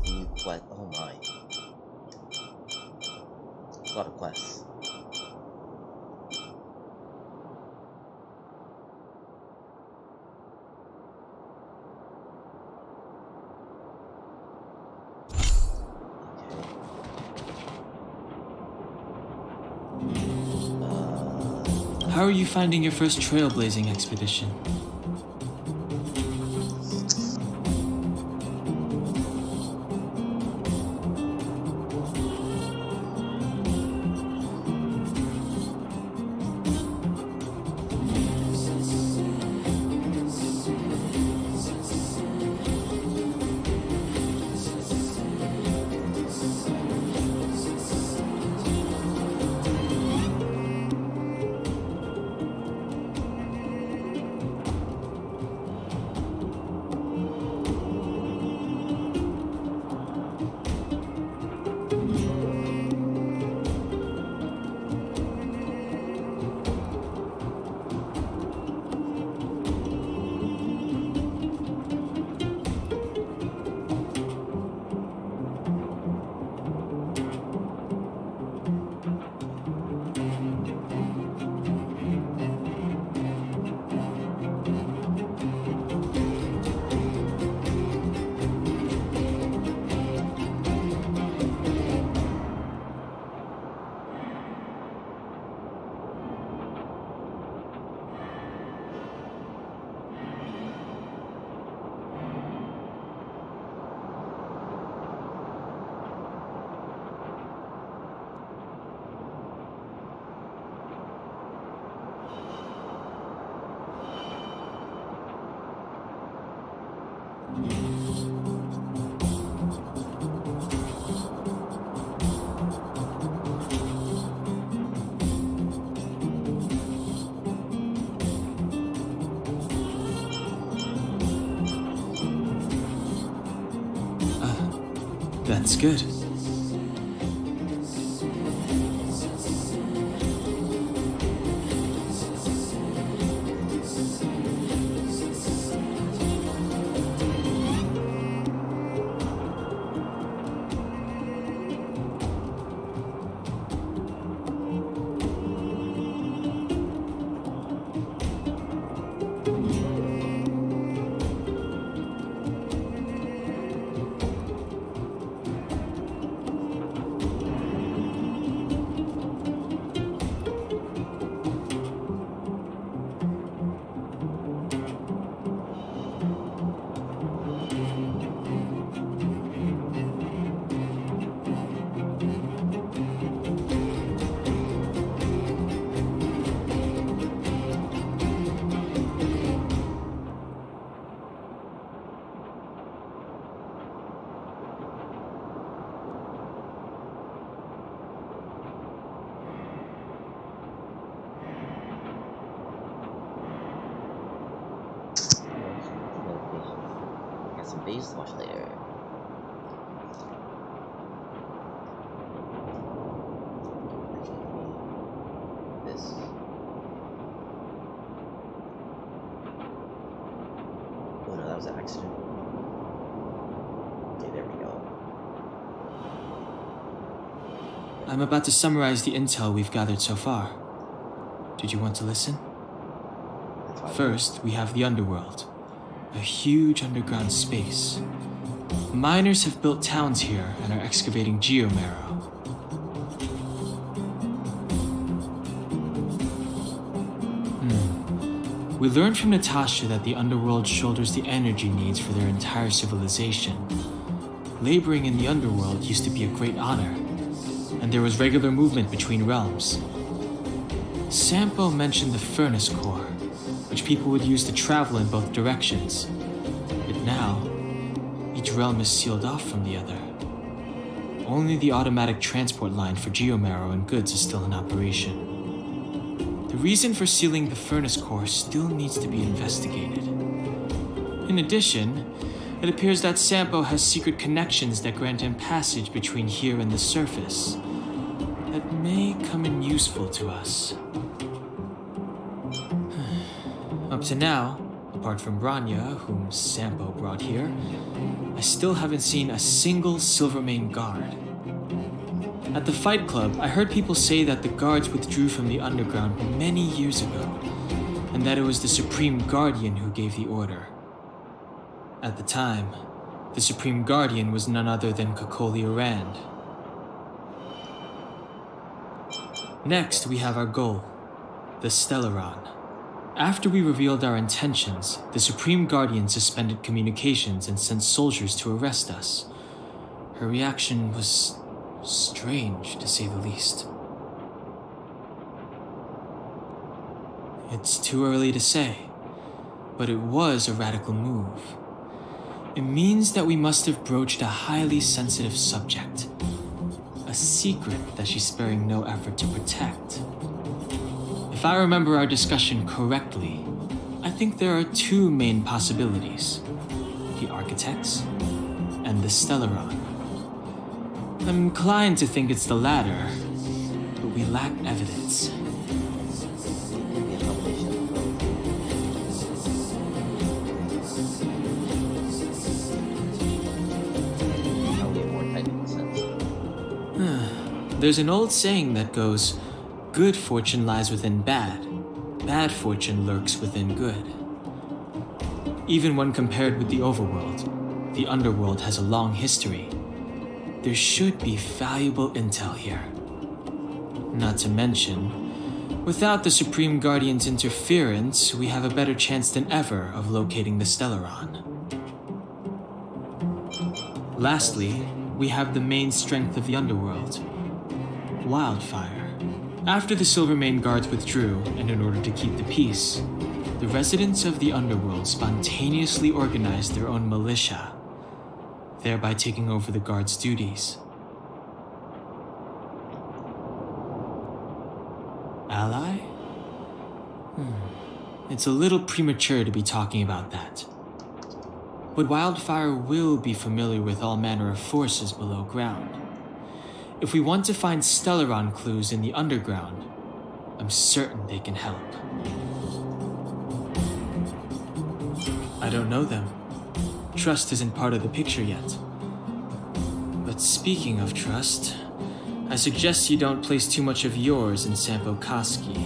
Speaker 1: New quest. Oh my. A lot of quests.
Speaker 2: How are you finding your first trailblazing expedition? That's good.
Speaker 1: Some videos to watch later. This. Oh no, that was an accident. Okay, there we go.
Speaker 2: I'm about to summarize the intel we've gathered so far. Did you want to listen? First, we have the underworld. A huge underground space. Miners have built towns here and are excavating geomarrow. We learned from Natasha that the underworld shoulders the energy needs for their entire civilization. Laboring in the underworld used to be a great honor, and there was regular movement between realms. Sampo mentioned the furnace core, which people would use to travel in both directions. But now, each realm is sealed off from the other. Only the automatic transport line for geomarrow and goods is still in operation. The reason for sealing the furnace core still needs to be investigated. In addition, it appears that Sampo has secret connections that grant him passage between here and the surface. that may come in useful to us. Up to now, apart from Branya, whom Sampo brought here, I still haven't seen a single Silvermane guard. At the Fight Club, I heard people say that the guards withdrew from the underground many years ago, and that it was the Supreme Guardian who gave the order. At the time, the Supreme Guardian was none other than Cocolia Rand. Next, we have our goal, the Stellaron. After we revealed our intentions, the Supreme Guardian suspended communications and sent soldiers to arrest us. Her reaction was strange, to say the least. It's too early to say, but it was a radical move. It means that we must have broached a highly sensitive subject, a secret that she's sparing no effort to protect. If I remember our discussion correctly, I think there are two main possibilities: the Architects and the Stellaron. I'm inclined to think it's the latter, but we lack evidence. There's an old saying that goes, good fortune lies within bad, bad fortune lurks within good. Even when compared with the overworld, the underworld has a long history. There should be valuable intel here. Not to mention, without the Supreme Guardian's interference, we have a better chance than ever of locating the Stellaron. Lastly, we have the main strength of the underworld, wildfire. After the Silvermane guards withdrew, and in order to keep the peace, the residents of the underworld spontaneously organized their own militia, thereby taking over the guards' duties. Ally? It's a little premature to be talking about that. But Wildfire will be familiar with all manner of forces below ground. If we want to find Stellaron clues in the underground, I'm certain they can help. I don't know them. Trust isn't part of the picture yet. But speaking of trust, I suggest you don't place too much of yours in Sampo Koski.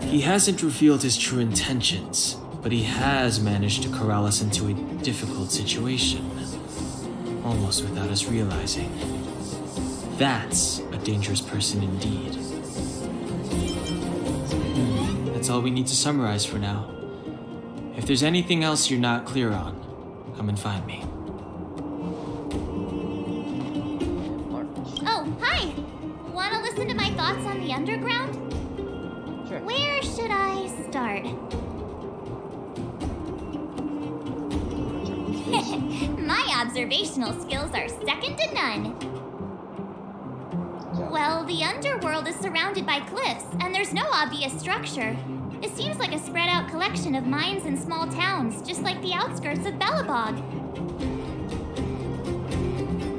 Speaker 2: He hasn't revealed his true intentions, but he has managed to corral us into a difficult situation, almost without us realizing. That's a dangerous person indeed. That's all we need to summarize for now. If there's anything else you're not clear on, come and find me.
Speaker 3: Oh, hi! Wanna listen to my thoughts on the underground?
Speaker 1: Sure.
Speaker 3: Where should I start? My observational skills are second to none. Well, the underworld is surrounded by cliffs, and there's no obvious structure. It seems like a spread out collection of mines and small towns, just like the outskirts of Belobog.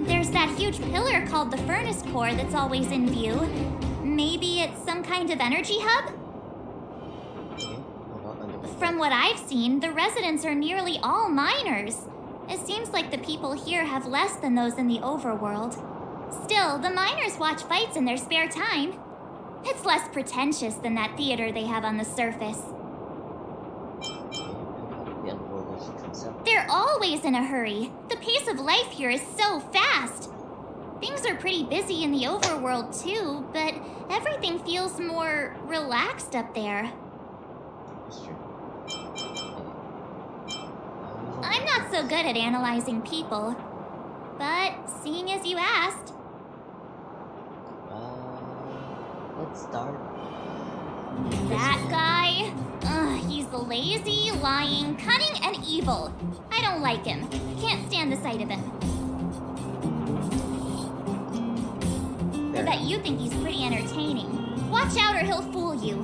Speaker 3: There's that huge pillar called the furnace core that's always in view. Maybe it's some kind of energy hub? From what I've seen, the residents are nearly all miners. It seems like the people here have less than those in the overworld. Still, the miners watch fights in their spare time. It's less pretentious than that theater they have on the surface. They're always in a hurry. The pace of life here is so fast. Things are pretty busy in the overworld too, but everything feels more relaxed up there. I'm not so good at analyzing people, but seeing as you asked.
Speaker 1: Let's start.
Speaker 3: That guy? He's lazy, lying, cunning, and evil. I don't like him. Can't stand the sight of him. I bet you think he's pretty entertaining. Watch out or he'll fool you.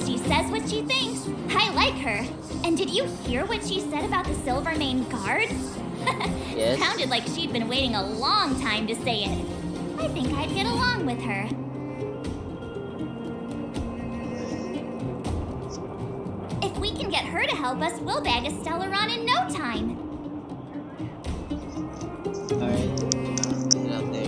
Speaker 3: She says what she thinks. I like her. And did you hear what she said about the Silvermane guards?
Speaker 1: Yes?
Speaker 3: Sounded like she'd been waiting a long time to say it. I think I'd get along with her. If we can get her to help us, we'll bag a Stellaron in no time.
Speaker 1: Alright, get it out there.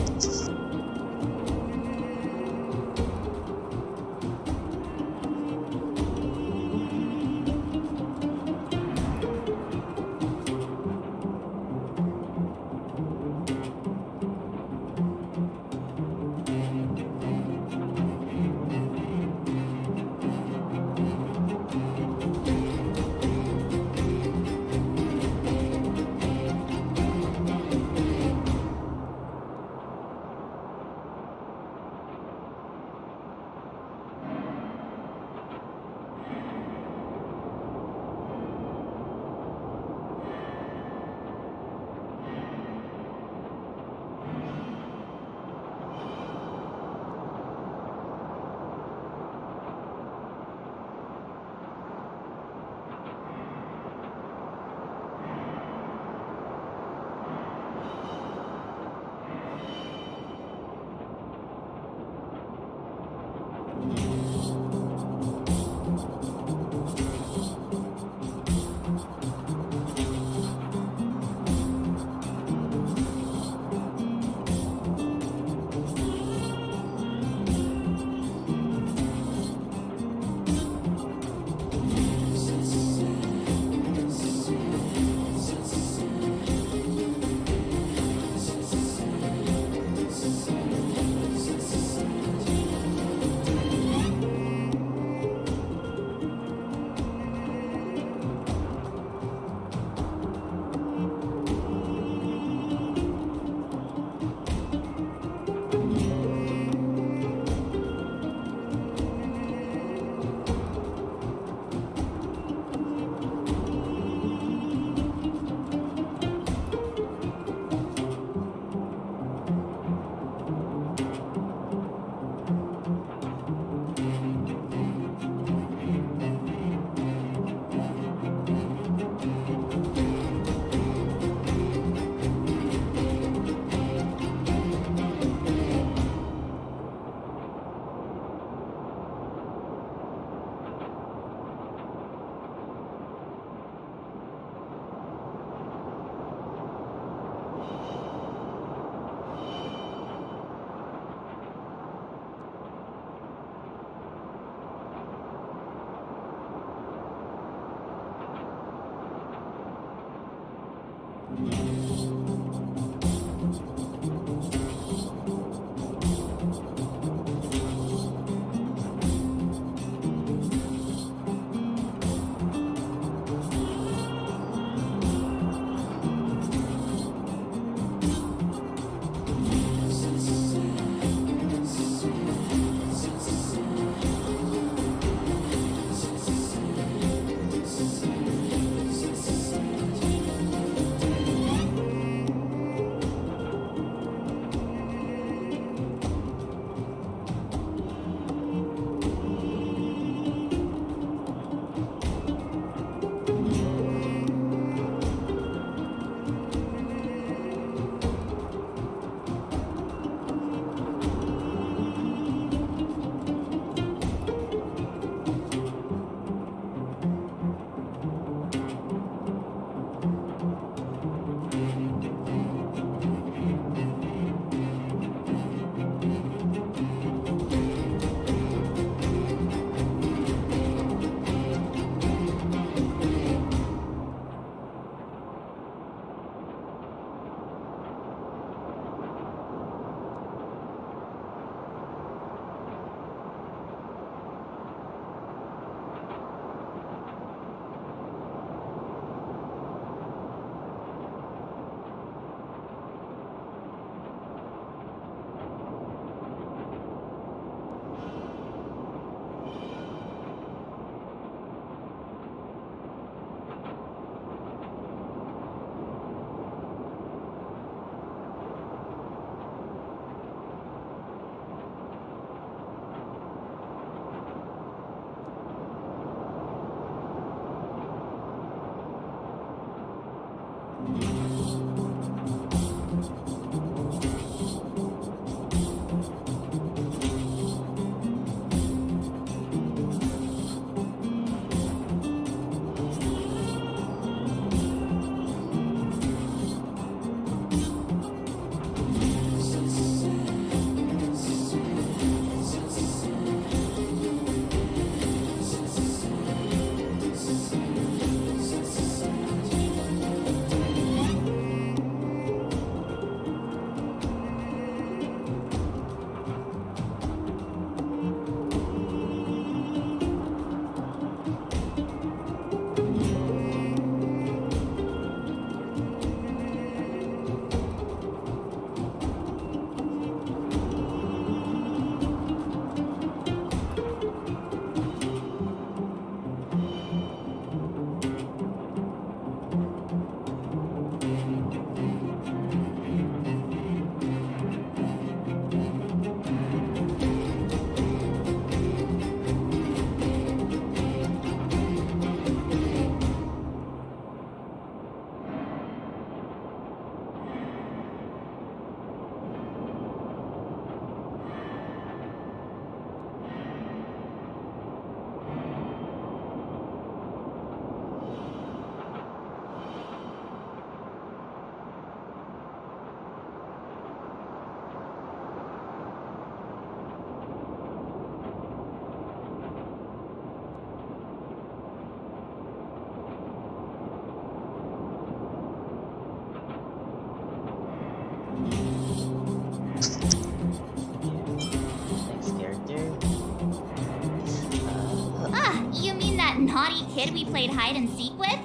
Speaker 3: kid we played hide and seek with?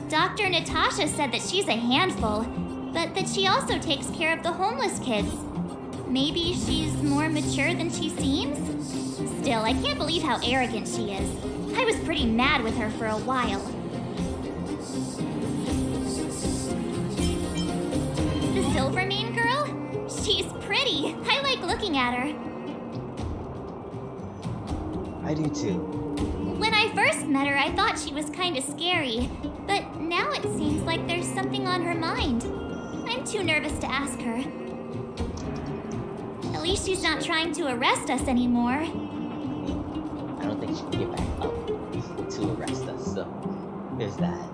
Speaker 3: Dr. Natasha said that she's a handful, but that she also takes care of the homeless kids. Maybe she's more mature than she seems? Still, I can't believe how arrogant she is. I was pretty mad with her for a while. The Silvermane girl? She's pretty. I like looking at her.
Speaker 1: I do too.
Speaker 3: When I first met her, I thought she was kinda scary, but now it seems like there's something on her mind. I'm too nervous to ask her. At least she's not trying to arrest us anymore.
Speaker 1: I don't think she can get back up to arrest us, so there's that.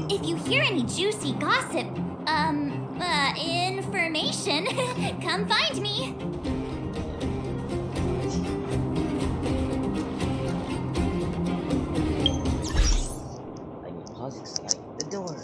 Speaker 3: If you hear any juicy gossip, information, come find me.
Speaker 1: I need to pause because I gotta get the door.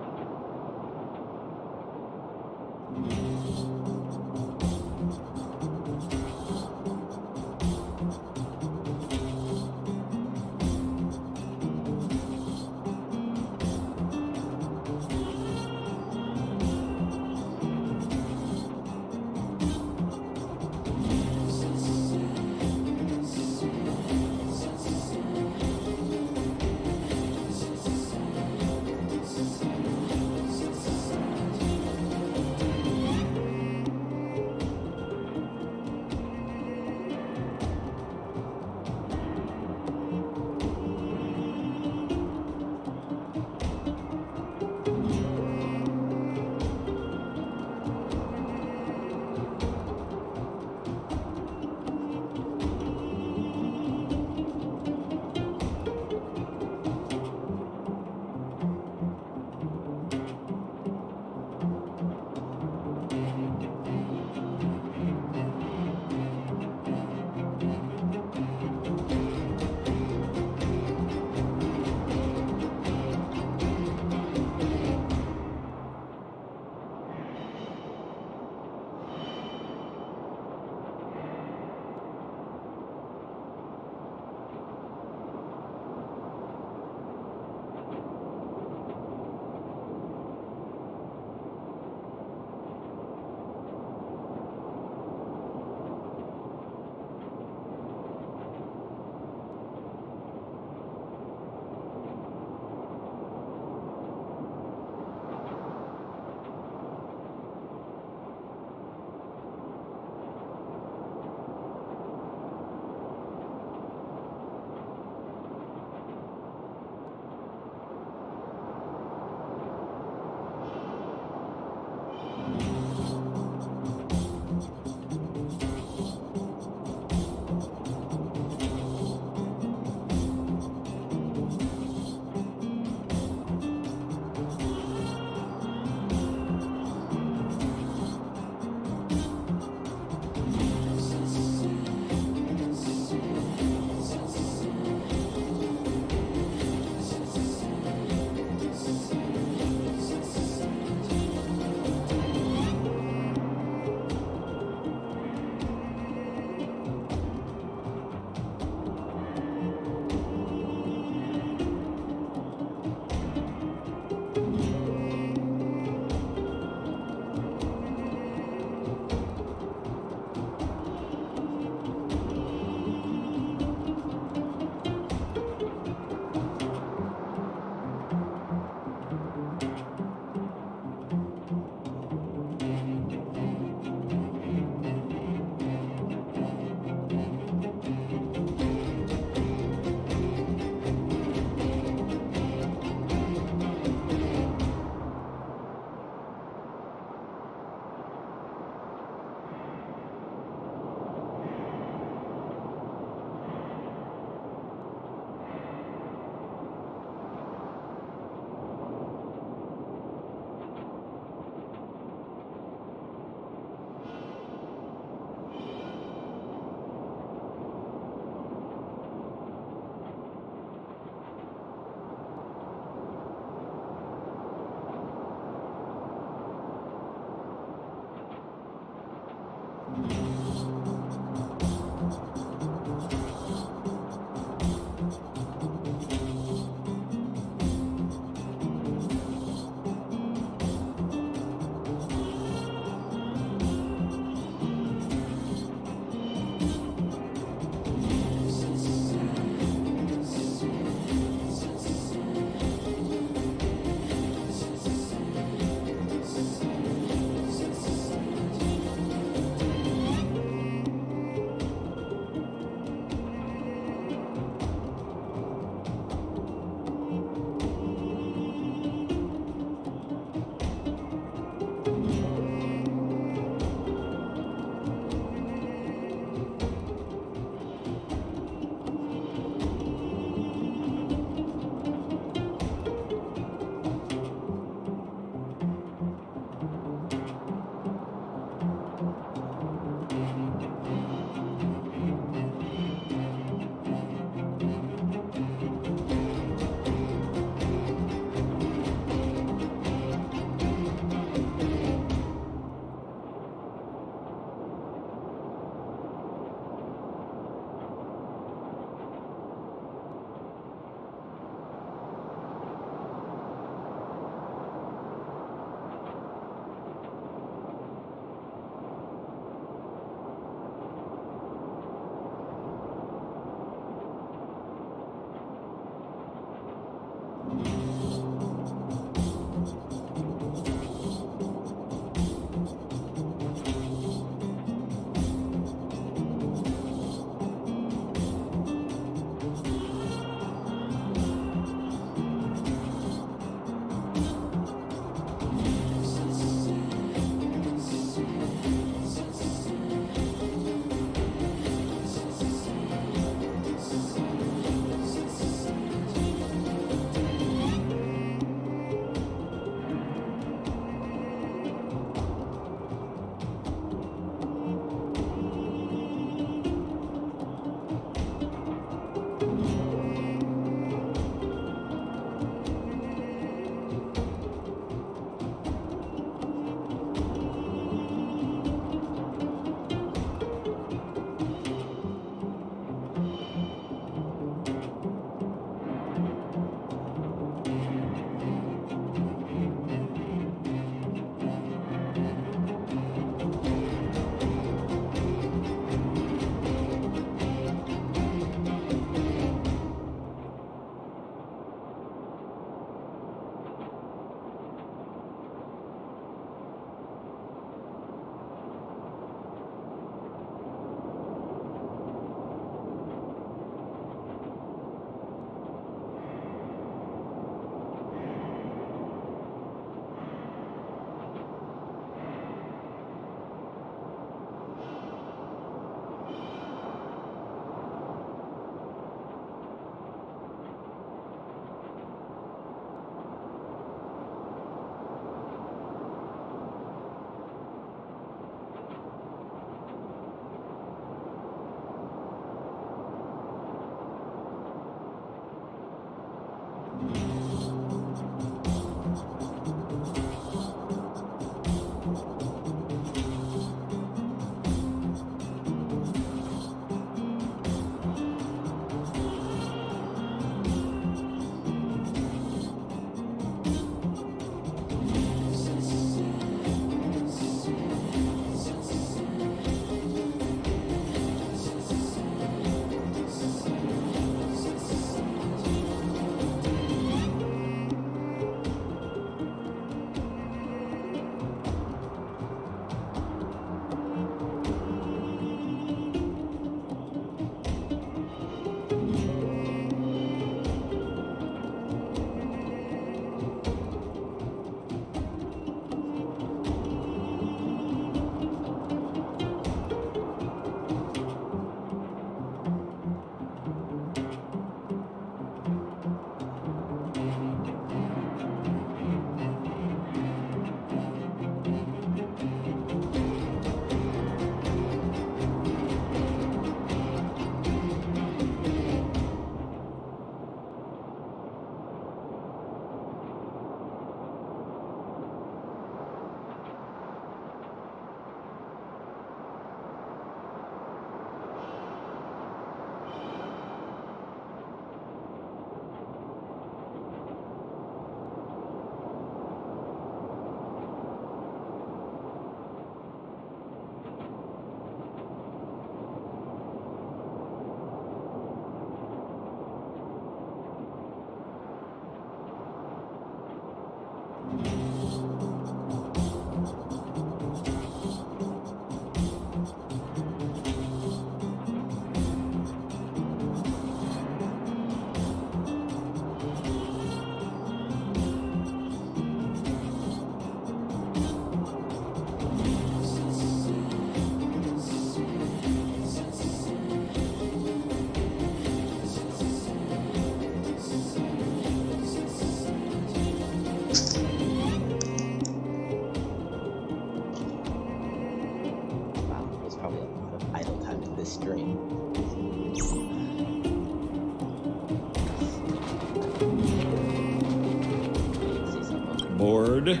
Speaker 10: Bored?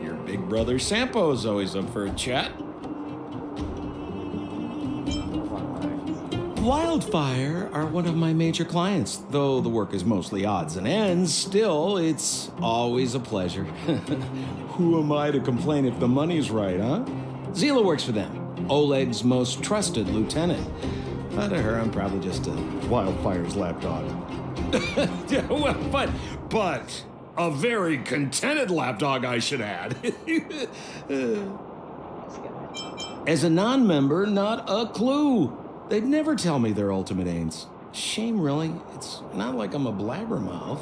Speaker 10: Your big brother Sampo's always up for a chat. Wildfire are one of my major clients. Though the work is mostly odds and ends, still, it's always a pleasure. Who am I to complain if the money's right, huh? Zila works for them, Oleg's most trusted lieutenant. But to her, I'm probably just a Wildfire's lapdog. Yeah, well, but a very contented lapdog, I should add. As a non-member, not a clue. They'd never tell me their ultimate aims. Shame, really. It's not like I'm a blabbermouth.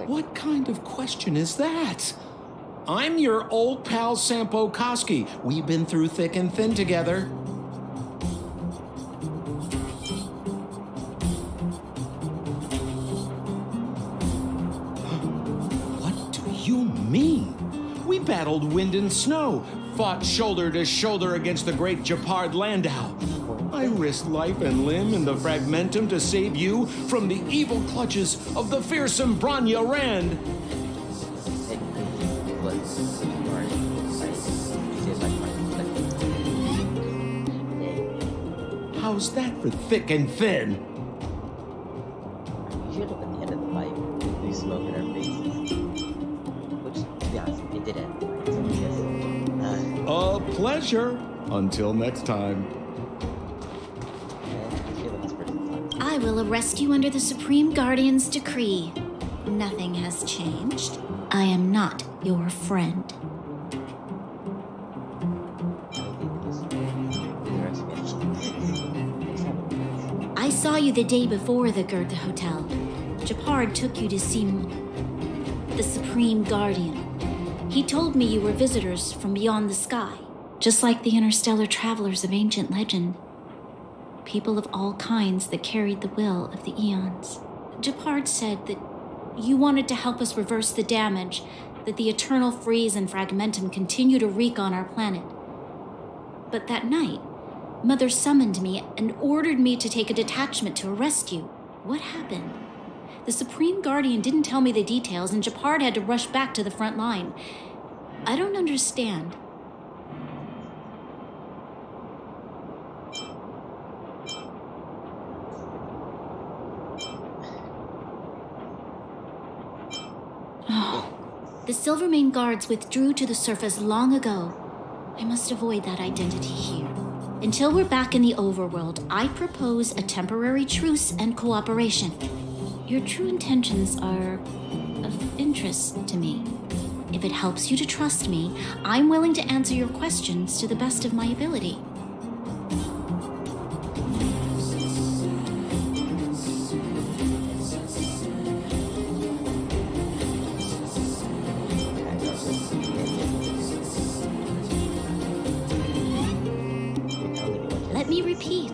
Speaker 10: What kind of question is that? I'm your old pal Sampo Koski. We've been through thick and thin together. What do you mean? We battled wind and snow, fought shoulder to shoulder against the great Japard Landau. I risked life and limb in the Fragmentum to save you from the evil clutches of the fearsome Branya Rand. How's that for thick and thin?
Speaker 4: You showed up at the end of the fight with smoke in our faces. Which, to be honest, it did end. So
Speaker 10: A pleasure. Until next time.
Speaker 14: I will arrest you under the Supreme Guardian's decree. Nothing has changed. I am not your friend. I saw you the day before the Goethe Hotel. Japard took you to see the Supreme Guardian. He told me you were visitors from beyond the sky, just like the interstellar travelers of ancient legend. People of all kinds that carried the will of the eons. Japard said that you wanted to help us reverse the damage that the eternal freeze and fragmentum continue to wreak on our planet. But that night, Mother summoned me and ordered me to take a detachment to arrest you. What happened? The Supreme Guardian didn't tell me the details, and Japard had to rush back to the front line. I don't understand. The Silvermane guards withdrew to the surface long ago. I must avoid that identity here. Until we're back in the overworld, I propose a temporary truce and cooperation. Your true intentions are of interest to me. If it helps you to trust me, I'm willing to answer your questions to the best of my ability. Let me repeat.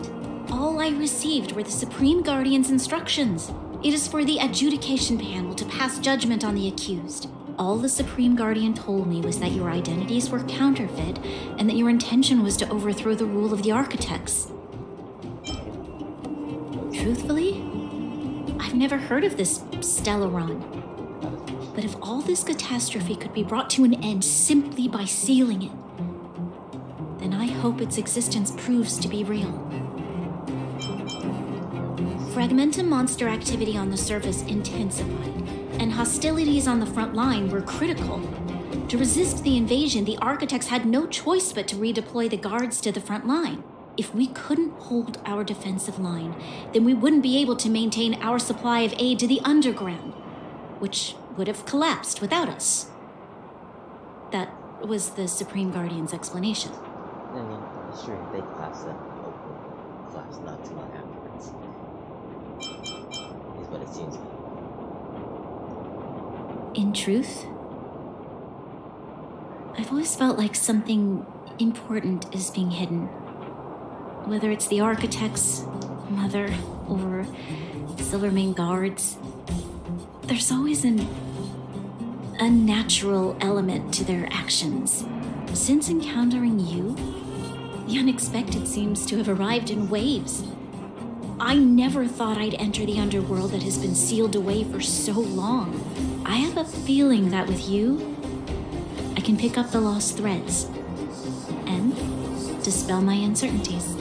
Speaker 14: All I received were the Supreme Guardian's instructions. It is for the adjudication panel to pass judgment on the accused. All the Supreme Guardian told me was that your identities were counterfeit and that your intention was to overthrow the rule of the architects. Truthfully, I've never heard of this Stellaron. But if all this catastrophe could be brought to an end simply by sealing it, then I hope its existence proves to be real. Fragmentum monster activity on the surface intensified, and hostilities on the front line were critical. To resist the invasion, the architects had no choice but to redeploy the guards to the front line. If we couldn't hold our defensive line, then we wouldn't be able to maintain our supply of aid to the underground, which would have collapsed without us. That was the Supreme Guardian's explanation.
Speaker 4: I mean, sure, they collapsed not too long afterwards. Is what it seems like.
Speaker 14: In truth, I've always felt like something important is being hidden. Whether it's the architects, Mother, or Silvermane guards, there's always an unnatural element to their actions. Since encountering you, the unexpected seems to have arrived in waves. I never thought I'd enter the underworld that has been sealed away for so long. I have a feeling that with you, I can pick up the lost threads and dispel my uncertainties.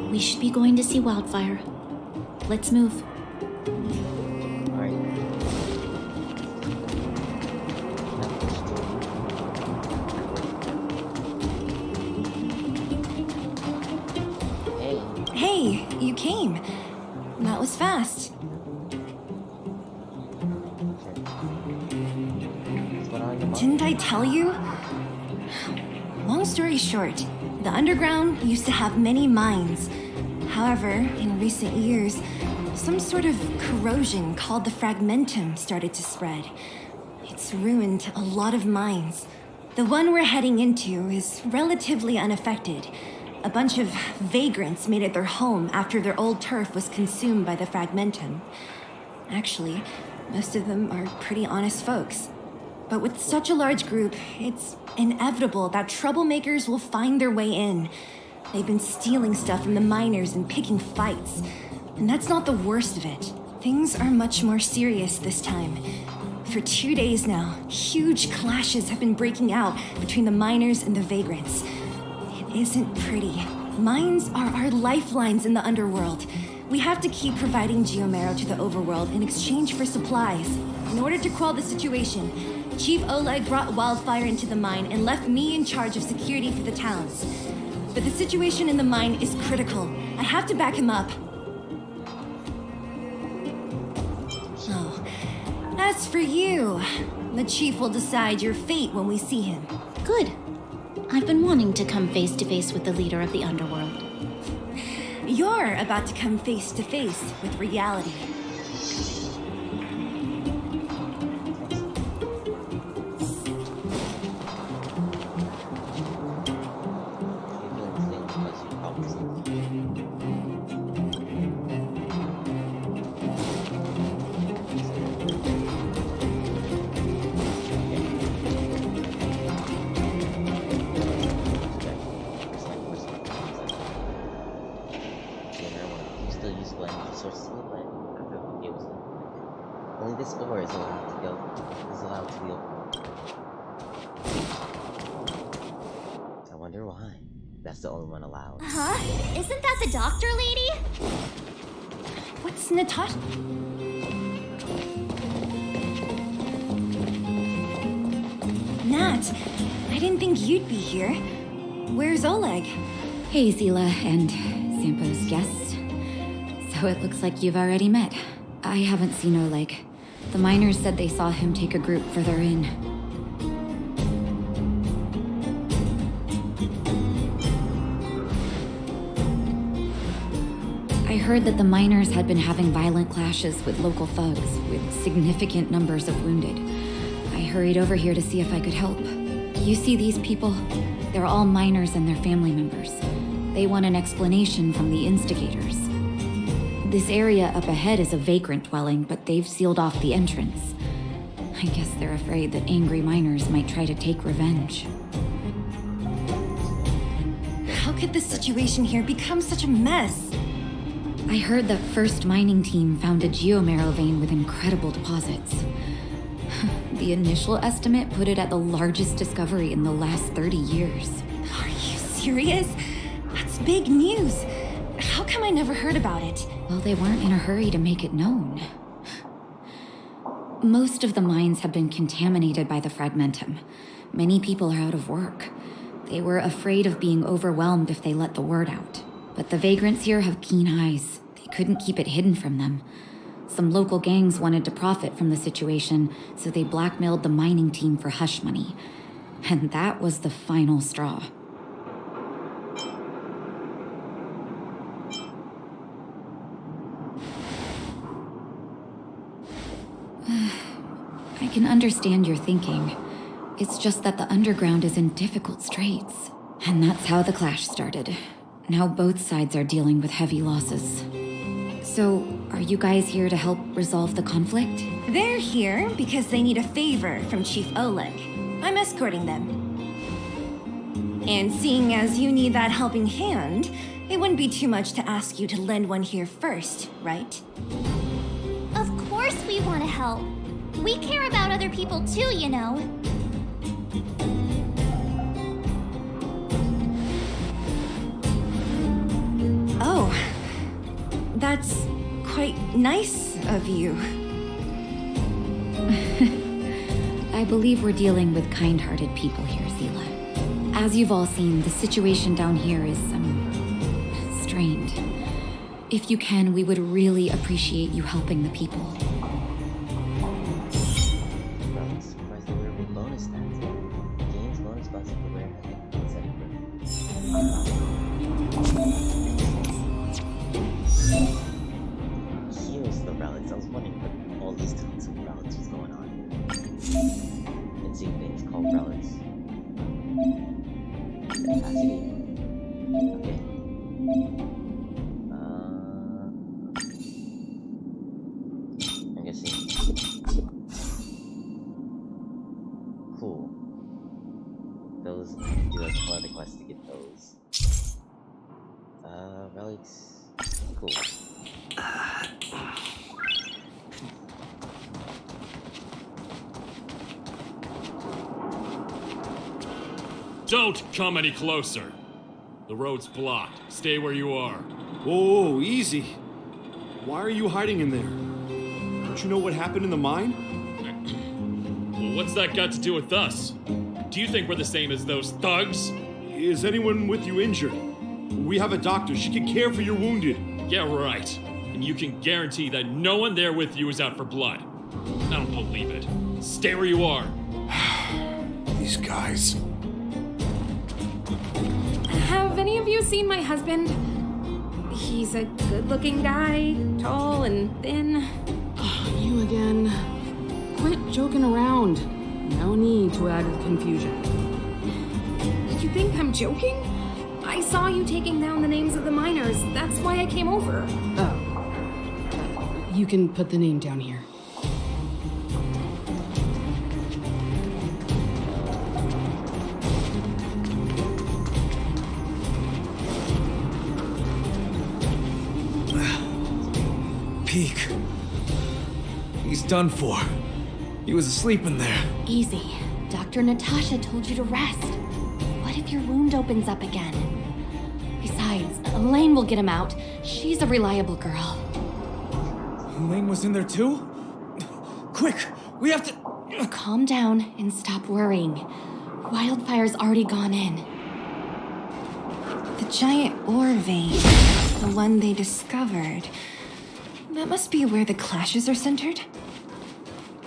Speaker 14: We should be going to see Wildfire. Let's move.
Speaker 20: Didn't I tell you? Long story short, the underground used to have many mines. However, in recent years, some sort of corrosion called the fragmentum started to spread. It's ruined a lot of mines. The one we're heading into is relatively unaffected. A bunch of vagrants made it their home after their old turf was consumed by the fragmentum. Actually, most of them are pretty honest folks. But with such a large group, it's inevitable that troublemakers will find their way in. They've been stealing stuff from the miners and picking fights. And that's not the worst of it. Things are much more serious this time. For 2 days now, huge clashes have been breaking out between the miners and the vagrants. It isn't pretty. Mines are our lifelines in the underworld. We have to keep providing geomarrow to the overworld in exchange for supplies. In order to quell the situation, Chief Oleg brought wildfire into the mine and left me in charge of security for the towns. But the situation in the mine is critical. I have to back him up. Oh, as for you, the Chief will decide your fate when we see him.
Speaker 14: Good. I've been wanting to come face to face with the leader of the underworld.
Speaker 20: You're about to come face to face with reality.
Speaker 1: Only this door is allowed to be opened. I wonder why. That's the only one allowed.
Speaker 3: Huh? Isn't that the doctor lady?
Speaker 20: What's Natasha? Nat, I didn't think you'd be here. Where's Oleg?
Speaker 12: Hey, Zila and Sampo's guest. So it looks like you've already met. I haven't seen Oleg. The miners said they saw him take a group further in. I heard that the miners had been having violent clashes with local thugs, with significant numbers of wounded. I hurried over here to see if I could help. You see these people? They're all miners and their family members. They want an explanation from the instigators. This area up ahead is a vagrant dwelling, but they've sealed off the entrance. I guess they're afraid that angry miners might try to take revenge.
Speaker 20: How could the situation here become such a mess?
Speaker 12: I heard that First Mining Team found a geomarrow vein with incredible deposits. The initial estimate put it at the largest discovery in the last 30 years.
Speaker 20: Are you serious? That's big news. How come I never heard about it?
Speaker 12: Well, they weren't in a hurry to make it known. Most of the mines have been contaminated by the fragmentum. Many people are out of work. They were afraid of being overwhelmed if they let the word out. But the vagrants here have keen eyes. They couldn't keep it hidden from them. Some local gangs wanted to profit from the situation, so they blackmailed the mining team for hush money. And that was the final straw. I can understand your thinking. It's just that the underground is in difficult straits. And that's how the clash started. Now both sides are dealing with heavy losses. So, are you guys here to help resolve the conflict?
Speaker 20: They're here because they need a favor from Chief Oleg. I'm escorting them. And seeing as you need that helping hand, it wouldn't be too much to ask you to lend one here first, right?
Speaker 3: Of course we want to help. We care about other people too, you know.
Speaker 20: Oh, that's quite nice of you.
Speaker 12: I believe we're dealing with kind-hearted people here, Zila. As you've all seen, the situation down here is, strained. If you can, we would really appreciate you helping the people.
Speaker 1: I'm surprised they were able to bonus that. balancing things called relics. Capacity. Okay. I'm guessing. Cool. Those do like one of the quests to get those. Relics. Cool.
Speaker 11: Don't come any closer. The road's blocked. Stay where you are.
Speaker 21: Whoa, easy. Why are you hiding in there? Don't you know what happened in the mine?
Speaker 11: Well, what's that got to do with us? Do you think we're the same as those thugs?
Speaker 21: Is anyone with you injured? We have a doctor. She can care for your wounded.
Speaker 11: Yeah, right. And you can guarantee that no one there with you is out for blood. I don't believe it. Stay where you are.
Speaker 6: These guys.
Speaker 5: Have any of you seen my husband? He's a good-looking guy, tall and thin.
Speaker 18: You again. Quit joking around. No need to add to the confusion.
Speaker 5: You think I'm joking? I saw you taking down the names of the miners. That's why I came over.
Speaker 18: Oh. You can put the name down here.
Speaker 17: Peak. He's done for. He was asleep in there.
Speaker 12: Easy. Dr. Natasha told you to rest. What if your wound opens up again? Besides, Elaine will get him out. She's a reliable girl.
Speaker 17: Elaine was in there too? Quick, we have to...
Speaker 12: Calm down and stop worrying. Wildfire's already gone in.
Speaker 20: The giant ore vein, the one they discovered. That must be where the clashes are centered.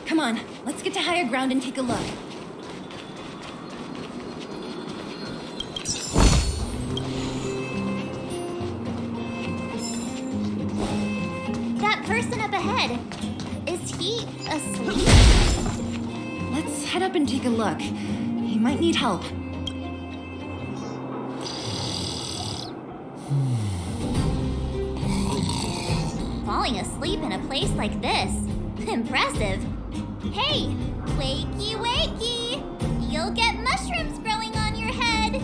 Speaker 20: Come on, let's get to higher ground and take a look.
Speaker 3: That person up ahead, is he asleep?
Speaker 20: Let's head up and take a look. He might need help.
Speaker 3: Falling asleep in a place like this. Impressive. Hey, wakey wakey! You'll get mushrooms growing on your head.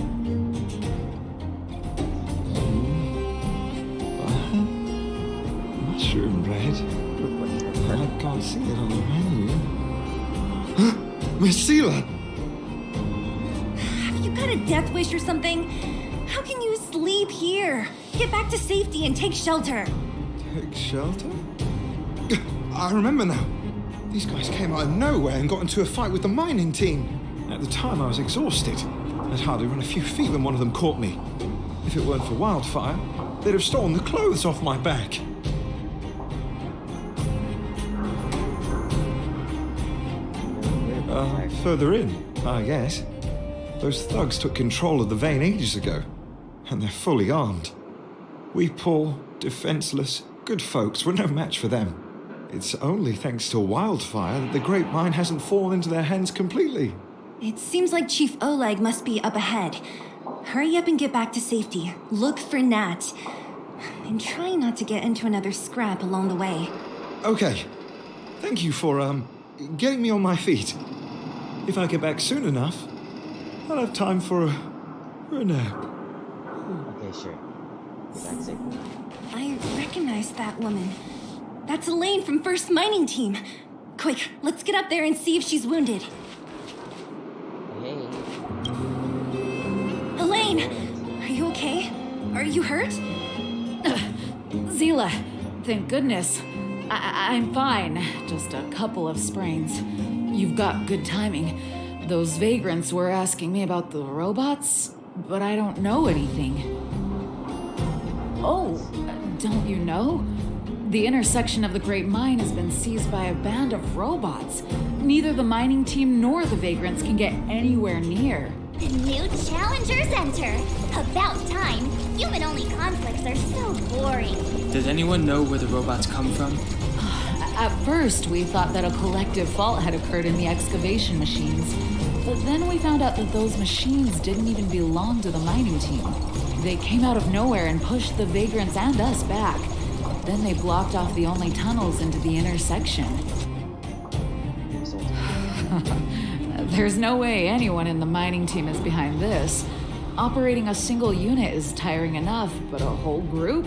Speaker 6: Mushroom bread? I can't see it on the menu. Marcela!
Speaker 20: Have you got a death wish or something? How can you sleep here? Get back to safety and take shelter.
Speaker 6: Take shelter? I remember now. These guys came out of nowhere and got into a fight with the mining team. At the time, I was exhausted. I'd hardly run a few feet when one of them caught me. If it weren't for Wildfire, they'd have stolen the clothes off my back. Further in, I guess. Those thugs took control of the vein ages ago, and they're fully armed. We poor, defenseless, good folks were no match for them. It's only thanks to Wildfire that the Great Mine hasn't fallen into their hands completely.
Speaker 20: It seems like Chief Oleg must be up ahead. Hurry up and get back to safety. Look for Nat. And try not to get into another scrap along the way.
Speaker 6: Okay. Thank you for, getting me on my feet. If I get back soon enough, I'll have time for a nap.
Speaker 1: Okay, sure. Get back safely.
Speaker 20: I recognize that woman. That's Elaine from First Mining Team. Quick, let's get up there and see if she's wounded.
Speaker 1: Hey.
Speaker 20: Elaine! Are you okay? Are you hurt?
Speaker 22: Zila, thank goodness. I'm fine. Just a couple of sprains. You've got good timing. Those vagrants were asking me about the robots, but I don't know anything. Oh, don't you know? The intersection of the Great Mine has been seized by a band of robots. Neither the mining team nor the vagrants can get anywhere near.
Speaker 3: New challengers enter. About time. Human-only conflicts are so boring.
Speaker 2: Does anyone know where the robots come from?
Speaker 22: At first, we thought that a collective fault had occurred in the excavation machines. But then we found out that those machines didn't even belong to the mining team. They came out of nowhere and pushed the vagrants and us back. Then they blocked off the only tunnels into the intersection. There's no way anyone in the mining team is behind this. Operating a single unit is tiring enough, but a whole group?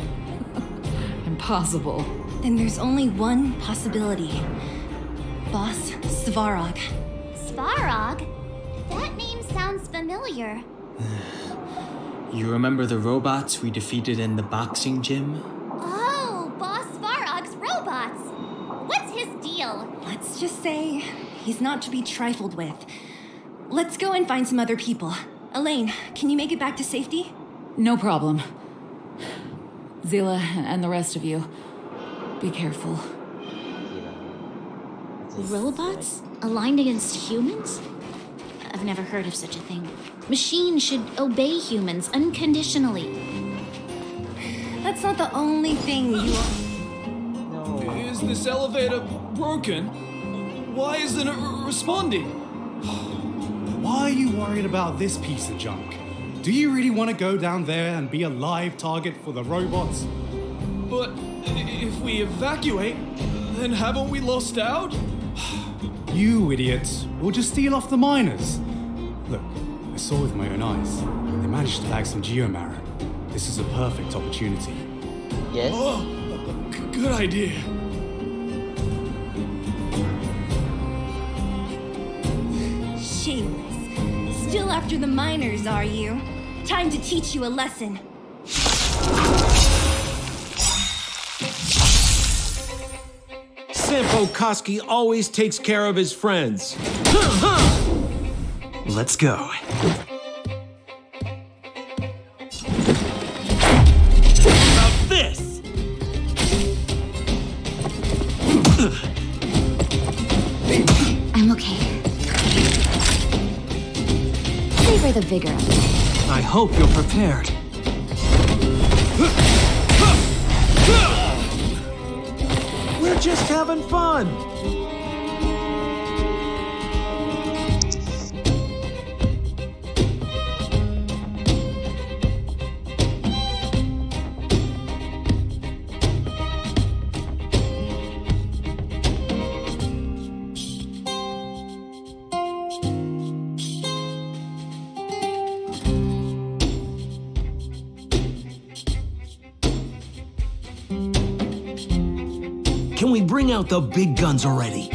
Speaker 22: Impossible.
Speaker 20: Then there's only one possibility. Boss Svarog.
Speaker 3: Svarog? That name sounds familiar.
Speaker 2: You remember the robots we defeated in the boxing gym?
Speaker 3: Oh, Boss Svarog's robots! What's his deal?
Speaker 20: Let's just say he's not to be trifled with. Let's go and find some other people. Elaine, can you make it back to safety?
Speaker 22: No problem. Zila and the rest of you, be careful.
Speaker 14: Robots? Aligned against humans? I've never heard of such a thing. Machines should obey humans unconditionally.
Speaker 20: That's not the only thing you...
Speaker 17: Is this elevator broken? Why isn't it responding?
Speaker 9: Why are you worried about this piece of junk? Do you really want to go down there and be a live target for the robots?
Speaker 17: But if we evacuate, then haven't we lost out?
Speaker 9: You idiots! We'll just steal off the miners. Look, I saw with my own eyes. They managed to bag some geomarrow. This is a perfect opportunity.
Speaker 1: Yes?
Speaker 17: Oh, good idea.
Speaker 20: Shameless. Still after the miners, are you? Time to teach you a lesson.
Speaker 10: Sampo Koski always takes care of his friends.
Speaker 15: Let's go.
Speaker 10: About this!
Speaker 12: I'm okay. Savor the vigor of it.
Speaker 11: I hope you're prepared.
Speaker 10: We're just having fun.
Speaker 13: Can we bring out the big guns already?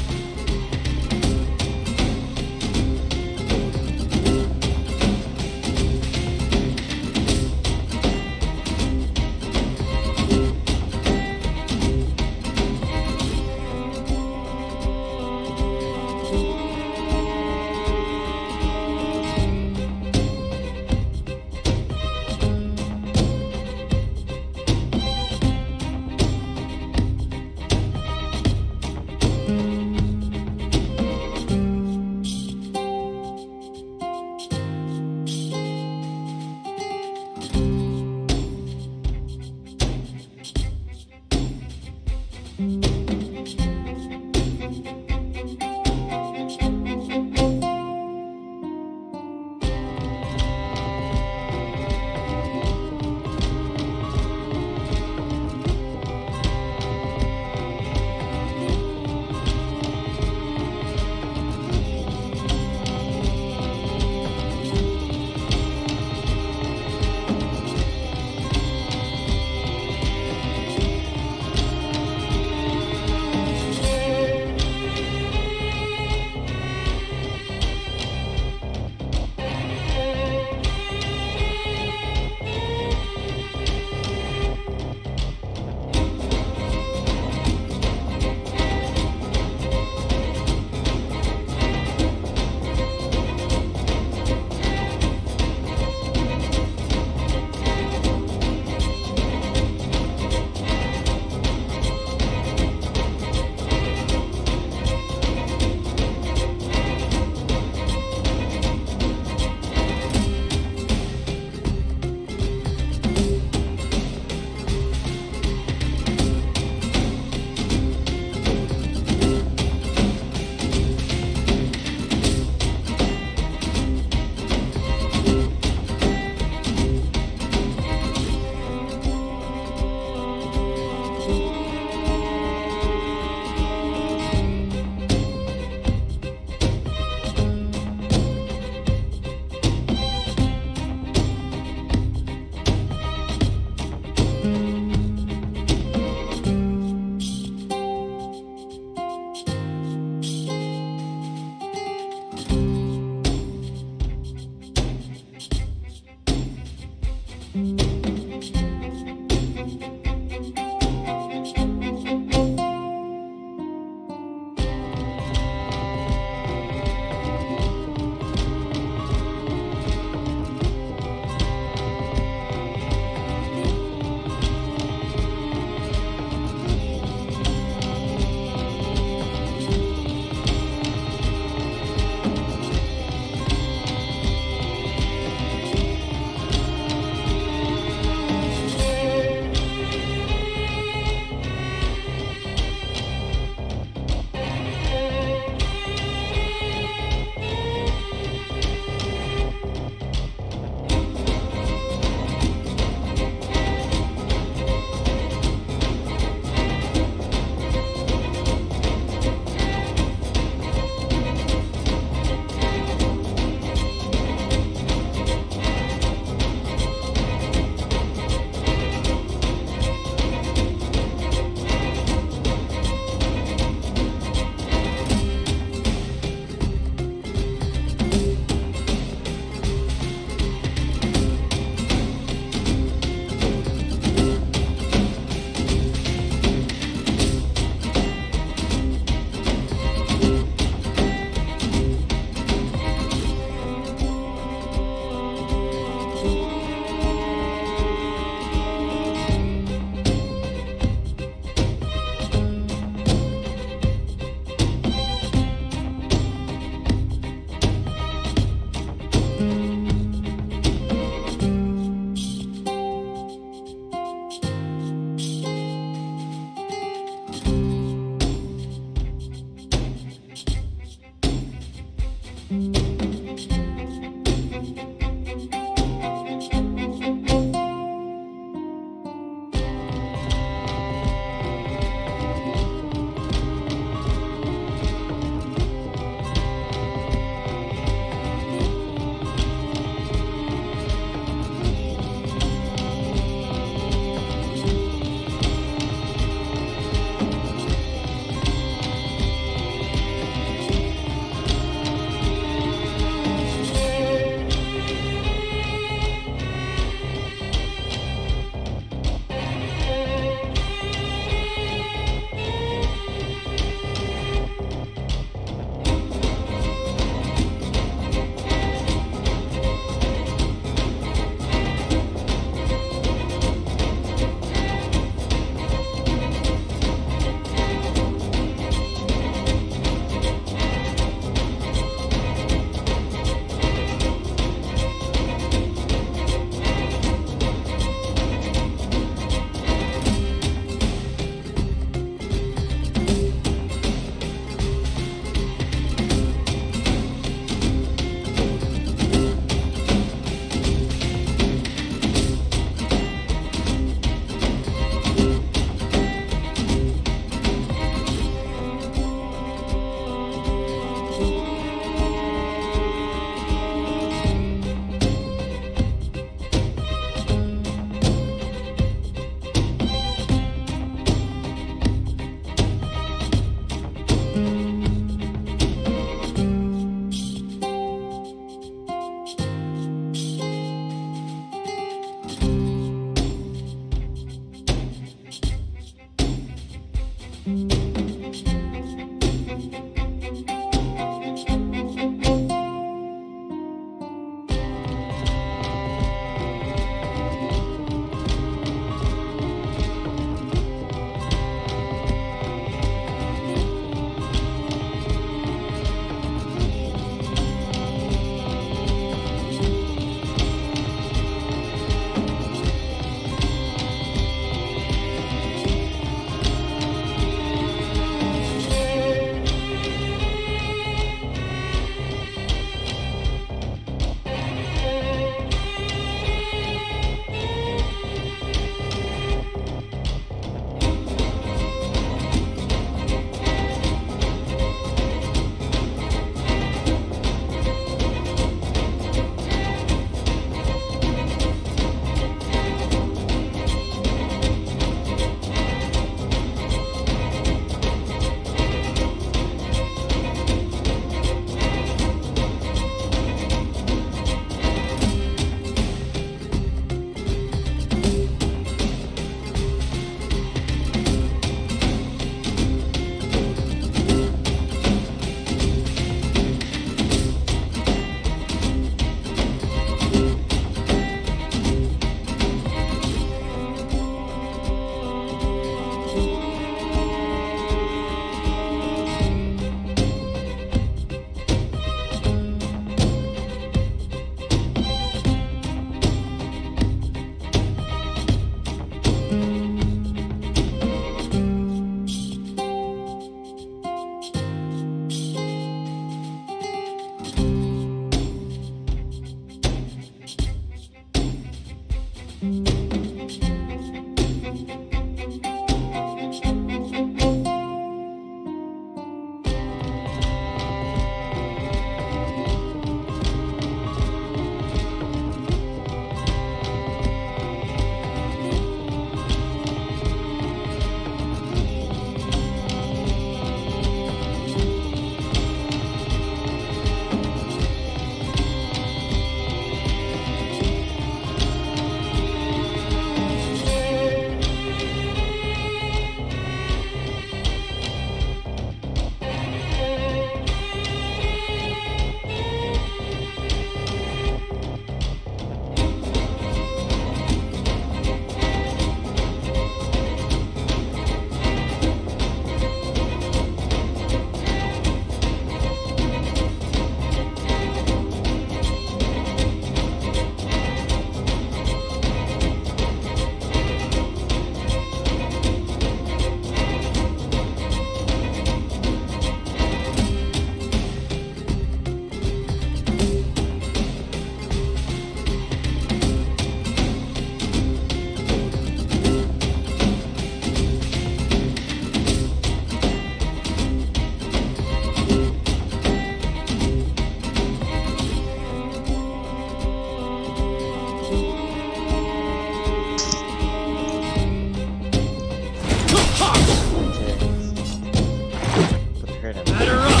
Speaker 1: hurt him.
Speaker 13: Batter up!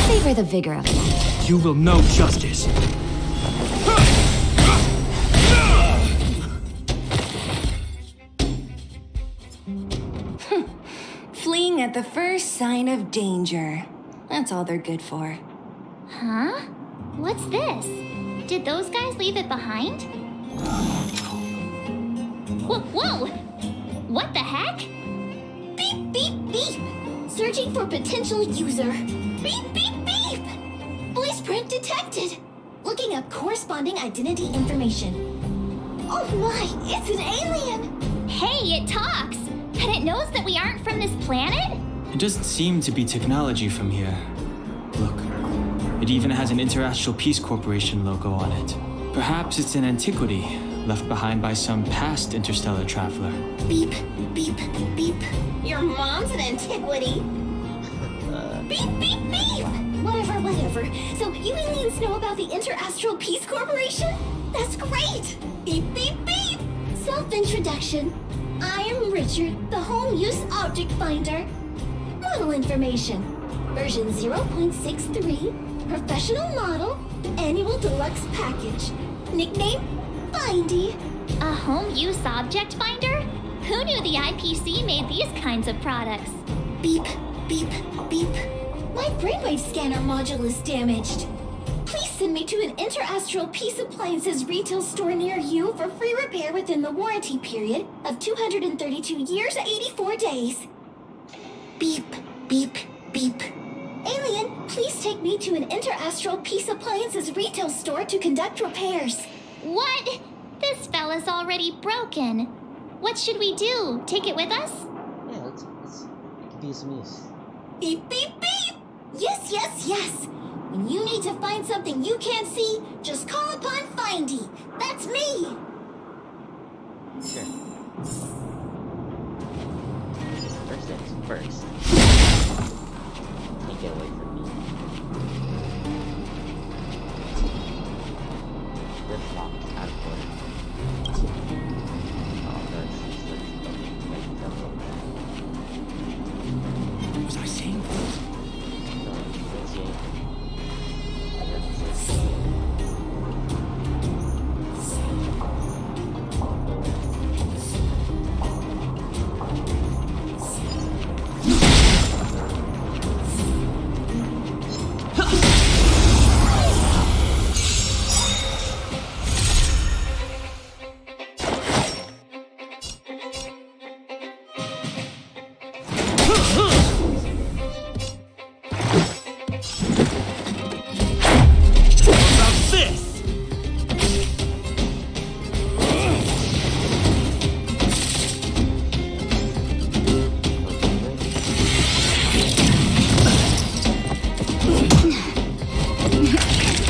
Speaker 12: Savor the vigor of life.
Speaker 11: You will know justice.
Speaker 20: Fleeing at the first sign of danger. That's all they're good for.
Speaker 3: Huh? What's this? Did those guys leave it behind? Whoa! What the heck?
Speaker 7: Beep, beep, beep! Searching for potential user. Beep, beep, beep! Voice print detected. Looking up corresponding identity information. Oh my, it's an alien!
Speaker 3: Hey, it talks! And it knows that we aren't from this planet?
Speaker 2: It doesn't seem to be technology from here. Look, it even has an Interastral Peace Corporation logo on it. Perhaps it's an antiquity, left behind by some past interstellar traveler.
Speaker 7: Beep, beep, beep. Your mom's an antiquity. Beep, beep, beep! Whatever. So you aliens know about the Interastral Peace Corporation? That's great! Beep, beep, beep! Self-introduction. I am Richard, the Home Use Object Finder. Model information. Version 0.63. Professional model. Annual deluxe package. Nickname? Findy.
Speaker 3: A home use object finder? Who knew the IPC made these kinds of products?
Speaker 7: Beep, beep, beep. My brainwave scanner module is damaged. Please send me to an Interastral Peace Appliances retail store near you for free repair within the warranty period of 232 years, 84 days. Beep, beep, beep. Alien, please take me to an Interastral Peace Appliances retail store to conduct repairs.
Speaker 3: What? This fella's already broken. What should we do? Take it with us?
Speaker 1: Yeah, let's it could be some use.
Speaker 7: Beep, beep, beep! Yes. When you need to find something you can't see, just call upon Findy. That's me!
Speaker 1: Sure. First things first. Can't get away from me. This locked out of order. Oh, that's
Speaker 13: Was I saying that?
Speaker 1: No, that's it.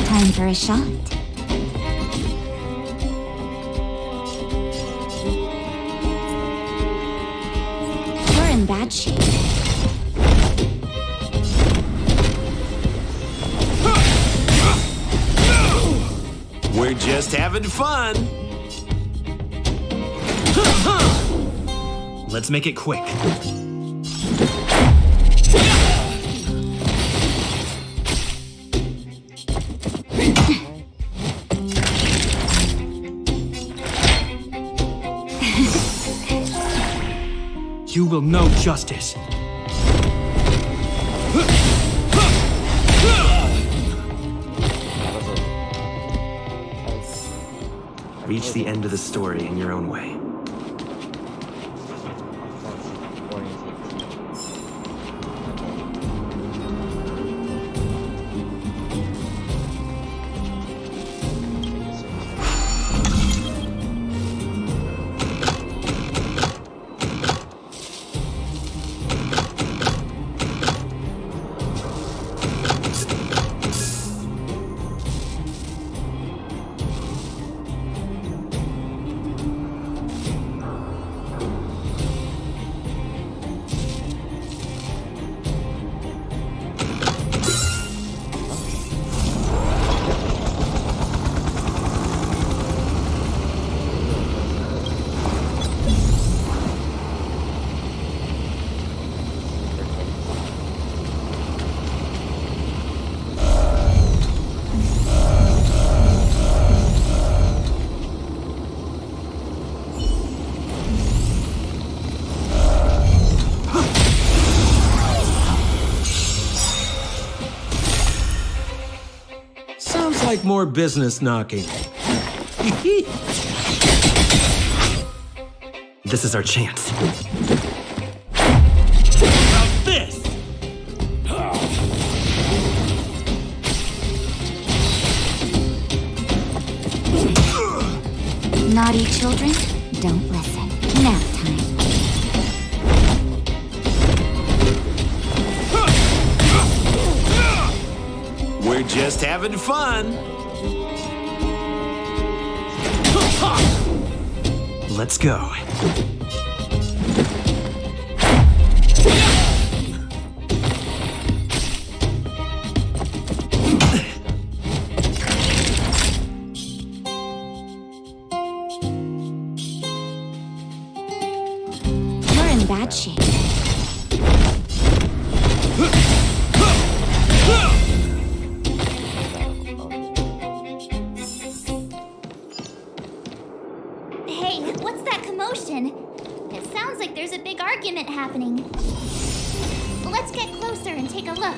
Speaker 12: Time for a shot. You're in bad shape.
Speaker 13: We're just having fun. Let's make it quick.
Speaker 11: You will know justice.
Speaker 15: Reach the end of the story in your own way.
Speaker 13: like more business knocking.
Speaker 15: This is our chance.
Speaker 13: How's this?
Speaker 3: Naughty children, don't listen. Nap time.
Speaker 13: We're just having fun.
Speaker 15: Let's go.
Speaker 3: You're in bad shape. Hey, what's that commotion? It sounds like there's a big argument happening. Let's get closer and take a look.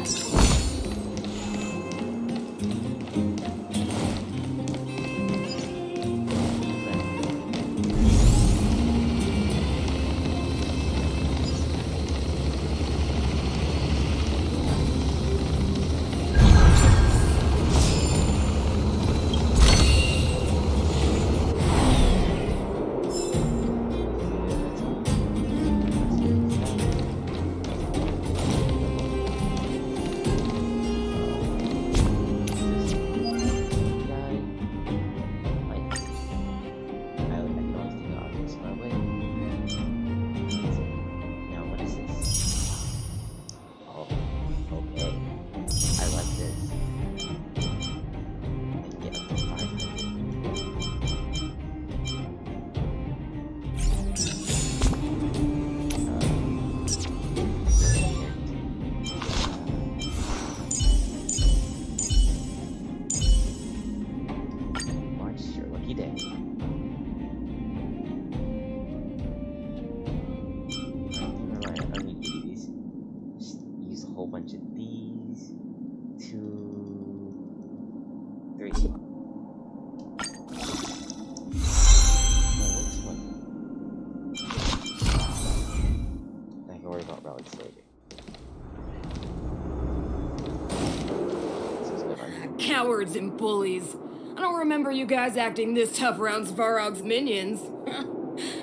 Speaker 5: Cowards and bullies. I don't remember you guys acting this tough around Svarog's minions.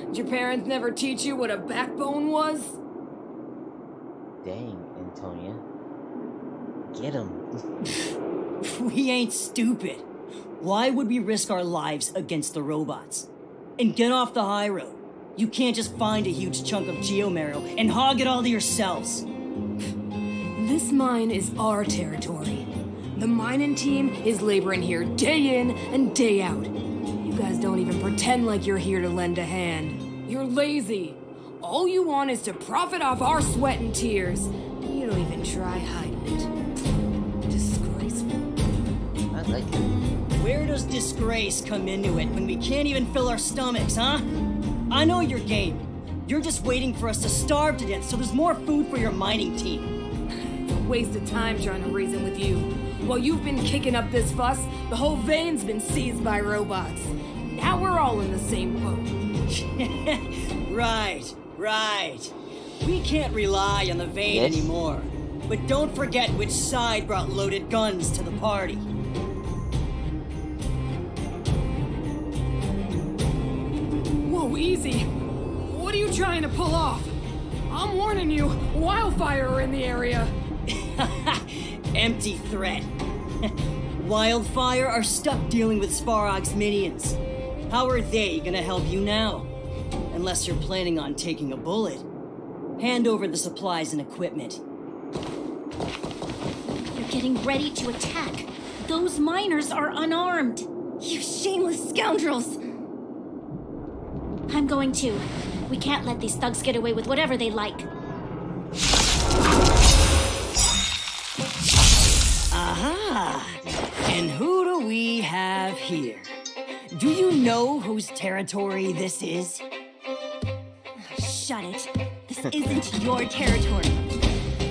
Speaker 5: Did your parents never teach you what a backbone was?
Speaker 4: Dang, Antonia. Get him.
Speaker 8: We ain't stupid. Why would we risk our lives against the robots? And get off the high road. You can't just find a huge chunk of geomarrow and hog it all to yourselves.
Speaker 5: This mine is our territory. The mining team is laboring here day in and day out. You guys don't even pretend like you're here to lend a hand. You're lazy. All you want is to profit off our sweat and tears. You don't even try hiding it. Disgraceful.
Speaker 4: I like it.
Speaker 8: Where does disgrace come into it when we can't even fill our stomachs, huh? I know your game. You're just waiting for us to starve to death so there's more food for your mining team.
Speaker 5: It's a waste of time trying to reason with you. While you've been kicking up this fuss, the whole vein's been seized by robots. Now we're all in the same boat.
Speaker 8: Right. We can't rely on the vein anymore. But don't forget which side brought loaded guns to the party.
Speaker 5: Whoa, easy. What are you trying to pull off? I'm warning you, wildfire are in the area.
Speaker 8: Empty threat. Wildfire are stuck dealing with Svarog's minions. How are they gonna help you now? Unless you're planning on taking a bullet. Hand over the supplies and equipment.
Speaker 14: They're getting ready to attack. Those miners are unarmed.
Speaker 7: You shameless scoundrels!
Speaker 14: I'm going to. We can't let these thugs get away with whatever they like.
Speaker 8: Aha! And who do we have here? Do you know whose territory this is?
Speaker 7: Shut it. This isn't your territory.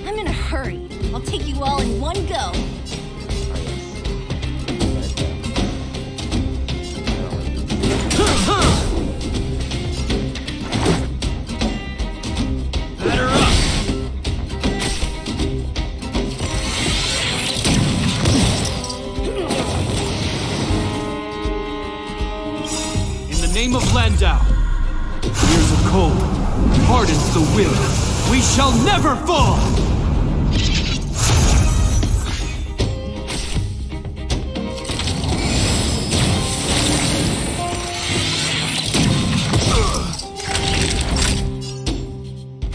Speaker 7: I'm in a hurry. I'll take you all in one go.
Speaker 11: Batter up! In the name of Landau, years of cold hardens the will. We shall never fall!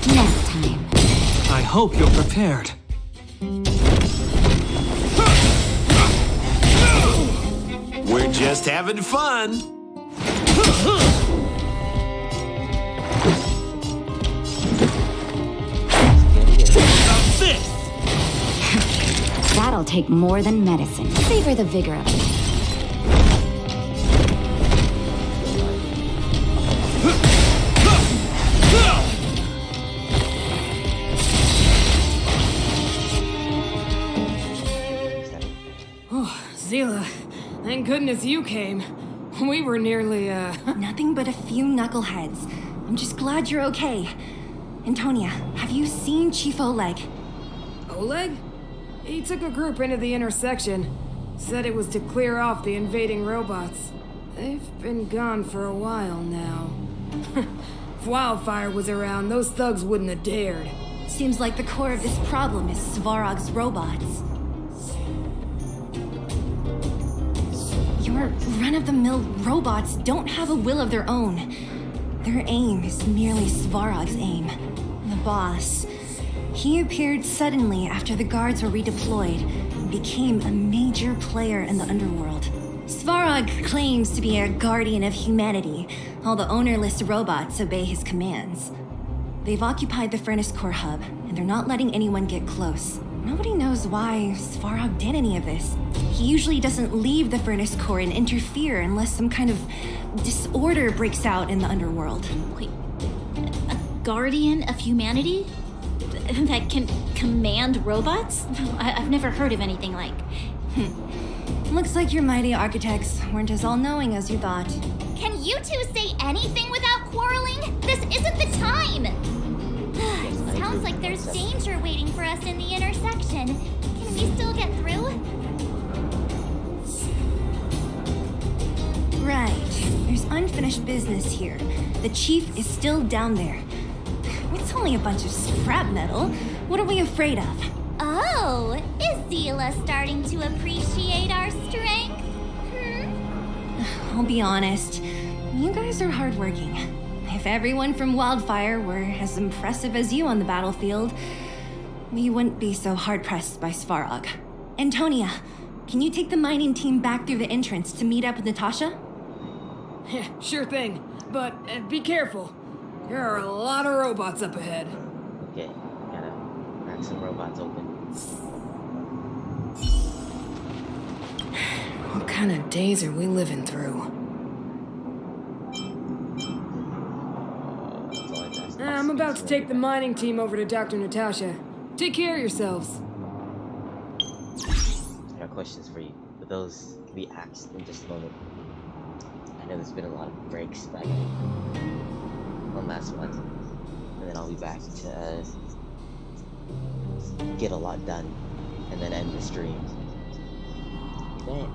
Speaker 12: Next time.
Speaker 11: I hope you're prepared.
Speaker 13: We're just having fun.
Speaker 12: That'll take more than medicine. Savor the vigor of it.
Speaker 5: Oh, Zila, thank goodness you came. We were nearly,
Speaker 20: Nothing but a few knuckleheads. I'm just glad you're okay. Antonia, have you seen Chief Oleg?
Speaker 5: Oleg? He took a group into the intersection. Said it was to clear off the invading robots. They've been gone for a while now. If Wildfire was around, those thugs wouldn't have dared.
Speaker 20: Seems like the core of this problem is Svarog's robots. Your run-of-the-mill robots don't have a will of their own. Their aim is merely Svarog's aim. The boss. He appeared suddenly after the guards were redeployed and became a major player in the underworld. Svarog claims to be a guardian of humanity, while the ownerless robots obey his commands. They've occupied the Furnace Core hub, and they're not letting anyone get close. Nobody knows why Svarog did any of this. He usually doesn't leave the Furnace Core and interfere unless some kind of disorder breaks out in the underworld.
Speaker 14: Wait, a guardian of humanity? That can command robots? I've never heard of anything like.
Speaker 20: Looks like your mighty architects weren't as all-knowing as you thought.
Speaker 3: Can you two say anything without quarreling? This isn't the time! Sounds like there's danger waiting for us in the intersection. Can we still get through?
Speaker 20: Right. There's unfinished business here. The chief is still down there. It's only a bunch of scrap metal. What are we afraid of?
Speaker 3: Oh, is Zila starting to appreciate our strength?
Speaker 20: I'll be honest. You guys are hardworking. If everyone from Wildfire were as impressive as you on the battlefield, we wouldn't be so hard-pressed by Svarog. Antonia, can you take the mining team back through the entrance to meet up with Natasha?
Speaker 5: Yeah, sure thing. But be careful. There are a lot of robots up ahead.
Speaker 4: Okay, gotta crack some robots open.
Speaker 5: What kind of days are we living through? I'm about to take the mining team over to Dr. Natasha. Take care of yourselves.
Speaker 4: I got questions for you, but those can be asked in just a moment. I know there's been a lot of breaks, but I got one last one, and then I'll be back to get a lot done, and then end the stream. Man.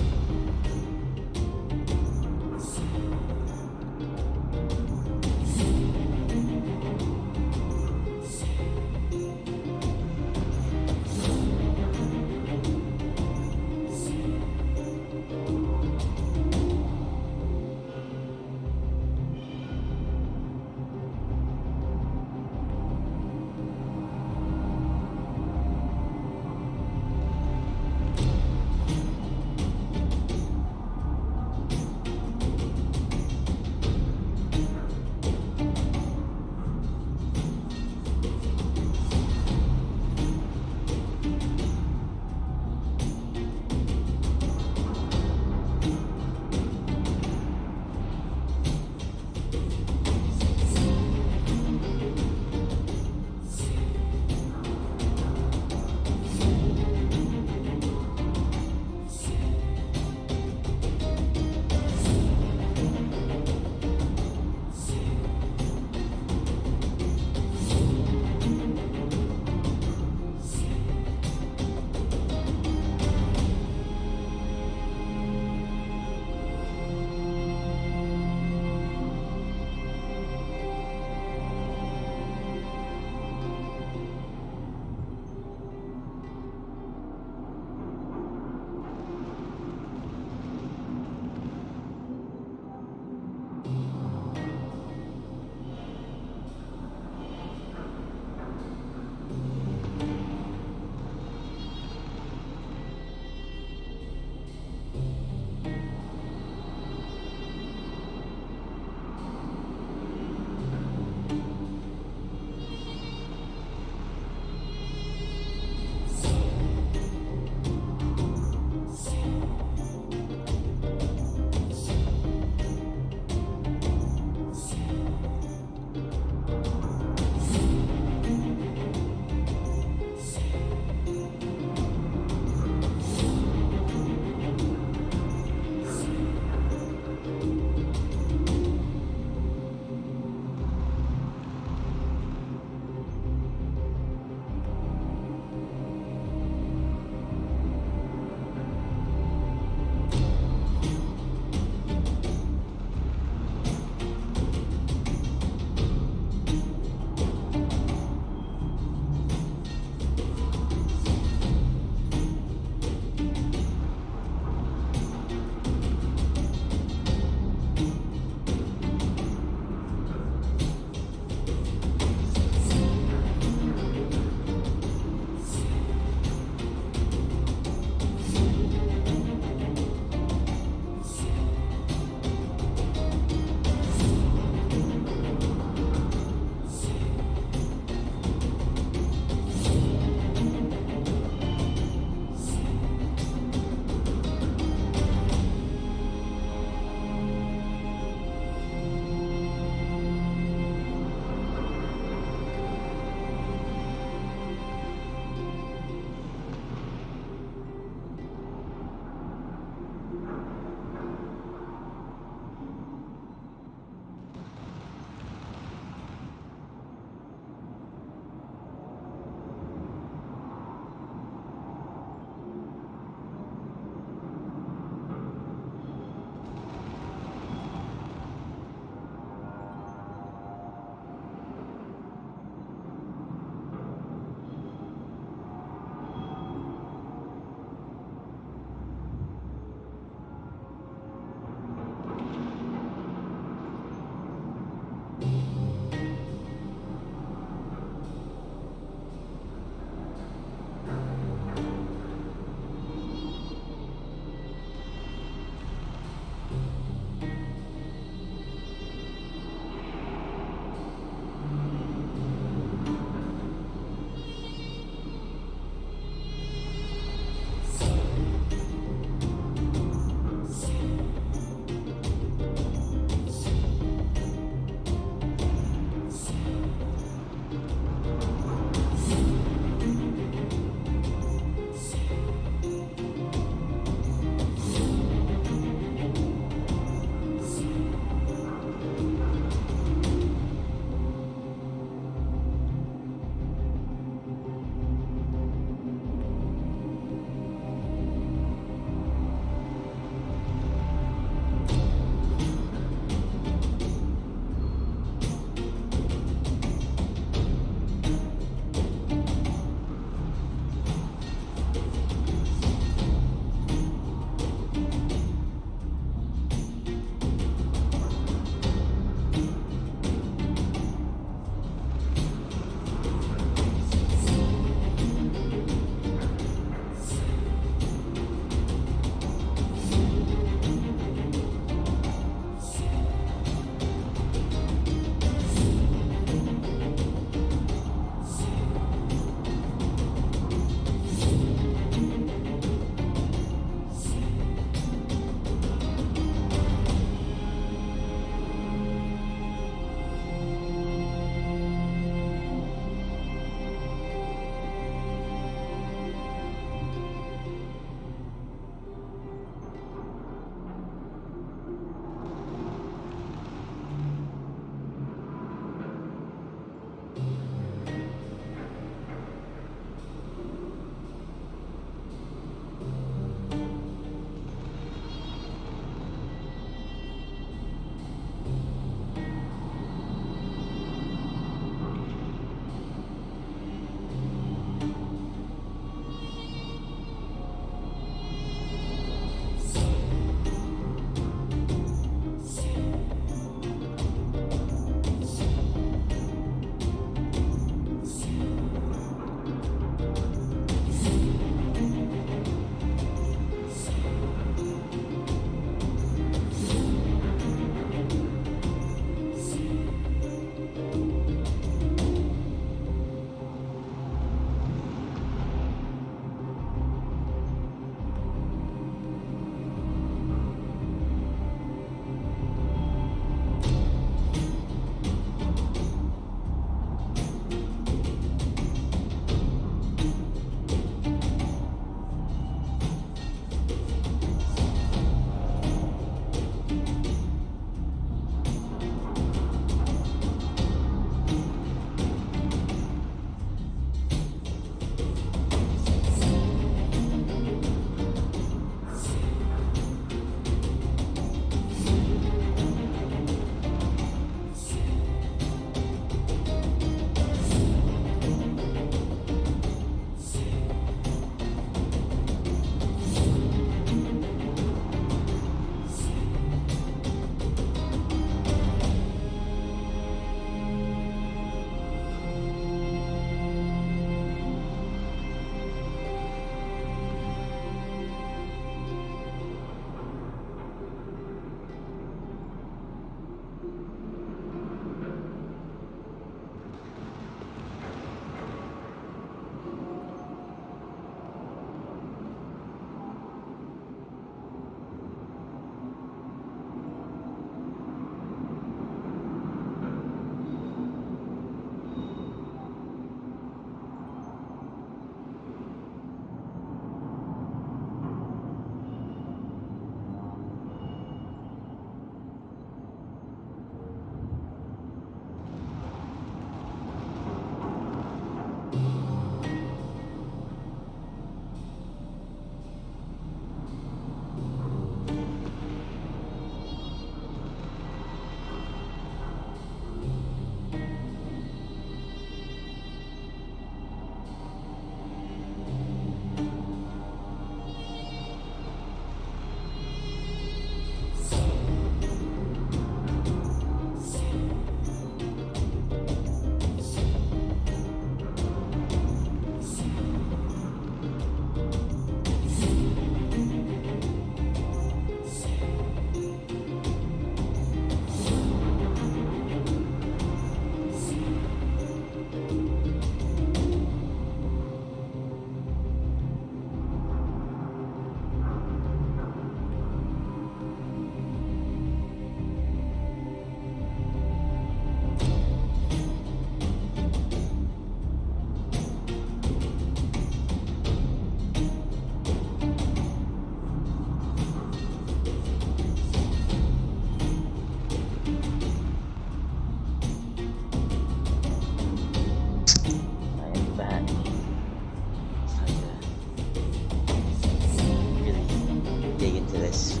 Speaker 1: into this. I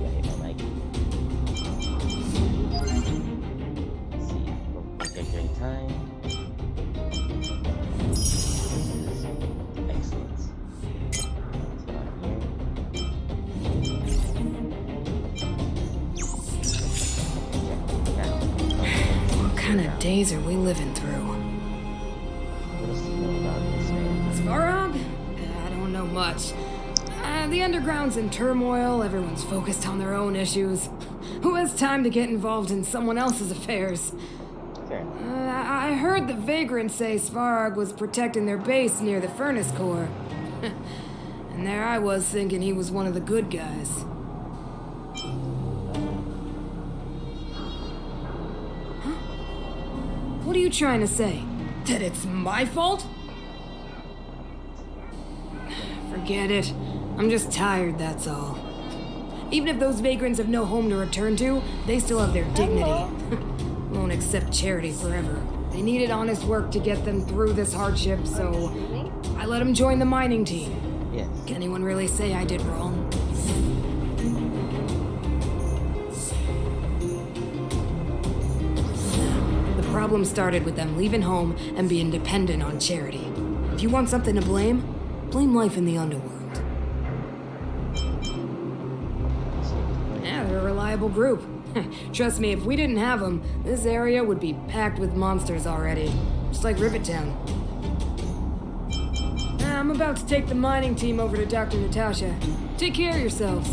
Speaker 1: hit my mic. Let's see. We'll check during time. This is excellent. Let's go on here.
Speaker 5: What kind of days are we living through?
Speaker 1: What else do you know about this man?
Speaker 5: Svarog? I don't know much. The underground's in turmoil, everyone's focused on their own issues. Who has time to get involved in someone else's affairs?
Speaker 1: Fair.
Speaker 5: I heard the vagrants say Svarog was protecting their base near the furnace core. And there I was thinking he was one of the good guys. Huh? What are you trying to say? That it's my fault? Forget it. I'm just tired, that's all. Even if those vagrants have no home to return to, they still have their dignity. Won't accept charity forever. They needed honest work to get them through this hardship, so I let them join the mining team.
Speaker 1: Yes.
Speaker 5: Can anyone really say I did wrong? The problem started with them leaving home and being dependent on charity. If you want something to blame life in the underworld. Yeah, they're a reliable group. Trust me, if we didn't have them, this area would be packed with monsters already. Just like Rivet Town. I'm about to take the mining team over to Dr. Natasha. Take care of yourselves.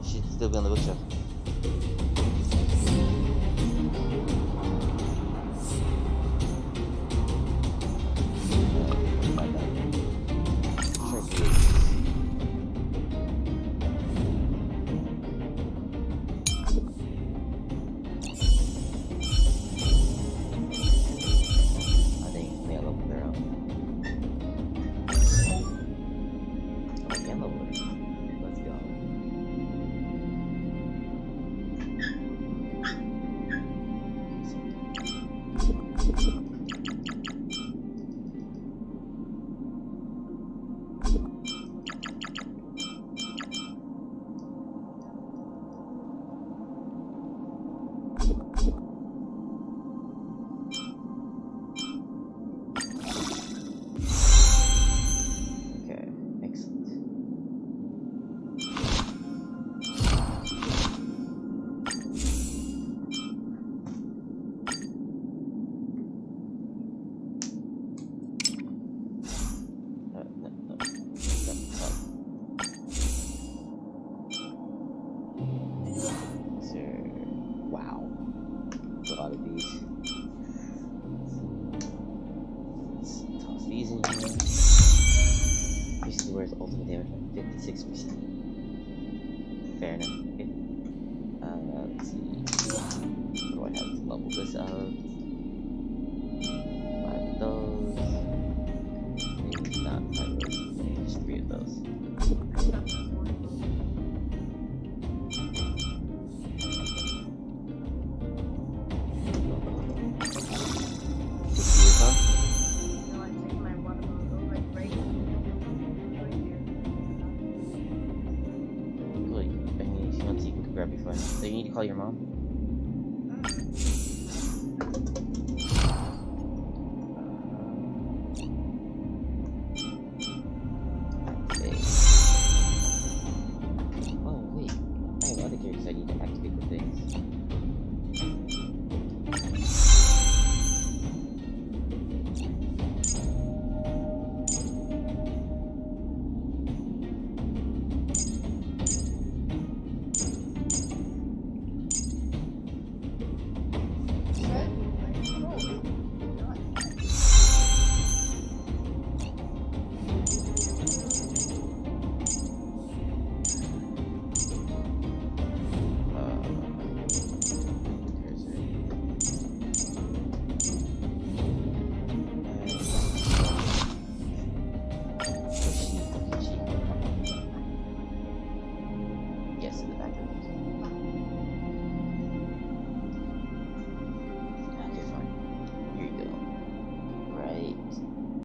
Speaker 1: Should still be on the bookshelf. Ultimate damage by 56%. Fair enough. Okay. Let's see. What do I have to level this out? 5 of those. Maybe not 5 of those. Maybe just 3 of those. So you need to call your mom? Oh wait, I have other characters I need to activate the things. Yes, in the back of it.